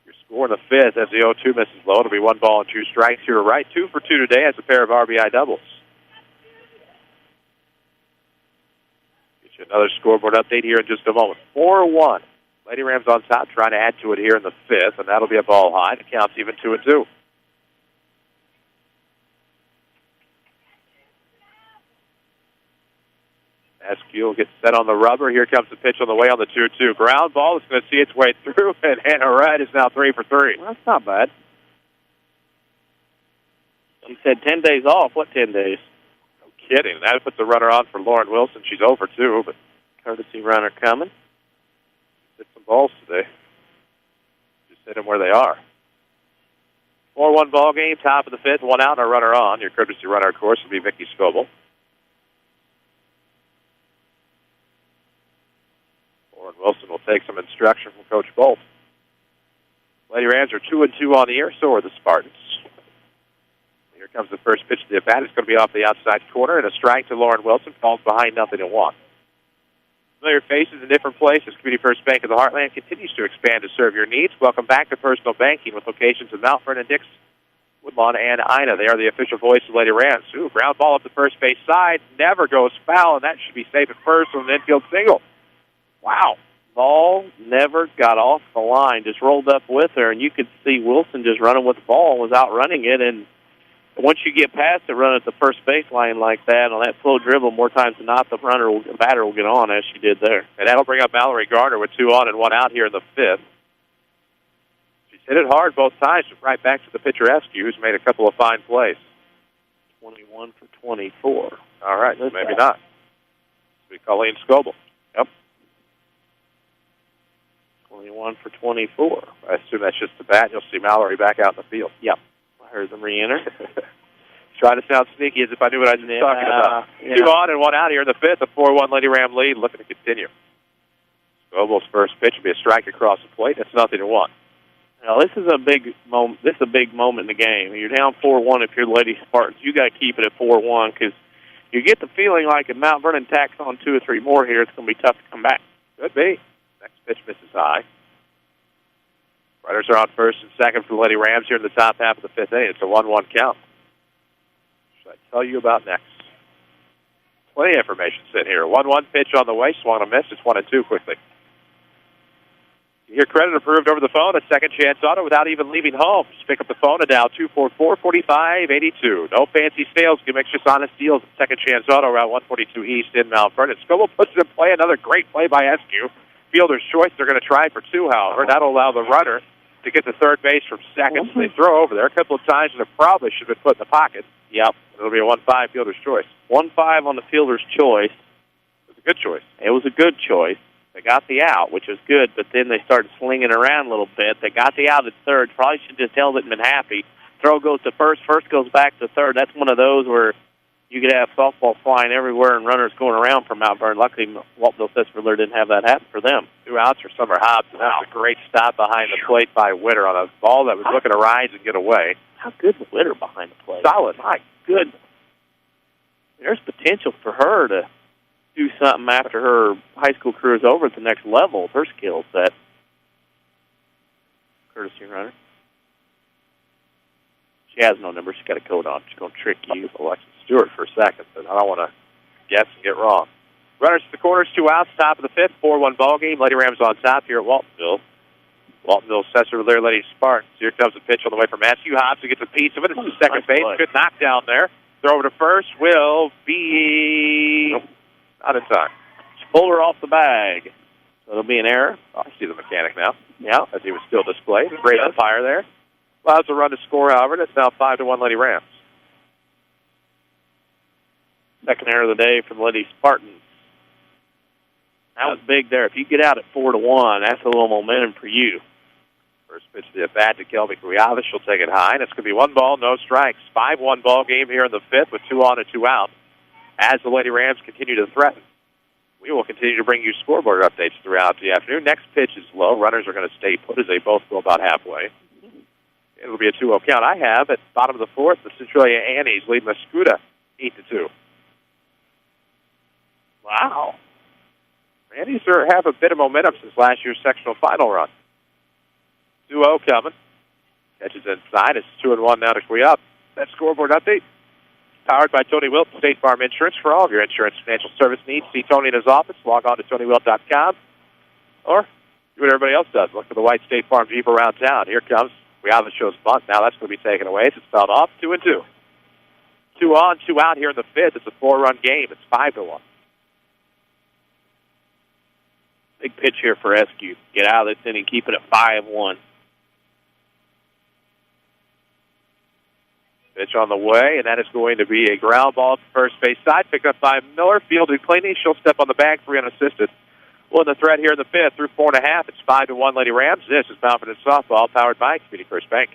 Your score in the 5th as the 0-2 misses low. It'll be 1 ball and 2 strikes here at Wright. 2 for 2 today as a pair of RBI doubles. Get you another scoreboard update here in just a moment. 4-1. Lady Rams on top, trying to add to it here in the 5th, and that'll be a ball high. The count's even 2-2. SQ will get set on the rubber. Here comes the pitch on the way on the 2-2. Ground ball is going to see its way through, and Hannah Wright is now 3 for 3. Well, that's not bad. She said 10 days off. What 10 days? No kidding. That puts the runner on for Lauren Wilson. She's over 2, but courtesy runner coming. Hit some balls today. Just hit them where they are. 4-1 ball game, top of the 5th, 1 out and a runner on. Your courtesy runner, of course, will be Vicky Scoble. Lauren Wilson will take some instruction from Coach Bolt. Lady Rams are 2-2 on the year, so are the Spartans. Here comes the first pitch to the at-bat. It's going to be off the outside corner, and a strike to Lauren Wilson. Falls behind 0-1. Familiar faces in different places. Community First Bank of the Heartland continues to expand to serve your needs. Welcome back to Personal Banking with locations in Mount Vernon, Dix, Woodlawn, and Ina. They are the official voice of Lady Rams. Ooh, ground ball up the first base side. Never goes foul, and that should be safe at first with an infield single. Wow. Ball never got off the line, just rolled up with her, and you could see Wilson just running with the ball, was outrunning it, and once you get past it, run at the first baseline like that, on that slow dribble, more times than not, the batter will get on as she did there. And that'll bring up Mallory Garner with 2 on and 1 out here in the 5th. She's hit it hard both times, but right back to the pitcher SQ, who's made a couple of fine plays. 21 for 24. All right, maybe not. It'll be Colleen Scoble. Yep. 21 for 24. I assume that's just the bat. You'll see Mallory back out in the field. Yep. I heard them re-enter. Trying to sound sneaky as if I knew what I was talking about. Yeah. 2 on and 1 out here in the 5th. A 4-1 Lady Ram lead, looking to continue. Scoble's first pitch will be a strike across the plate. It's 0-1. Now, this is a big moment. This is a big moment in the game. You're down 4-1 if you're the Lady Spartans. You got to keep it at 4-1 because you get the feeling like if Mount Vernon tacks on 2 or 3 more here, it's going to be tough to come back. Could be. Next pitch misses high. Runners are on first and second for the Lady Rams here in the top half of the 5th inning. It's a 1-1 count. Should I tell you about next? Plenty of information sitting here. 1-1 pitch on the way. Swung and a miss. It's 1-2 quickly. You hear credit approved over the phone. A second chance auto without even leaving home. Just pick up the phone and dial 244-4582. No fancy sales. Gimmicks, just honest deals. Second chance auto, Route 142 East in Mount Vernon. Scoble puts it in play. Another great play by SQ. Fielder's choice. They're going to try for 2, however. That'll allow the runner to get to third base from second. So they throw over there a couple of times, and it probably should have been put in the pocket. Yep. It'll be a 1-5 fielder's choice. 1-5 on the fielder's choice. It was a good choice. It was a good choice. They got the out, which was good, but then they started slinging around a little bit. They got the out at third. Probably should have just held it and been happy. Throw goes to first. First goes back to third. That's one of those where you could have softball flying everywhere and runners going around from Mount Vernon. Luckily, Waltonville Sesser-Valier didn't have that happen for them. 2 outs for Summer Hobbs, and that's a great stop behind the plate by Witter on a ball that was looking to rise and get away. How good was Witter behind the plate? Solid. My goodness. There's potential for her to do something after her high school career is over at the next level with her skill set. Courtesy runner. She has no number. She's got a coat on. She's going to trick you. Alexis Stewart for a second, but I don't want to guess and get wrong. Runners to the corners, 2 outs, top of the 5th, 4-1 ball game. Lady Rams on top here at Waltonville. Waltonville, Sesser-Valier Lady Spartans. Here comes the pitch on the way from Matthew Hobbs who gets a piece of it. It's the second base. Good knockdown there. Throw over to first will be not in time. She pulled her off the bag. So it'll be an error. Oh, I see the mechanic now. Yeah. As he was still displayed. Great umpire there. Allows a run to score, however, and it's now 5-1 Lady Rams. Second error of the day for the Lady Spartans. That was big there. If you get out at 4-1, that's a little momentum for you. First pitch to the at-bat to Kelby Cuiavas. She'll take it high, and it's going to be 1 ball, no strikes. 5-1 ball game here in the 5th with 2 on and 2 out. As the Lady Rams continue to threaten, we will continue to bring you scoreboard updates throughout the afternoon. Next pitch is low. Runners are going to stay put as they both go about halfway. It'll be a 2-0 count. I have at bottom of the 4th, the Centralia Annies lead Mascuda 8-2. Wow. Randy's have a bit of momentum since last year's sectional final run. 2-0 coming. Catches inside. It's 2-1 now to Quiab. That scoreboard update. Powered by Tony Wilt, State Farm Insurance. For all of your insurance financial service needs, see Tony in his office. Log on to TonyWilt.com. Or do what everybody else does. Look for the white State Farm Jeep around town. Here comes Quiab shows bunt. Now that's going to be taken away. It's fouled off. 2-2. 2 on, 2 out here in the fifth. It's a 4-run game. It's 5-1. Big pitch here for Eskew. Get out of this inning, keep it at 5-1. Pitch on the way, and that is going to be a ground ball to first base side. Picked up by Miller, fielded cleanly. She'll step on the bag, 3 unassisted. Well, the threat here in the fifth through 4.5. It's 5-1 Lady Rams. This is Mount Vernon Softball, powered by Community First Bank.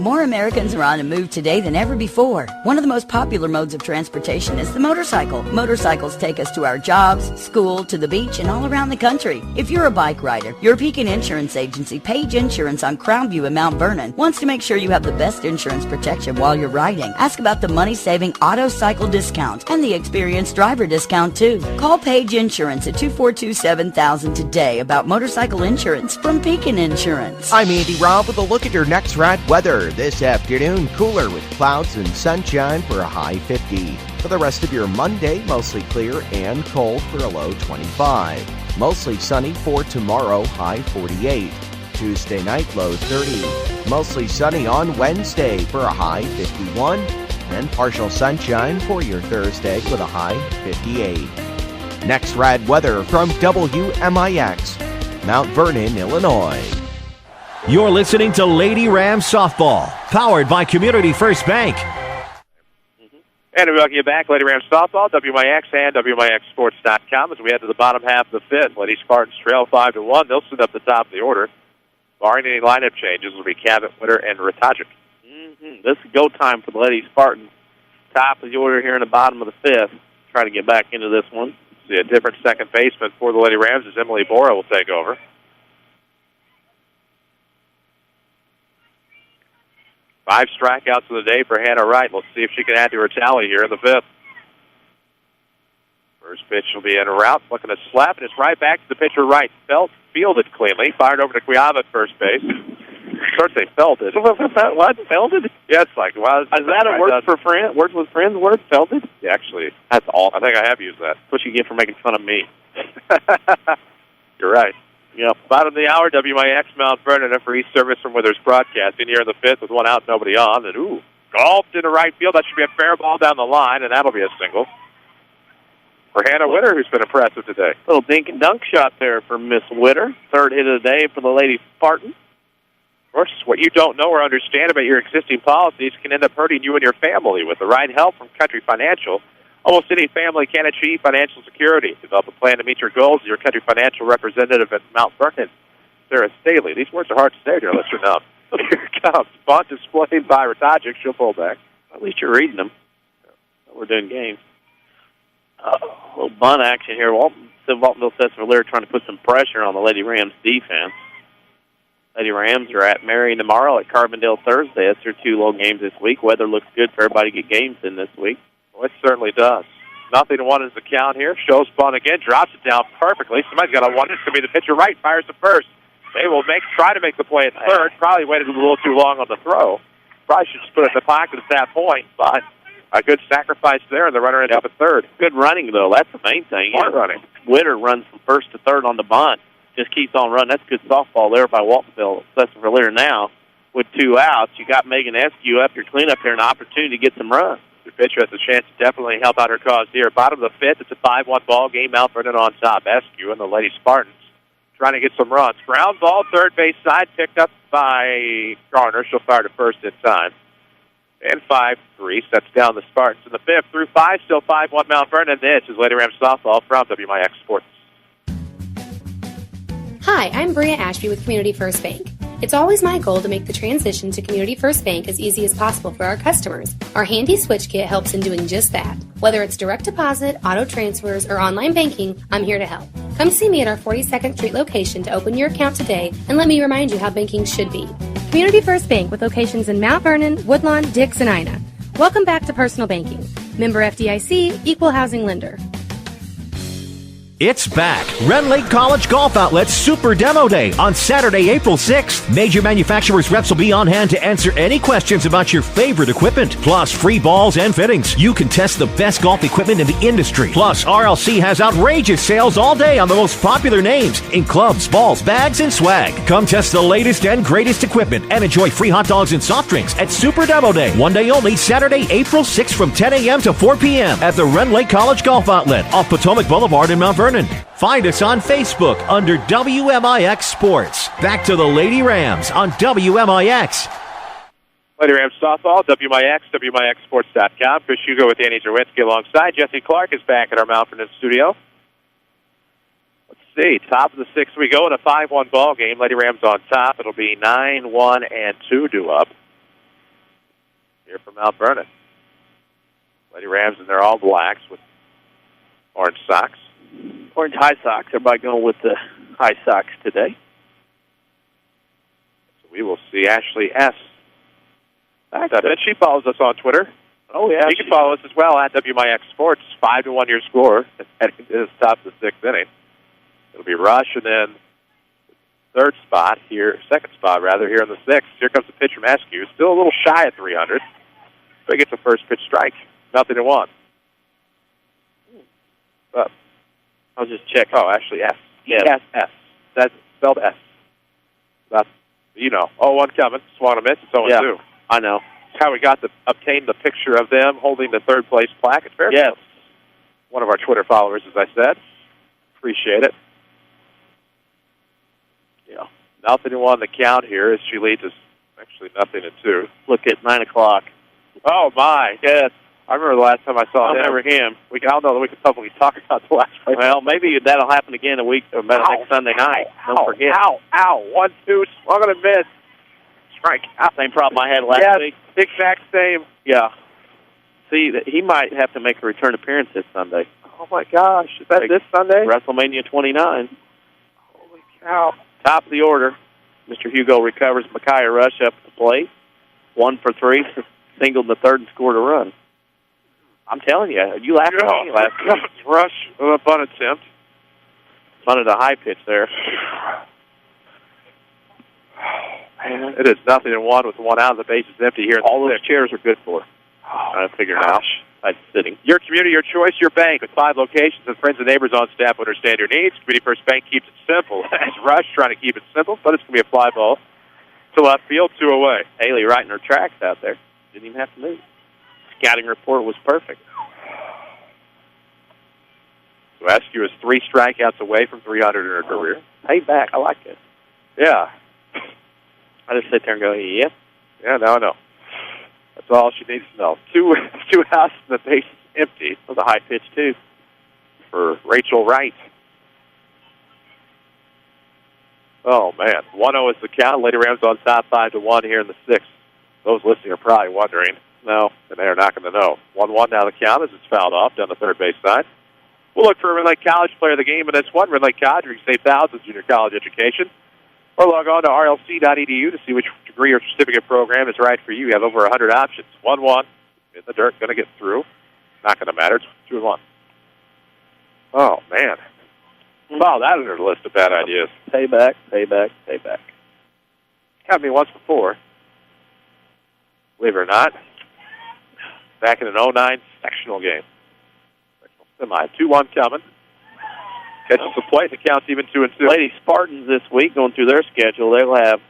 More Americans are on a move today than ever before. One of the most popular modes of transportation is the motorcycle. Motorcycles take us to our jobs, school, to the beach, and all around the country. If you're a bike rider, your Pekin Insurance Agency, Page Insurance on Crownview in Mount Vernon, wants to make sure you have the best insurance protection while you're riding. Ask about the money-saving auto cycle discount and the experienced driver discount, too. Call Page Insurance at 242-7000 today about motorcycle insurance from Pekin Insurance. I'm Andy Robb with a look at your next rad weather. This afternoon, cooler with clouds and sunshine for a high 50. For the rest of your Monday, mostly clear and cold for a low 25. Mostly sunny for tomorrow, high 48. Tuesday night, low 30. Mostly sunny on Wednesday for a high 51. And partial sunshine for your Thursday with a high 58. Next rad weather from WMIX, Mount Vernon, Illinois. You're listening to Lady Rams Softball, powered by Community First Bank. And we welcome you back, Lady Rams Softball, WMIX and WMIXSports.com. As we head to the bottom half of the fifth, Lady Spartans trail 5-1. They'll sit up the top of the order. Barring any lineup changes, will be Cabot, Witter, and Ratajic. This is go time for the Lady Spartans. Top of the order here in the bottom of the fifth. Trying to get back into this one. See a different second baseman for the Lady Rams as Emily Bora will take over. 5 strikeouts of the day for Hannah Wright. Let's see if she can add to her tally here in the fifth. First pitch will be in a route. Looking to slap, and it's right back to the pitcher Wright. Fielded cleanly. Fired over to Quiava at first base. First they felted. What? Felted? Yeah, it's like, well, is that a word for friend? Words with friends word? Felted? Yeah, actually. That's awesome. I think I have used that. That's what you get for making fun of me. You're right. Yep. Bottom of the hour, WMIX Mount Vernon, a free service from Withers Broadcasting here in the fifth with 1 out, nobody on. And, golfed into right field. That should be a fair ball down the line, and that'll be a single. For Hannah Witter, who's been impressive today. Little dink and dunk shot there for Miss Witter. Third hit of the day for the Lady Spartans. Of course, what you don't know or understand about your existing policies can end up hurting you and your family. With the right help from Country Financial, almost any family can achieve financial security. Develop a plan to meet your goals. Your Country Financial representative at Mount Vernon, Sarah Staley. These words are hard to say, dear listener. Now, here comes. Bunt displayed by Ratajic. She'll pull back. At least you're reading them. We're doing games. A little bunt action here. Waltonville Sesser-Valier trying to put some pressure on the Lady Rams defense. Lady Rams are at Marion tomorrow, at Carbondale Thursday. That's their 2 low games this week. Weather looks good for everybody to get games in this week. Well, it certainly does. 0-1 is the count here. Shows bunt again, drops it down perfectly. Somebody's got a one. It's going to be the pitcher Wright, fires to first. They will try to make the play at third. Probably waited a little too long on the throw. Probably should just put it in the pocket at that point, but a good sacrifice there, and the runner ends up at third. Good running, though. That's the main thing. Smart running. Witter runs from first to third on the bunt. Just keeps on running. That's good softball there by Waltonville. Sesser-Valier now with 2 outs. You got Megan Eskew up your cleanup here, an opportunity to get some runs. The pitcher has a chance to definitely help out her cause here. Bottom of the fifth, it's a 5-1 ball game. Mount Vernon on top. Eskew and the Lady Spartans trying to get some runs. Ground ball, third base side, picked up by Garner. She'll fire to first in time. And 5-3 sets down the Spartans in the fifth. Through 5, still 5-1 Mount Vernon. This is Lady Rams Softball from WMIX Sports. Hi, I'm Bria Ashby with Community First Bank. It's always my goal to make the transition to Community First Bank as easy as possible for our customers. Our handy switch kit helps in doing just that. Whether it's direct deposit, auto transfers, or online banking, I'm here to help. Come see me at our 42nd Street location to open your account today, and let me remind you how banking should be. Community First Bank with locations in Mount Vernon, Woodlawn, Dix, and Ina. Welcome back to Personal Banking. Member FDIC, Equal Housing Lender. It's back. Ren Lake College Golf Outlet's Super Demo Day on Saturday, April 6th. Major manufacturers' reps will be on hand to answer any questions about your favorite equipment. Plus, free balls and fittings. You can test the best golf equipment in the industry. Plus, RLC has outrageous sales all day on the most popular names in clubs, balls, bags, and swag. Come test the latest and greatest equipment and enjoy free hot dogs and soft drinks at Super Demo Day. One day only, Saturday, April 6th from 10 a.m. to 4 p.m. at the Ren Lake College Golf Outlet off Potomac Boulevard in Mount Vernon. Find us on Facebook under WMIX Sports. Back to the Lady Rams on WMIX. Lady Rams Softball, WMIX, WMIXSports.com. Chris Hugo with Danny Zerwinski alongside. Jesse Clark is back at our Mount Vernon studio. Let's see, top of the sixth we go in a 5-1 ball game. Lady Rams on top. It'll be 9-1-2 due up here from Mount Vernon. Lady Rams in their all blacks with orange socks. Orange high socks. Everybody going with the high socks today. So we will see Ashley S. She follows us on Twitter. Oh, yeah. You can follow us as well at WMIX Sports. 5-1 your score heading to the top of the sixth inning. It'll be Rush and then second spot here in the sixth. Here comes the pitch from Eskew. Still a little shy at 300. But he gets a first pitch strike. 0-1. Up. I'll just check. Oh, actually, S. Yeah. S. That's spelled S. That's, 0-1 coming. Swung a miss. It's 0-2. Yeah, I know. That's how we obtained the picture of them holding the third place plaque at Fairfield. Yes. One of our Twitter followers, as I said. Appreciate it. Yeah. 0-1 the count here as she leads us. Actually, 0-2. Look at 9 o'clock. Oh, my. Yes. I remember the last time I saw him. I remember him. I don't know that we could publicly talk about the last place. Well, maybe that'll happen again next Sunday night. Don't forget. Ow. 1-2. Swung on a miss. Strike. Same problem I had last week. Exact same. Yeah. See, he might have to make a return appearance this Sunday. Oh, my gosh. Is that this Sunday? WrestleMania 29. Holy cow. Top of the order. Mr. Hugo recovers Micaiah Rush up at the plate. 1 for 3. Singled in the third and scored a run. I'm telling you, you laughed at me last week. Rush, a bunt attempt. Bunted a high pitch there. Man, it is 0-1 with one out. The base is empty here. All those chairs are good for. I figured out. I'm sitting. Your community, your choice, your bank. With 5 locations and friends and neighbors on staff who understand your needs. Community First Bank keeps it simple. That's Rush trying to keep it simple, but it's going to be a fly ball to left field, 2 away. Haley riding her tracks out there. Didn't even have to move. Scouting report was perfect. So Askew is 3 strikeouts away from 300 in her career. Payback. I like it. Yeah. I just sit there and go, yep. Yeah, now I know. That's all she needs to know. 2 outs and the base is empty. That was a high pitch, too. For Rachel Wright. Oh, man. 1-0 is the count. Lady Rams on top 5-1 here in the sixth. Those listening are probably wondering. No, and they are not going to know. 1-1 now the count as it's fouled off down the third base side. We'll look for a Ren Lake College player of the game, and that's one. Ren Lake College, where you can save thousands junior college education. Or log on to rlc.edu to see which degree or certificate program is right for you. You have over 100 options. 1-1 in the dirt, going to get through. Not going to matter. It's 2-1. Oh, man. Wow, that is a list of bad ideas. Payback. Happened to me once before. Believe it or not. Back in an 09 sectional game. Semi. 2-1 coming. Catches the plate. The count's even 2-2. Lady Spartans this week going through their schedule. They'll have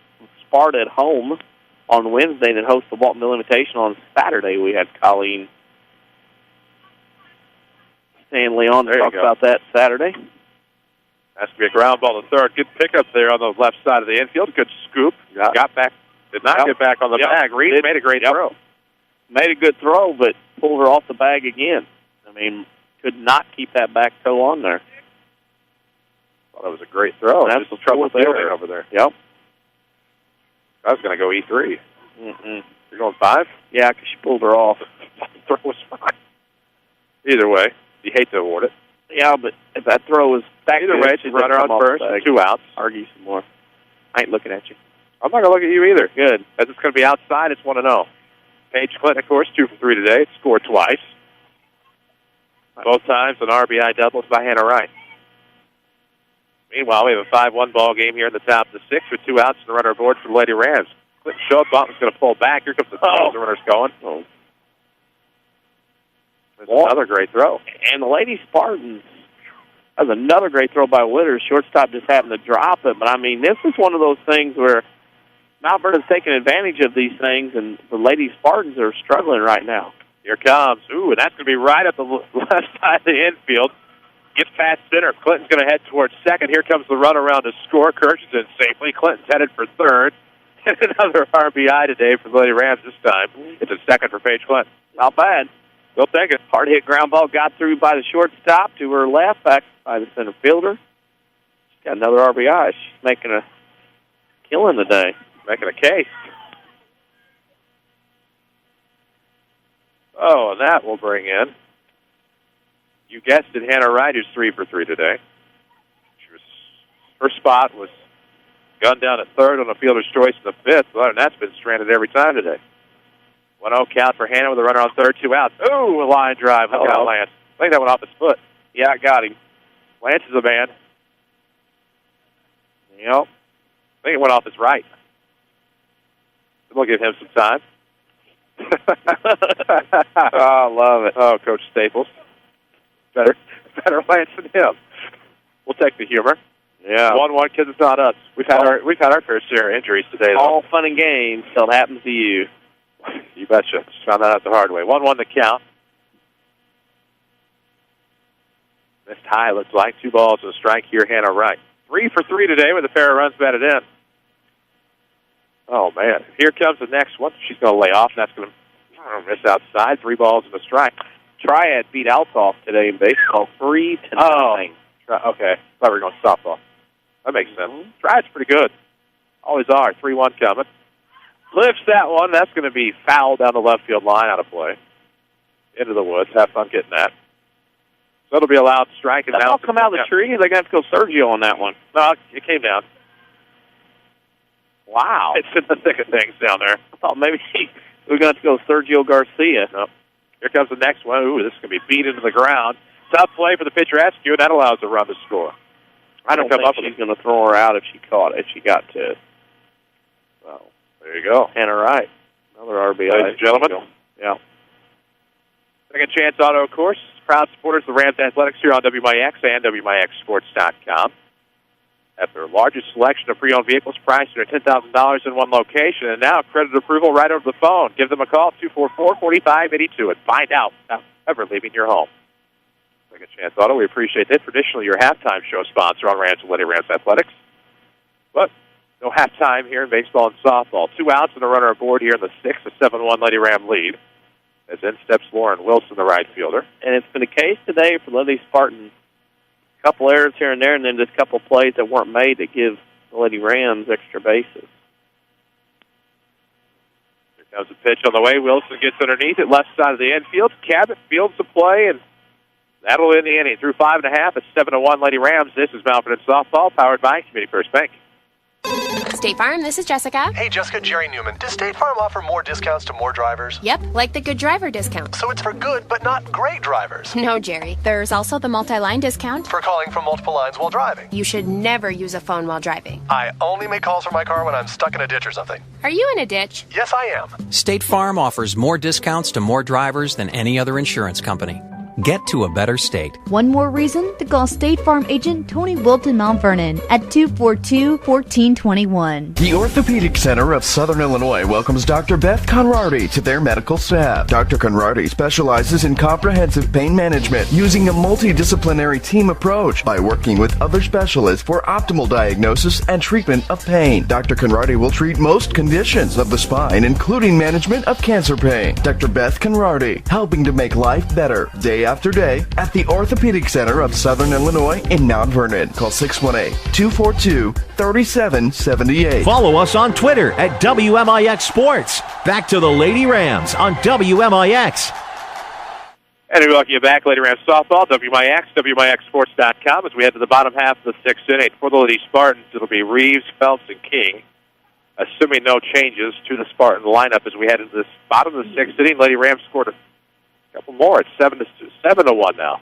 Sparta at home on Wednesday and host the Waltonville Invitational on Saturday. We had Colleen Stanley on to talk about that Saturday. Has to be a ground ball to third. Good pickup there on the left side of the infield. Good scoop. Got back. Did not get back on the bag. Reed made a great throw. Made a good throw, but pulled her off the bag again. I mean, could not keep that back toe on there. Thought it was a great throw. That's just trouble fielding over there. Yep. I was going to go E3. Mm-mm. You're going 5? Yeah, because she pulled her off. The throw was fine. Either way, you hate to award it. Yeah, but if that throw was back either way, she's runner on first, 2 outs. Argue some more. I ain't looking at you. I'm not going to look at you either. Good. As it's going to be outside, it's 1-0. Paige Clinton, of course, 2 for 3 today. Scored twice. Both times an RBI doubles by Hannah Wright. Meanwhile, we have a 5-1 ball game here in the top of the 6th with 2 outs and the runner aboard for the Lady Rams. Clinton Schobbaum's going to pull back. Here comes the throw. The runner's going. There's another great throw. And the Lady Spartans, that was another great throw by Witters. Shortstop just happened to drop it. But, I mean, this is one of those things where Mount Vernon's taking advantage of these things, and the Lady Spartans are struggling right now. Here comes. Ooh, and that's going to be right at the left side of the infield. Gets past center. Clinton's going to head towards second. Here comes the run around to score. Kirsch's in safely. Clinton's headed for third. And another RBI today for the Lady Rams this time. It's a second for Paige Clinton. Not bad. They'll take it. Hard hit ground ball got through by the shortstop to her left, back by the center fielder. She's got another RBI. She's making a killing today. Making a case. Oh, and that will bring in, you guessed it, Hannah Wright, who's 3 for 3 today. Her spot was gunned down at third on a fielder's choice in the 5th. Well, and that's been stranded every time today. 1-0 count for Hannah with a runner on third, 2 outs. Ooh, a line drive. Look out, Lance. I think that went off his foot. Yeah, I got him. Lance is a man. Yep. I think it went off his right. We'll give him some time. Oh, I love it. Oh, Coach Staples. Better Lance than him. We'll take the humor. Yeah. 1-1 because it's not us. We've had our fair share of injuries today, though. All fun and games till it happens to you. You betcha. Just found that out the hard way. 1-1 to count. Missed high, looks like. 2 balls and a strike here, Hannah Wright. 3 for 3 today with a pair of runs batted in. Oh, man. Here comes the next one. She's going to lay off, and that's going to miss outside. 3 balls and a strike. Triad beat Althoff today in baseball 3-9. Okay. Thought we were going softball. That makes sense. Triad's pretty good. Always are. 3-1 coming. Lifts that one. That's going to be foul down the left field line, out of play. Into the woods. Have fun getting that. So it'll be a loud strike. And that'll come out of the tree. They're going to have to go Sergio on that one. No, it came down. Wow. It's in the thick of things down there. I thought maybe we were going to have to go Sergio Garcia. Nope. Here comes the next one. Ooh, this is going to be beat into the ground. Tough play for the pitcher Askew, and that allows the run to score. I don't think she's going to throw her out if she got to it. Well, there you go. Hannah Wright. Another RBI. Ladies and gentlemen. Yeah. Second Chance Auto, of course. Proud supporters of the Rams Athletics here on WMIX and WMIXSports.com. At their largest selection of pre-owned vehicles priced at $10,000 in one location. And now credit approval right over the phone. Give them a call, 244-4582, and find out without ever leaving your home. Second Chance Auto, we appreciate it. Traditionally, your halftime show sponsor on Rams and Lady Rams Athletics. But no halftime here in baseball and softball. 2 outs and a runner aboard here in the 6th, a 7-1 Lady Ram lead. As in steps Lauren Wilson, the right fielder. And it's been a case today for Lady Spartans. A couple errors here and there, and then just a couple plays that weren't made that give the Lady Rams extra bases. Here comes a pitch on the way. Wilson gets underneath it, left side of the infield. Cabot fields the play, and that'll end the inning. Through 5.5, it's 7-1 Lady Rams. This is Mount Vernon Softball, powered by Community First Bank. State Farm, this is Jessica. Hey, Jessica, Jerry Newman. Does State Farm offer more discounts to more drivers? Yep, like the good driver discount. So it's for good, but not great drivers. No, Jerry. There's also the multi-line discount. For calling from multiple lines while driving. You should never use a phone while driving. I only make calls from my car when I'm stuck in a ditch or something. Are you in a ditch? Yes, I am. State Farm offers more discounts to more drivers than any other insurance company. Get to a better state. One more reason to call State Farm agent Tony Wilton Mount Vernon at 242-1421. The Orthopedic Center of Southern Illinois welcomes Dr. Beth Conrarty to their medical staff. Dr. Conrarty specializes in comprehensive pain management using a multidisciplinary team approach by working with other specialists for optimal diagnosis and treatment of pain. Dr. Conrarty will treat most conditions of the spine, including management of cancer pain. Dr. Beth Conrarty, helping to make life better day after day at the Orthopedic Center of Southern Illinois in Mount Vernon. Call 618-242-3778. Follow us on Twitter at WMIX Sports. Back to the Lady Rams on WMIX. And we welcome you back, Lady Rams Softball, WMIX, WMIXSports.com, as we head to the bottom half of the 6th inning. For the Lady Spartans, it'll be Reeves, Phelps, and King. Assuming no changes to the Spartan lineup as we head into this bottom of the 6th inning, Lady Rams scored a couple more. It's 7-1 now.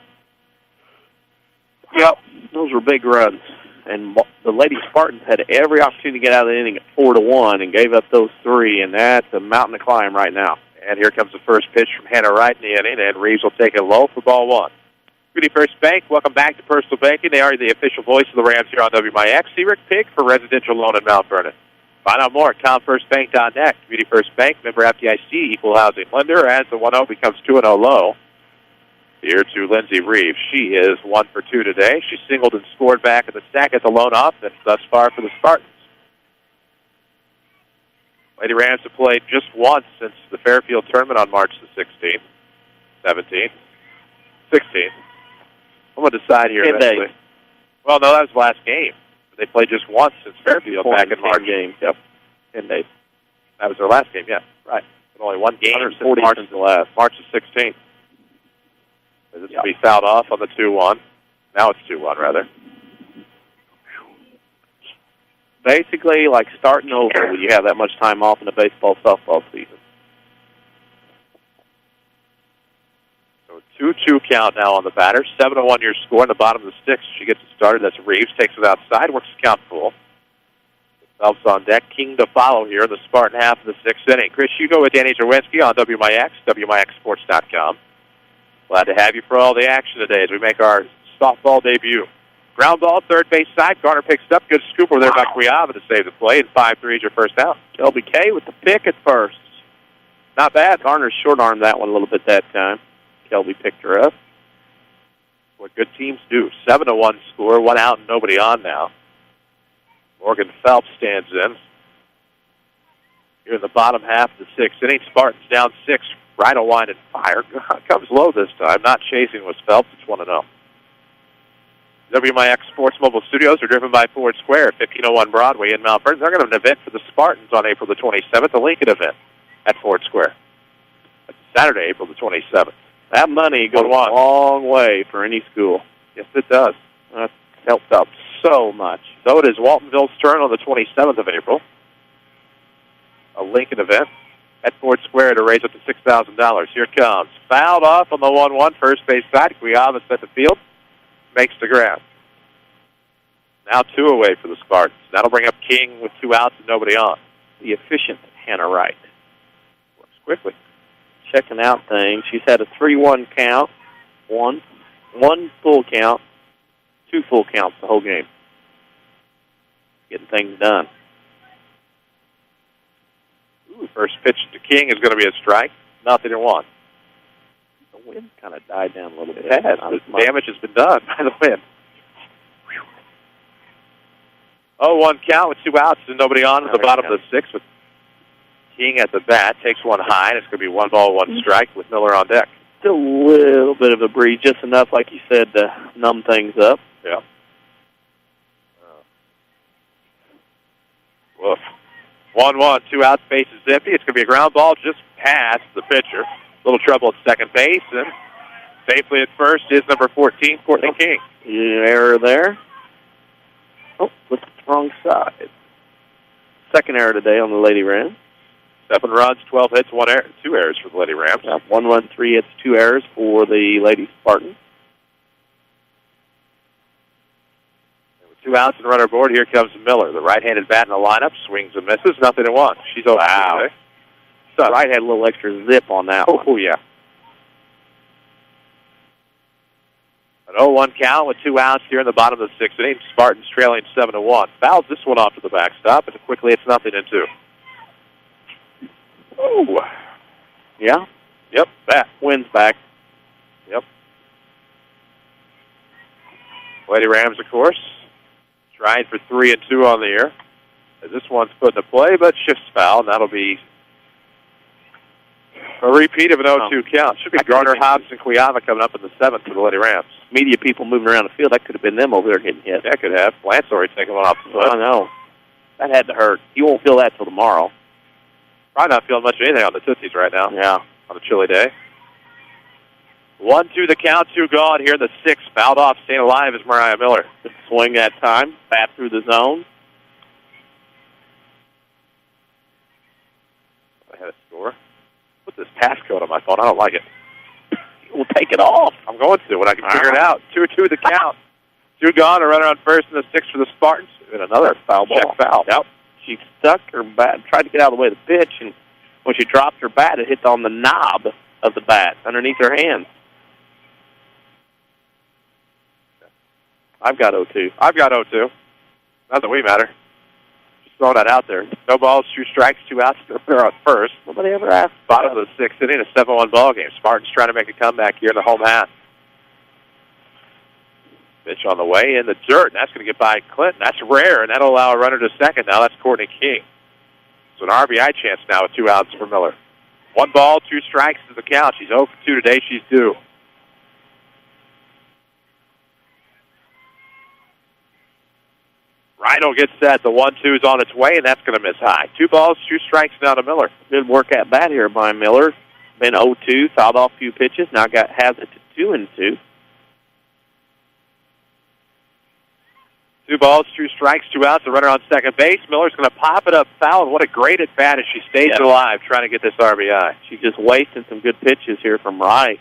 Yep, those were big runs. and the Lady Spartans had every opportunity to get out of the inning at 4-1 and gave up those 3, and that's a mountain to climb right now. And here comes the first pitch from Hannah Wright in the inning, and Reeves will take it low for ball 1. Community First Bank, welcome back to Personal Banking. They are the official voice of the Rams here on WMIX. See Rick Pig for residential loan in Mount Vernon. Find out more at ComFirstBank.net. Community First Bank, member FDIC, equal housing lender, as the 1-0 becomes 2-0 low. Here to Lindsay Reeves. She is 1 for 2 today. She singled and scored back in the second to lone offense thus far for the Spartans. Lady Rams have played just once since the Fairfield Tournament on March the 16th, 17th, 16th. I'm going to decide here eventually. Well, no, that was the last game. They played just once since Fairfield back in March. Game. Yep. 10 days. That was their last game, yeah. Right. But only one game since March the 16th. This will be fouled off on the 2-1. Now it's 2-1, rather. Basically, like starting over when you have that much time off in the baseball, softball season. So 2-2 count now on the batter. 7-1 your score in the bottom of the sixth. She gets it started. That's Reeves. Takes it outside. Works the count full. Phelps on deck. King to follow here in the Spartan half of the sixth inning. Chris Hugo with Danny Zerwinski on WMIX, WMIXsports.com. Glad to have you for all the action today as we make our softball debut. Ground ball, third base side. Garner picks it up. Good scoop over there by Quiava to save the play. And 5-3 is your first out. LBK with the pick at first. Not bad. Garner short-armed that one a little bit that time. Kelby picked her up. What good teams do. 7-1 score. 1 out and nobody on now. Morgan Phelps stands in. Here in the bottom half of the sixth inning. Spartans down 6. Right on line and fire. Comes low this time. Not chasing was Phelps. It's 1-0. WMIX Sports Mobile Studios are driven by Ford Square at 1501 Broadway in Mount Vernon. They're going to have an event for the Spartans on April the 27th, a Lincoln event at Ford Square. That's Saturday, April the 27th. That money goes a long way for any school. Yes, it does. That's helped out so much. So it is Waltonville's turn on the 27th of April. A Lincoln event at Ford Square to raise up to $6,000. Here it comes. Fouled off on the 1-1 first base side. Quiava at the field. Makes the grab. Now 2 away for the Spartans. That'll bring up King with 2 outs and nobody on. The efficient Hannah Wright. Works quickly. Checking out things. She's had a 3-1 count. One full count. 2 full counts the whole game. Getting things done. First pitch to King is going to be a strike. 0-1. The wind kind of died down a little bit. It has. The damage has been done by the wind. 0-1 count with 2 outs and nobody on at the bottom of the sixth with King at the bat. Takes one high, and it's going to be 1 ball, 1 strike with Miller on deck. Still a little bit of a breeze, just enough, like you said, to numb things up. Yeah. Woof. 1-1, 2 outs, base is empty. It's going to be a ground ball just past the pitcher. A little trouble at second base, and safely at first is number 14, Courtney King. Error there. Oh, looked at the wrong side. Second error today on the Lady Rams. 7 runs, 12 hits, 2 errors for the Lady Rams. 1 run, 3 hits, 2 errors for the Lady Spartans. 2 outs and runner aboard. Here comes Miller. The right-handed bat in the lineup. Swings and misses. 0-1. She's over. Wow. So Wright had a little extra zip on that one. Oh, yeah. An 0-1 count with 2 outs here in the bottom of the sixth inning. Spartans trailing 7-1. Fouls this one off to the backstop, and quickly it's 0-2. Oh. Yeah? Yep, back. Wind's back. Yep. Lady Rams, of course, trying for 3-2 on the year. This one's put into play, but shifts foul, and that'll be a repeat of an 0-2 count. Should be Garner, Hobbs, and Quiava coming up in the 7th for the Lady Rams. Media people moving around the field, that could have been them over there getting hit. That could have. Lance already taking one off the foot. I know. That had to hurt. You won't feel that till tomorrow. Probably not feeling much of anything on the Tootsies right now. Yeah. On a chilly day. 1-2 the count, 2 gone here in the 6th. Fouled off, staying alive is Mariah Miller. Good swing that time. Bat through the zone. I had a score. Put this passcode on my phone. I don't like it. We'll take it off. I'm going to when I can figure it out. 2-2 the count. 2 gone, a runner on first and the 6 for the Spartans. And another foul ball. Check foul. Yep. She stuck her bat, tried to get out of the way of the pitch, and when she dropped her bat, it hit on the knob of the bat underneath her hand. I've got 0-2. Not that we matter. Just throwing that out there. No balls, 2 strikes, 2 outs. They're on first. Nobody ever asked. Bottom of the 6th inning, a 7-1 ball game. Spartans trying to make a comeback here in the home half. Pitch on the way in the dirt, and that's going to get by Clinton. That's rare, and that'll allow a runner to second. Now that's Courtney King. So an RBI chance now with 2 outs for Miller. 1 ball, 2 strikes to the count. She's 0 for 2 today. She's due. Rhino gets set. The 1-2 is on its way, and that's going to miss high. 2 balls, 2 strikes now to Miller. Good work at bat here by Miller. Been 0-2, fouled off a few pitches. Now has it to 2-2. 2 balls, 2 strikes, 2 outs. The runner on second base. Miller's going to pop it up foul, and what a great at-bat as she stays alive trying to get this RBI. She's just wasting some good pitches here from Wright.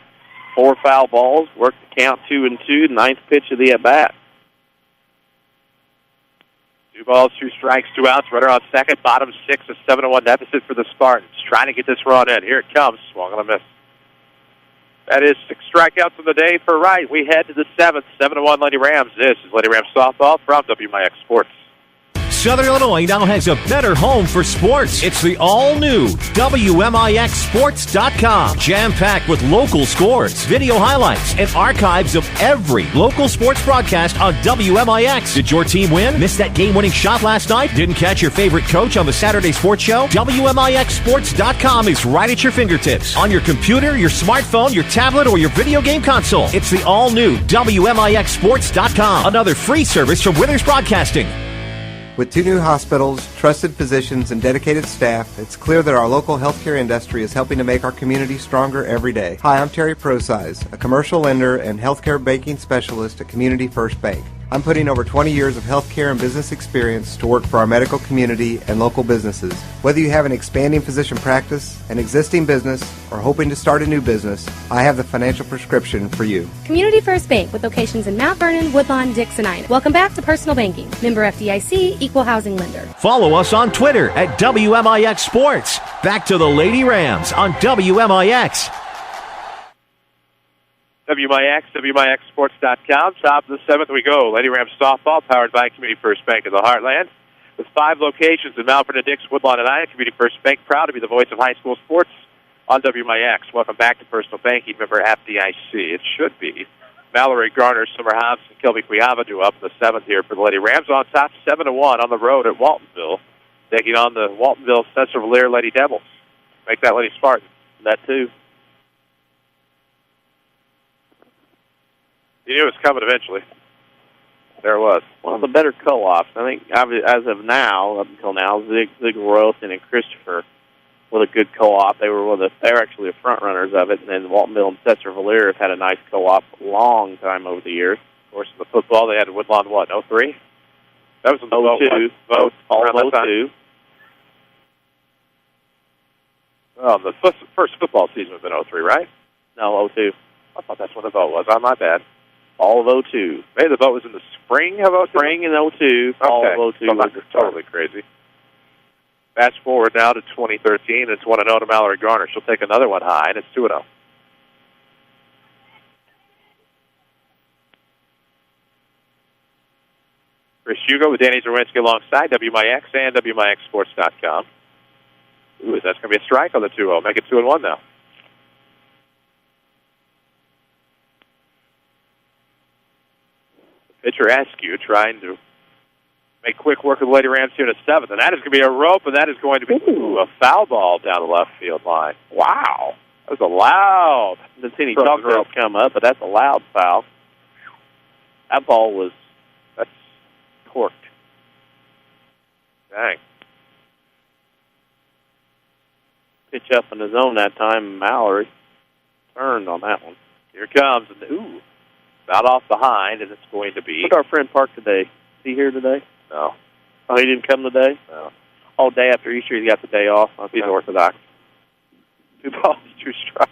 4 foul balls, worked the count 2-2, 9th pitch of the at-bat. 2 balls, 2 strikes, 2 outs. Runner on second. Bottom 6, a 7-1 deficit for the Spartans. Trying to get this run in. Here it comes. Swung on a miss. That is 6 strikeouts of the day for Wright. We head to the 7th. 7-1 Lady Rams. This is Lady Rams Softball from WMIX Sports. Southern Illinois now has a better home for sports. It's the all-new WMIXsports.com. Jam-packed with local scores, video highlights, and archives of every local sports broadcast on WMIX. Did your team win? Missed that game-winning shot last night? Didn't catch your favorite coach on the Saturday sports show? WMIXsports.com is right at your fingertips. On your computer, your smartphone, your tablet, or your video game console. It's the all-new WMIXsports.com. Another free service from Withers Broadcasting. With 2 new hospitals, trusted physicians, and dedicated staff, it's clear that our local healthcare industry is helping to make our community stronger every day. Hi, I'm Terry Prosize, a commercial lender and healthcare banking specialist at Community First Bank. I'm putting over 20 years of healthcare and business experience to work for our medical community and local businesses. Whether you have an expanding physician practice, an existing business, or hoping to start a new business, I have the financial prescription for you. Community First Bank with locations in Mount Vernon, Woodlawn, Dix, and Ina. Welcome back to Personal Banking. Member FDIC, Equal Housing Lender. Follow us on Twitter at WMIX Sports. Back to the Lady Rams on WMIX. WMIX, WMIXsports.com. Top of the 7th we go. Lady Rams Softball, powered by Community First Bank of the Heartland. With 5 locations in Mount Vernon, Dix, Woodlawn, and Ina, Community First Bank, proud to be the voice of high school sports on WMIX. Welcome back to Personal Banking, member FDIC. It should be Mallory Garner, Summer Hobbs, and Kelby Quiavadu up in the 7th here for the Lady Rams on top 7-1 on the road at Waltonville, taking on the Waltonville Sesser-Valier Lady Devils. Make that Lady Spartans. That too. You knew it was coming eventually. There it was. One of the better co-ops. I think as of now, up until now, Zig Royalton and Christopher with a good co-op. They're actually the front runners of it, and then Waltonville and Sesser-Valier have had a nice co-op a long time over the years. Of course, in the football, they had Woodlawn, 03? That was in the 02. All 02. Well, the first football season was in 03, right? No, 02. I thought that's when the vote was. My bad. All of 02. Maybe the vote was in the spring of 02? Spring in 02. Okay. All of 02 was the start. Totally crazy. Fast forward now to 2013. It's 1-0 to Mallory Garner. She'll take another one high, and it's 2-0. Chris Hugo with Danny Zerwinski alongside WMIX and WMIXsports.com. Ooh, that's going to be a strike on the 2-0. Make it 2-1 now. Pitcher Askew trying to make quick work of the Lady Rams here in the 7th. And that is going to be a rope, and that is going to be a foul ball down the left field line. Wow. That was a loud. Didn't see any chalk girls come up, but that's a loud foul. That ball that's corked. Dang. Pitch up in the zone that time, Mallory turned on that one. Here it comes. Ooh. About off behind, and it's going to be... Look at our friend Park today. Is he here today? No. Oh, he didn't come today? No. All day after Easter, he's got the day off. He's Orthodox. 2 balls, 2 strikes.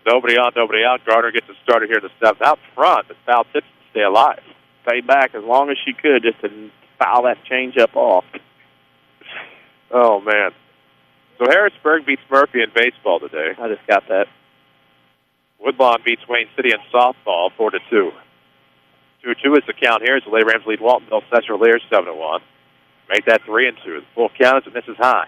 Nobody on, nobody out. Garner gets it started here in the 7th. Out front, but foul tips to stay alive. stay back as long as she could just to foul that changeup off. Oh, man. So Harrisburg beats Murphy in baseball today. I just got that. Woodlawn beats Wayne City in softball 4-2. 2-2 is the count here as the Lady Rams lead Waltonville Sesser-Valier 7-1. Make that 3-2. The full count is it misses high.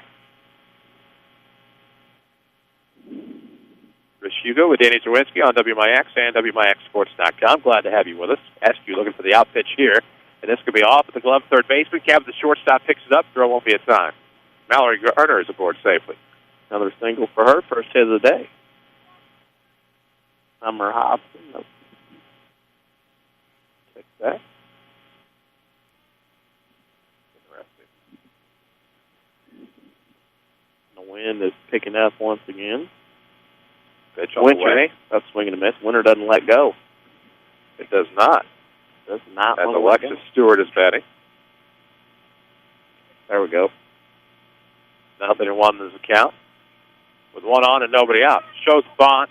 Chris Hugo with Danny Zerwinski on WMIX and WMIXsports.com. Glad to have you with us. SQ looking for the out pitch here. And this could be off at the glove. Third baseman. Cabot, the shortstop, picks it up. Throw won't be a time. Mallory Garner is aboard safely. Another single for her. First hit of the day. Summer Hobson. Nope. Check that. Interesting. The wind is picking up once again. Pitch on the way. That's swing and a miss. Winter doesn't let go. It does not. Does not. As Alexis Stewart is batting. There we go. 0-1 is the count. With one on and nobody out. Shows Bont.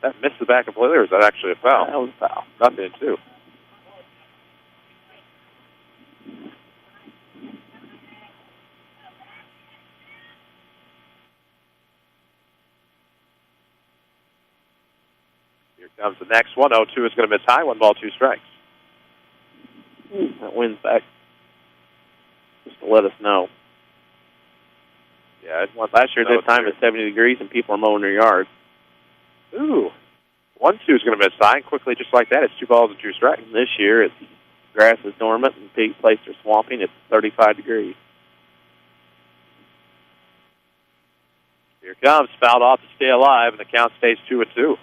That missed the back completely, or is that actually a foul? That was a foul. 0-2. Here comes the next one. 0-2 is going to miss high. 1 ball, 2 strikes. That wind's back. Just to let us know. Yeah, last year this time it's 70 degrees and people are mowing their yards. Ooh. 1-2 is going to miss high. Quickly, just like that, it's 2 balls and 2 strikes. This year, it's grass is dormant and places are swamping. It's 35 degrees. Here comes. Fouled off to stay alive, and the count stays 2-2.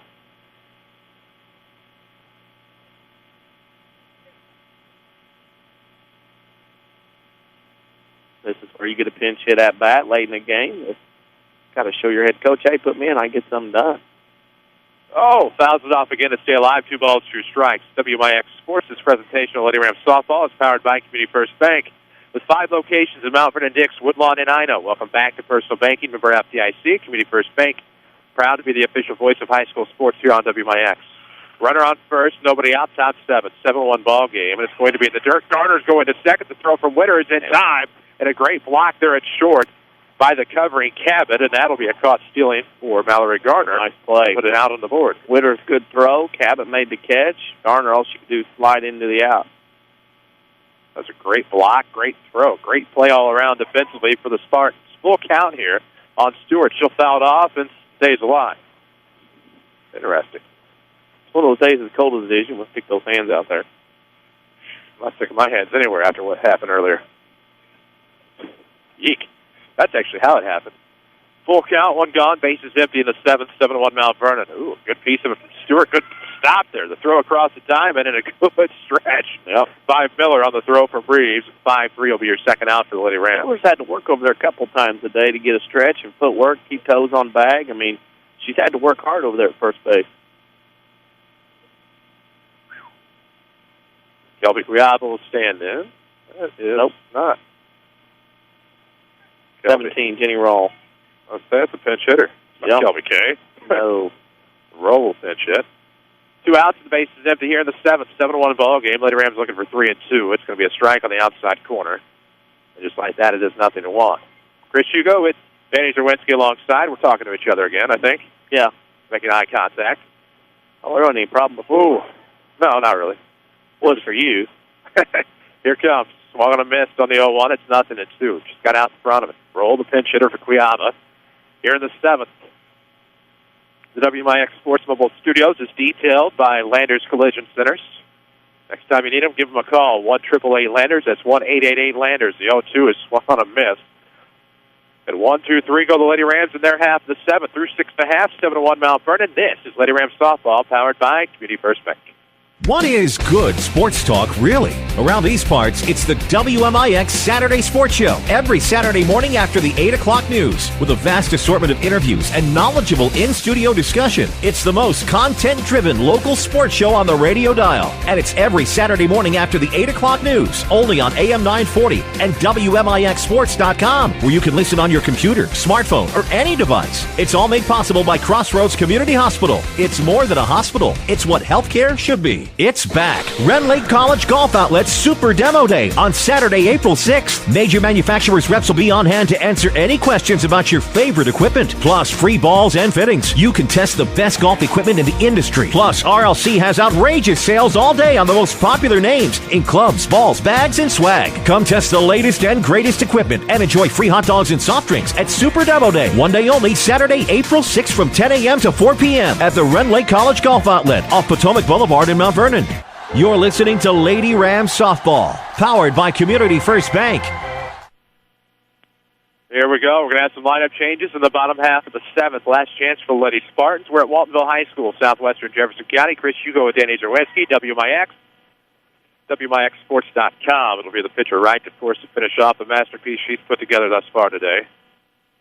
This is where you get a pinch hit at bat late in the game. It's got to show your head coach, hey, put me in, I get something done. Oh, fouls it off again to stay alive. 2 balls, 2 strikes. WMIX Sports' presentation of Lady Rams Softball is powered by Community First Bank with 5 locations in Mount Vernon, Dix, Woodlawn, and Ino. Welcome back to Personal Banking. Member FDIC, Community First Bank. Proud to be the official voice of high school sports here on WMIX. Runner on first, nobody out, top 7. 7-1 ball game, and it's going to be in the dirt. Garner's going to second. The throw from Winter is in time. And a great block there at short by the covering Cabot, and that'll be a caught stealing for Mallory Garner. Nice play. Put it out on the board. Winter's good throw. Cabot made the catch. Garner, all she could do is slide into the out. That's a great block, great throw, great play all around defensively for the Spartans. Full count here on Stewart. She'll foul it off and stays alive. Interesting. It's one of those days as cold as it is, you must stick those hands out there. I'm not sticking my hands anywhere after what happened earlier. Yeek. That's actually how it happened. Full count, 1 gone, bases empty in the 7th, 7-1 Mount Vernon. Ooh, good piece of it from Stewart. Good stop there. The throw across the diamond and a good stretch. Yep. 5 Miller on the throw from Reeves. 5-3 will be your second out for the Lady Rams. Miller's had to work over there a couple times a day to get a stretch and footwork, keep toes on bag. I mean, she's had to work hard over there at first base. Kelby Quiabo will stand in. That is not. 17, Jenny Roll. That's a pinch hitter. Not Kelby K. No. Roll pinch hit. 2 outs, and the base is empty here in the 7th. 7-1 ball game. Lady Rams looking for 3-2. It's going to be a strike on the outside corner. And just like that, it is 0-1. Chris Hugo with Danny Zerwinski alongside. We're talking to each other again, I think. Yeah. Making eye contact. Oh, there wasn't any problem before. Ooh. No, not really. Was for you. Here comes. Swung on a miss on the 0-1. It's 0-2. Just got out in front of it. Roll the pinch hitter for Quiaba. Here in the 7th. The WMIX Sports Mobile Studios is detailed by Landers Collision Centers. Next time you need them, give them a call. 1-888-LANDERS. That's 1-888-LANDERS. The 0-2 is swung on a miss. At 1-2-3 go the Lady Rams in their half of the 7th through 6.5. 7-1 Mount Vernon. This is Lady Rams Softball powered by Community First Bank. What is good sports talk, really? Around these parts, it's the WMIX Saturday Sports Show. Every Saturday morning after the 8 o'clock news. With a vast assortment of interviews and knowledgeable in-studio discussion. It's the most content-driven local sports show on the radio dial. And it's every Saturday morning after the 8 o'clock news. Only on AM 940 and WMIXsports.com. Where you can listen on your computer, smartphone, or any device. It's all made possible by Crossroads Community Hospital. It's more than a hospital. It's what healthcare should be. It's back. Ren Lake College Golf Outlet's Super Demo Day on Saturday, April 6th. Major manufacturers reps will be on hand to answer any questions about your favorite equipment, plus free balls and fittings. You can test the best golf equipment in the industry. Plus, RLC has outrageous sales all day on the most popular names in clubs, balls, bags, and swag. Come test the latest and greatest equipment and enjoy free hot dogs and soft drinks at Super Demo Day. One day only, Saturday, April 6th from 10 a.m. to 4 p.m. at the Ren Lake College Golf Outlet off Potomac Boulevard in Mount Vernon. You're listening to Lady Rams Softball, powered by Community First Bank. Here we go. We're going to have some lineup changes in the bottom half of the 7th. Last chance for the Lady Spartans. We're at Waltonville High School, southwestern Jefferson County. Chris Hugo and Danny Zerwinski, WMIX, WMIXsports.com. It'll be the pitcher Wright, of course, to finish off the masterpiece she's put together thus far today.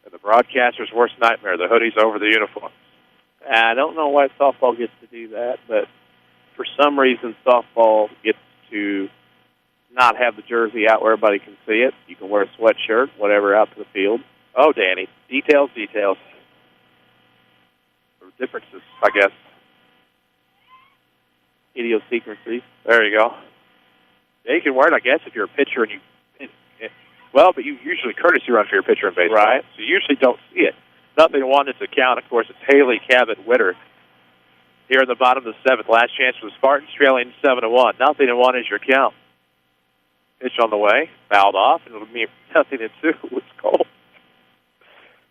And the broadcaster's worst nightmare, the hoodies over the uniforms. I don't know why softball gets to do that, but for some reason softball gets to not have the jersey out where everybody can see it. You can wear a sweatshirt, whatever, out to the field. Oh, Danny. Details. Differences, I guess. Idiosyncrasies. There you go. Yeah, you can wear it, I guess, if you're a pitcher and you... Well, but you usually courtesy run for your pitcher in baseball. Right. So you usually don't see it. 0-1 is the count. Of course, it's Haley Cabot Witter. Here in the bottom of the 7th, last chance for the Spartans, trailing 7-1. 0-1 is your count. Pitch on the way, fouled off, and it'll be 0-2. It's cold.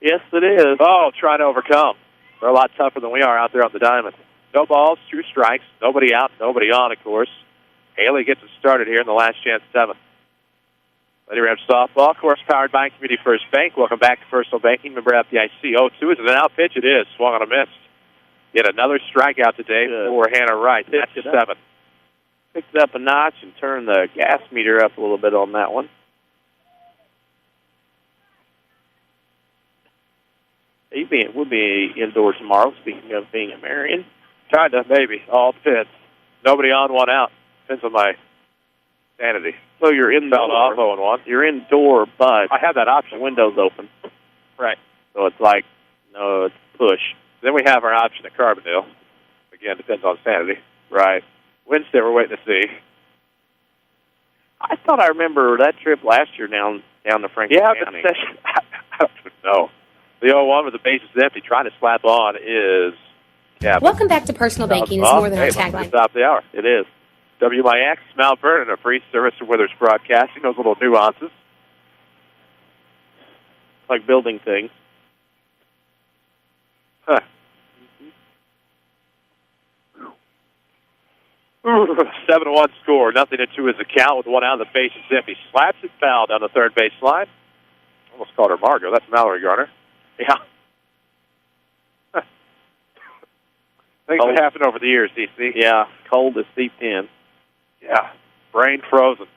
Yes, it is. Oh, trying to overcome. They're a lot tougher than we are out there on the diamond. No balls, 2 strikes, nobody out, nobody on, of course. Haley gets it started here in the last chance 7th. Lady Rams Softball, of course, powered by Community First Bank. Welcome back to Personal Banking. Member FDIC. 0-2. Is it an out pitch? It is. Swung on a miss. Yet another strikeout today for Hannah Wright. That's 7. Picked it up a notch and turned the gas meter up a little bit on that one. We'll be indoors tomorrow, speaking of being at Marion. Kind of, maybe. All depends. Nobody on, one out. Depends on my sanity. So you're indoor. Off 0-1. You're indoor, but I have that option. The window's open. Right. So it's like, no, it's push. Then we have our option at Carbondale. Again, depends on sanity. Right. Wednesday, we're waiting to see. I thought I remember that trip last year down to Franklin County. But I don't know. The 0-1 with the bases empty, trying to slap on is Cabot. Welcome back to Personal Banking is more than our tagline. Top of the hour. It is. WMIX, Mount Vernon, a free service of Withers Broadcasting. Those little nuances. Like building things. Huh. 7-1 score. 0-2 is the count with 1 out. The base is empty. Slaps it foul down the third base line. Almost called her Margot. That's Mallory Garner. Yeah. Things have happened over the years, DC. Yeah. Cold as deep in. Yeah. Brain frozen.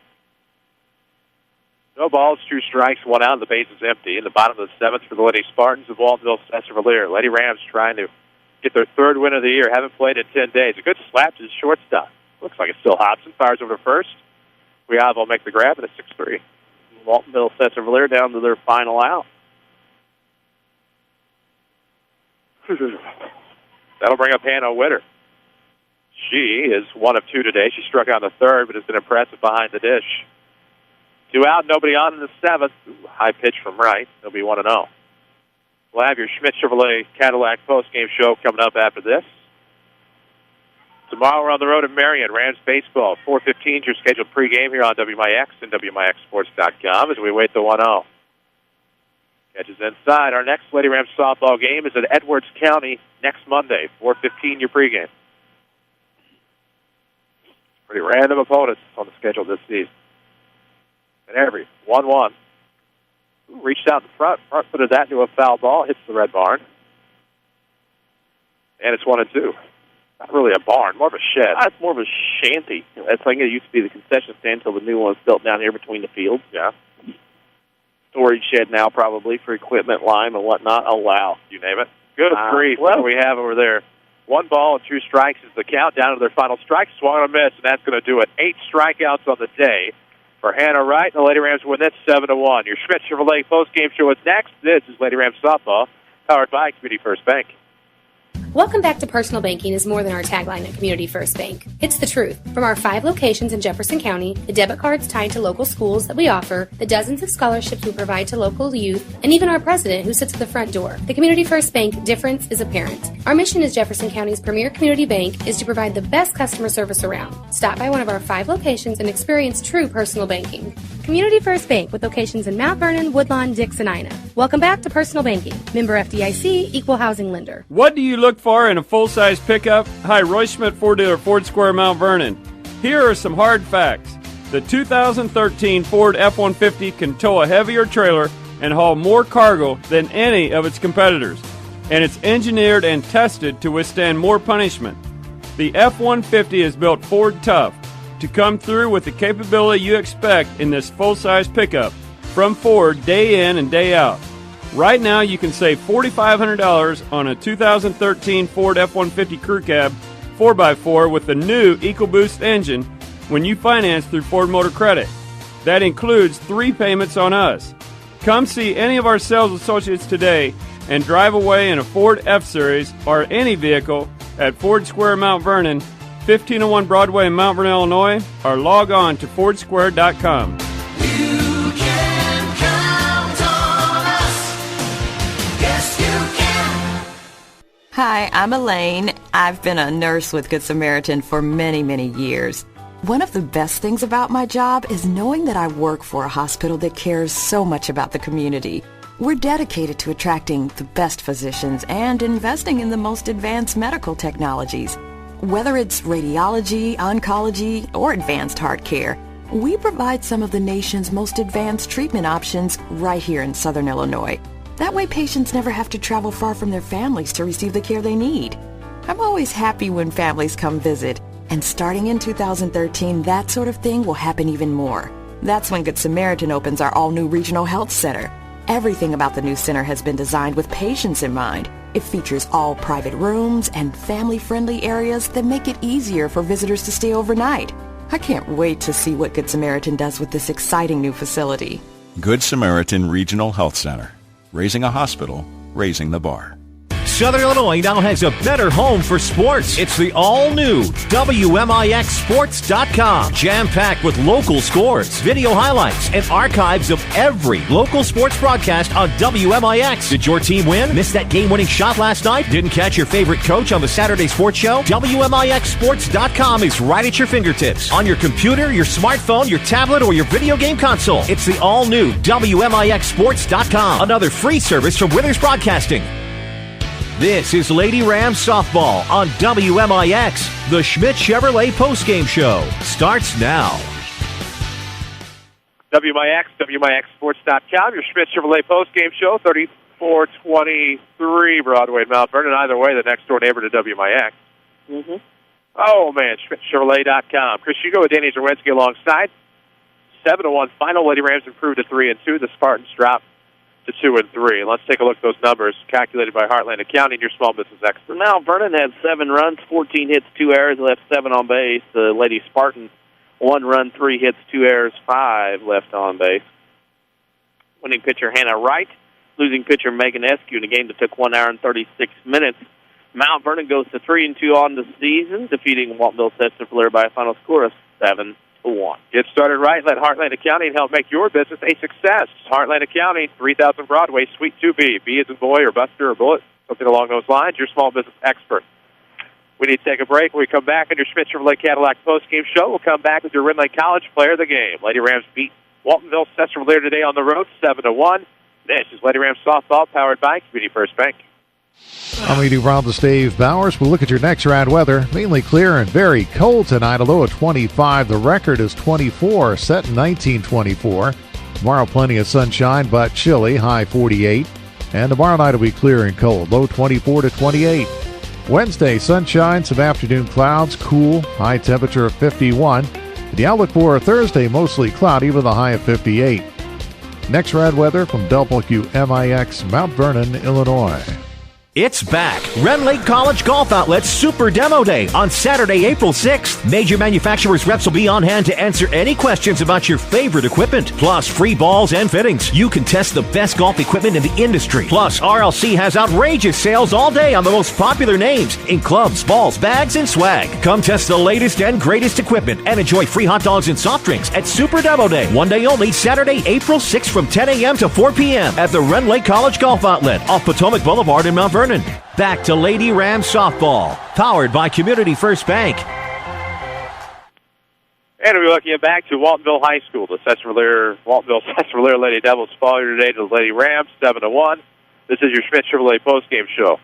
No balls, 2 strikes, 1 out. The base is empty. In the bottom of the 7th for the Lady Spartans of Waltonville, Sesser-Valier. Lady Rams trying to get their 3rd win of the year. Haven't played in 10 days. A good slap to the shortstop. Looks like it's still Hobson. Fires over to first. Will make the grab, and it's 6-3. Waltonville Sesser-Valier down to their final out. That'll bring up Hannah Witter. She is 1 of 2 today. She struck out in the 3rd, but has been impressive behind the dish. 2 out, nobody on in the 7th. Ooh, high pitch from Wright. They'll be 1-0. We'll have your Schmidt Chevrolet Cadillac postgame show coming up after this. Tomorrow we're on the road in Marion. Rams baseball, 4:15 is your scheduled pregame here on WMIX and WMIXsports.com as we wait the 1-0. Catches inside. Our next Lady Rams softball game is at Edwards County next Monday, 4:15 your pregame. Pretty random opponents on the schedule this season. And every 1-1. Reached out in front footed that into a foul ball, hits the red barn. And it's 1-2. Not really a barn, more of a shed. It's more of a shanty. I think it used to be the concession stand until the new one's built down here between the fields. Yeah. Storage shed now probably for equipment, lime, and whatnot. Oh, wow. You name it. Good grief. What do we have over there? 1 ball and 2 strikes is the count. Down to their final strike. Swung on a miss, and that's going to do it. 8 strikeouts on the day for Hannah Wright. And the Lady Rams win that 7-1. Your Schmidt Chevrolet postgame show is next. This is Lady Rams Softball, powered by Community First Bank. Welcome back to Personal Banking is more than our tagline at Community First Bank. It's the truth. From our 5 locations in Jefferson County, the debit cards tied to local schools that we offer, the dozens of scholarships we provide to local youth, and even our president who sits at the front door. The Community First Bank difference is apparent. Our mission as Jefferson County's premier community bank is to provide the best customer service around. Stop by one of our 5 locations and experience true personal banking. Community First Bank with locations in Mount Vernon, Woodlawn, Dix, and Ina. Welcome back to Personal Banking. Member FDIC, Equal Housing Lender. What do you look for in a full-size pickup? Hi, Roy Schmidt Ford dealer, Ford Square, Mount Vernon. Here are some hard facts. The 2013 Ford F-150 can tow a heavier trailer and haul more cargo than any of its competitors, and it's engineered and tested to withstand more punishment. The F-150 is built Ford tough to come through with the capability you expect in this full-size pickup from Ford day in and day out. Right now, you can save $4,500 on a 2013 Ford F-150 Crew Cab 4x4 with the new EcoBoost engine when you finance through Ford Motor Credit. That includes 3 payments on us. Come see any of our sales associates today and drive away in a Ford F-Series or any vehicle at Ford Square, Mount Vernon, 1501 Broadway in Mount Vernon, Illinois, or log on to fordsquare.com. Hi, I'm Elaine. I've been a nurse with Good Samaritan for many, many years. One of the best things about my job is knowing that I work for a hospital that cares so much about the community. We're dedicated to attracting the best physicians and investing in the most advanced medical technologies. Whether it's radiology, oncology, or advanced heart care, we provide some of the nation's most advanced treatment options right here in Southern Illinois. That way patients never have to travel far from their families to receive the care they need. I'm always happy when families come visit, and starting in 2013, that sort of thing will happen even more. That's when Good Samaritan opens our all-new regional health center. Everything about the new center has been designed with patients in mind. It features all private rooms and family-friendly areas that make it easier for visitors to stay overnight. I can't wait to see what Good Samaritan does with this exciting new facility. Good Samaritan Regional Health Center. Raising a hospital, raising the bar. Southern Illinois now has a better home for sports. It's the all-new WMIXSports.com. Jam-packed with local scores, video highlights, and archives of every local sports broadcast on WMIX. Did your team win? Missed that game-winning shot last night? Didn't catch your favorite coach on the Saturday sports show? WMIXSports.com is right at your fingertips. On your computer, your smartphone, your tablet, or your video game console. It's the all-new WMIXSports.com. Another free service from Withers Broadcasting. This is Lady Rams Softball on WMIX. The Schmidt Chevrolet postgame show starts now. WMIXSports.com, your Schmidt Chevrolet postgame show, 3423 Broadway in Mount Vernon. Either way, the next door neighbor to WMIX. Mm-hmm. Oh, man, SchmidtChevrolet.com. Chris Hugo with Danny Zerwinski alongside. 7-1 final. Lady Rams improved to 3-2. The Spartans dropped to 2-3. Let's take a look at those numbers calculated by Heartland Accounting, your small business expert. Now, Vernon had 7 runs, 14 hits, 2 errors, left 7 on base. The Lady Spartans, 1 run, 3 hits, 2 errors, 5 left on base. Winning pitcher Hannah Wright, losing pitcher Megan Eskew in a game that took 1 hour and 36 minutes. Mount Vernon goes to 3-2 on the season, defeating Waltonville Sesser-Valier by a final score of 7-1. Get started right. Let Heartland Accounting help make your business a success. Heartland Accounting, 3000 Broadway, Suite 2B. B as in boy or Buster or Bullet, something along those lines. Your small business expert. We need to take a break. When we come back on your Schmidt Chevrolet Cadillac postgame show, we'll come back with your Ridley College player of the game. Lady Rams beat Waltonville Sesser-Valier today on the road, 7-1. This is Lady Rams Softball, powered by Community First Bank. I'm meteorologist Dave Bowers. We'll look at your next round weather. Mainly clear and very cold tonight, a low of 25. The record is 24, set in 1924. Tomorrow, plenty of sunshine, but chilly, high 48. And tomorrow night will be clear and cold, low 24 to 28. Wednesday, sunshine, some afternoon clouds, cool, high temperature of 51. The outlook for Thursday, mostly cloudy with a high of 58. Next round weather from WMIX, Mount Vernon, Illinois. It's back. Ren Lake College Golf Outlet's Super Demo Day on Saturday, April 6th. Major manufacturers' reps will be on hand to answer any questions about your favorite equipment. Plus, free balls and fittings. You can test the best golf equipment in the industry. Plus, RLC has outrageous sales all day on the most popular names in clubs, balls, bags, and swag. Come test the latest and greatest equipment and enjoy free hot dogs and soft drinks at Super Demo Day. One day only, Saturday, April 6th from 10 a.m. to 4 p.m. at the Ren Lake College Golf Outlet off Potomac Boulevard in Mount Vernon. Back to Lady Rams Softball, powered by Community First Bank. And we're looking back to Waltonville High School. The Sesser-Valier Lady Devils fall here today to the Lady Rams, 7-1. This is your Schmidt Chevrolet postgame show.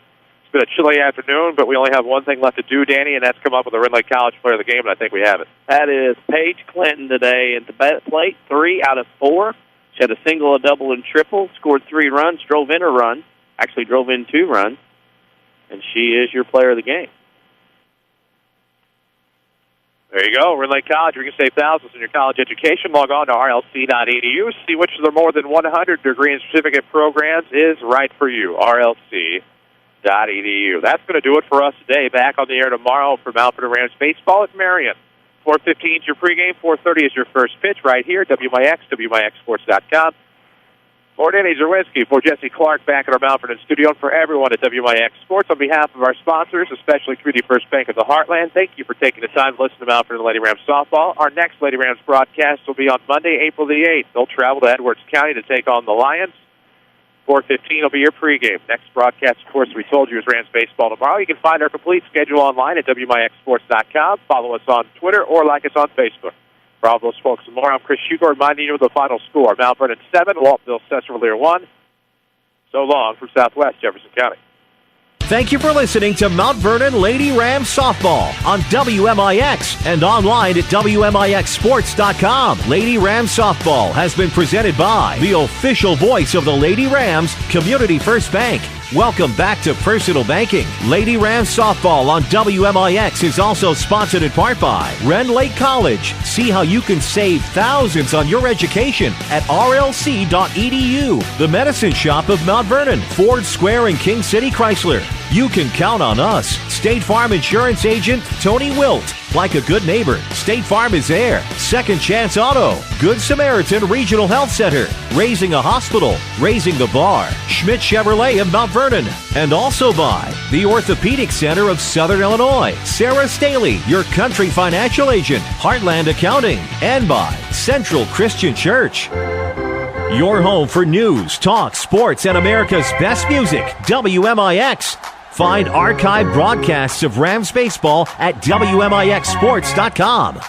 It's been a chilly afternoon, but we only have one thing left to do, Danny, and that's come up with a Ren Lake College player of the game, and I think we have it. That is Paige Clinton today at the plate, 3 out of 4. She had a single, a double, and triple, scored 3 runs, drove in a run. Actually drove in 2 runs, and she is your player of the game. There you go. Ren Lake College. You can save thousands in your college education. Log on to rlc.edu. See which of the more than 100 degree and certificate programs is right for you. rlc.edu. That's going to do it for us today. Back on the air tomorrow for Mount Vernon Rams baseball at Marion. 4:15 is your pregame. 4:30 is your first pitch right here. WMIX, WMIXsports.com. For Danny Zerwinski, for Jesse Clark back at our Mount Vernon studio, and for everyone at WMIX Sports, on behalf of our sponsors, especially Community First Bank of the Heartland, thank you for taking the time to listen to Mount Vernon Lady Rams Softball. Our next Lady Rams broadcast will be on Monday, April the 8th. They'll travel to Edwards County to take on the Lions. 4:15 will be your pregame. Next broadcast, of course, we told you, is Rams baseball tomorrow. You can find our complete schedule online at WMIXsports.com. Follow us on Twitter or like us on Facebook. For all those folks and more, I'm Chris Hugo reminding you of the final score. Mount Vernon 7, Waltonville Sesser-Valier 1. So long from Southwest Jefferson County. Thank you for listening to Mount Vernon Lady Rams Softball on WMIX and online at WMIXsports.com. Lady Rams Softball has been presented by the official voice of the Lady Rams, Community First Bank. Welcome back to Personal Banking. Lady Rams Softball on WMIX is also sponsored in part by Ren Lake College. See how you can save thousands on your education at rlc.edu. The Medicine Shop of Mount Vernon, Ford Square and King City Chrysler. You can count on us. State Farm Insurance Agent Tony Wilt. Like a good neighbor, State Farm is there. Second Chance Auto, Good Samaritan Regional Health Center, Raising a Hospital, Raising the Bar, Schmidt Chevrolet of Mount Vernon, and also by the Orthopedic Center of Southern Illinois, Sarah Staley, your country financial agent, Heartland Accounting, and by Central Christian Church. Your home for news, talk, sports, and America's best music, WMIX. Find archived broadcasts of Rams baseball at WMIXsports.com.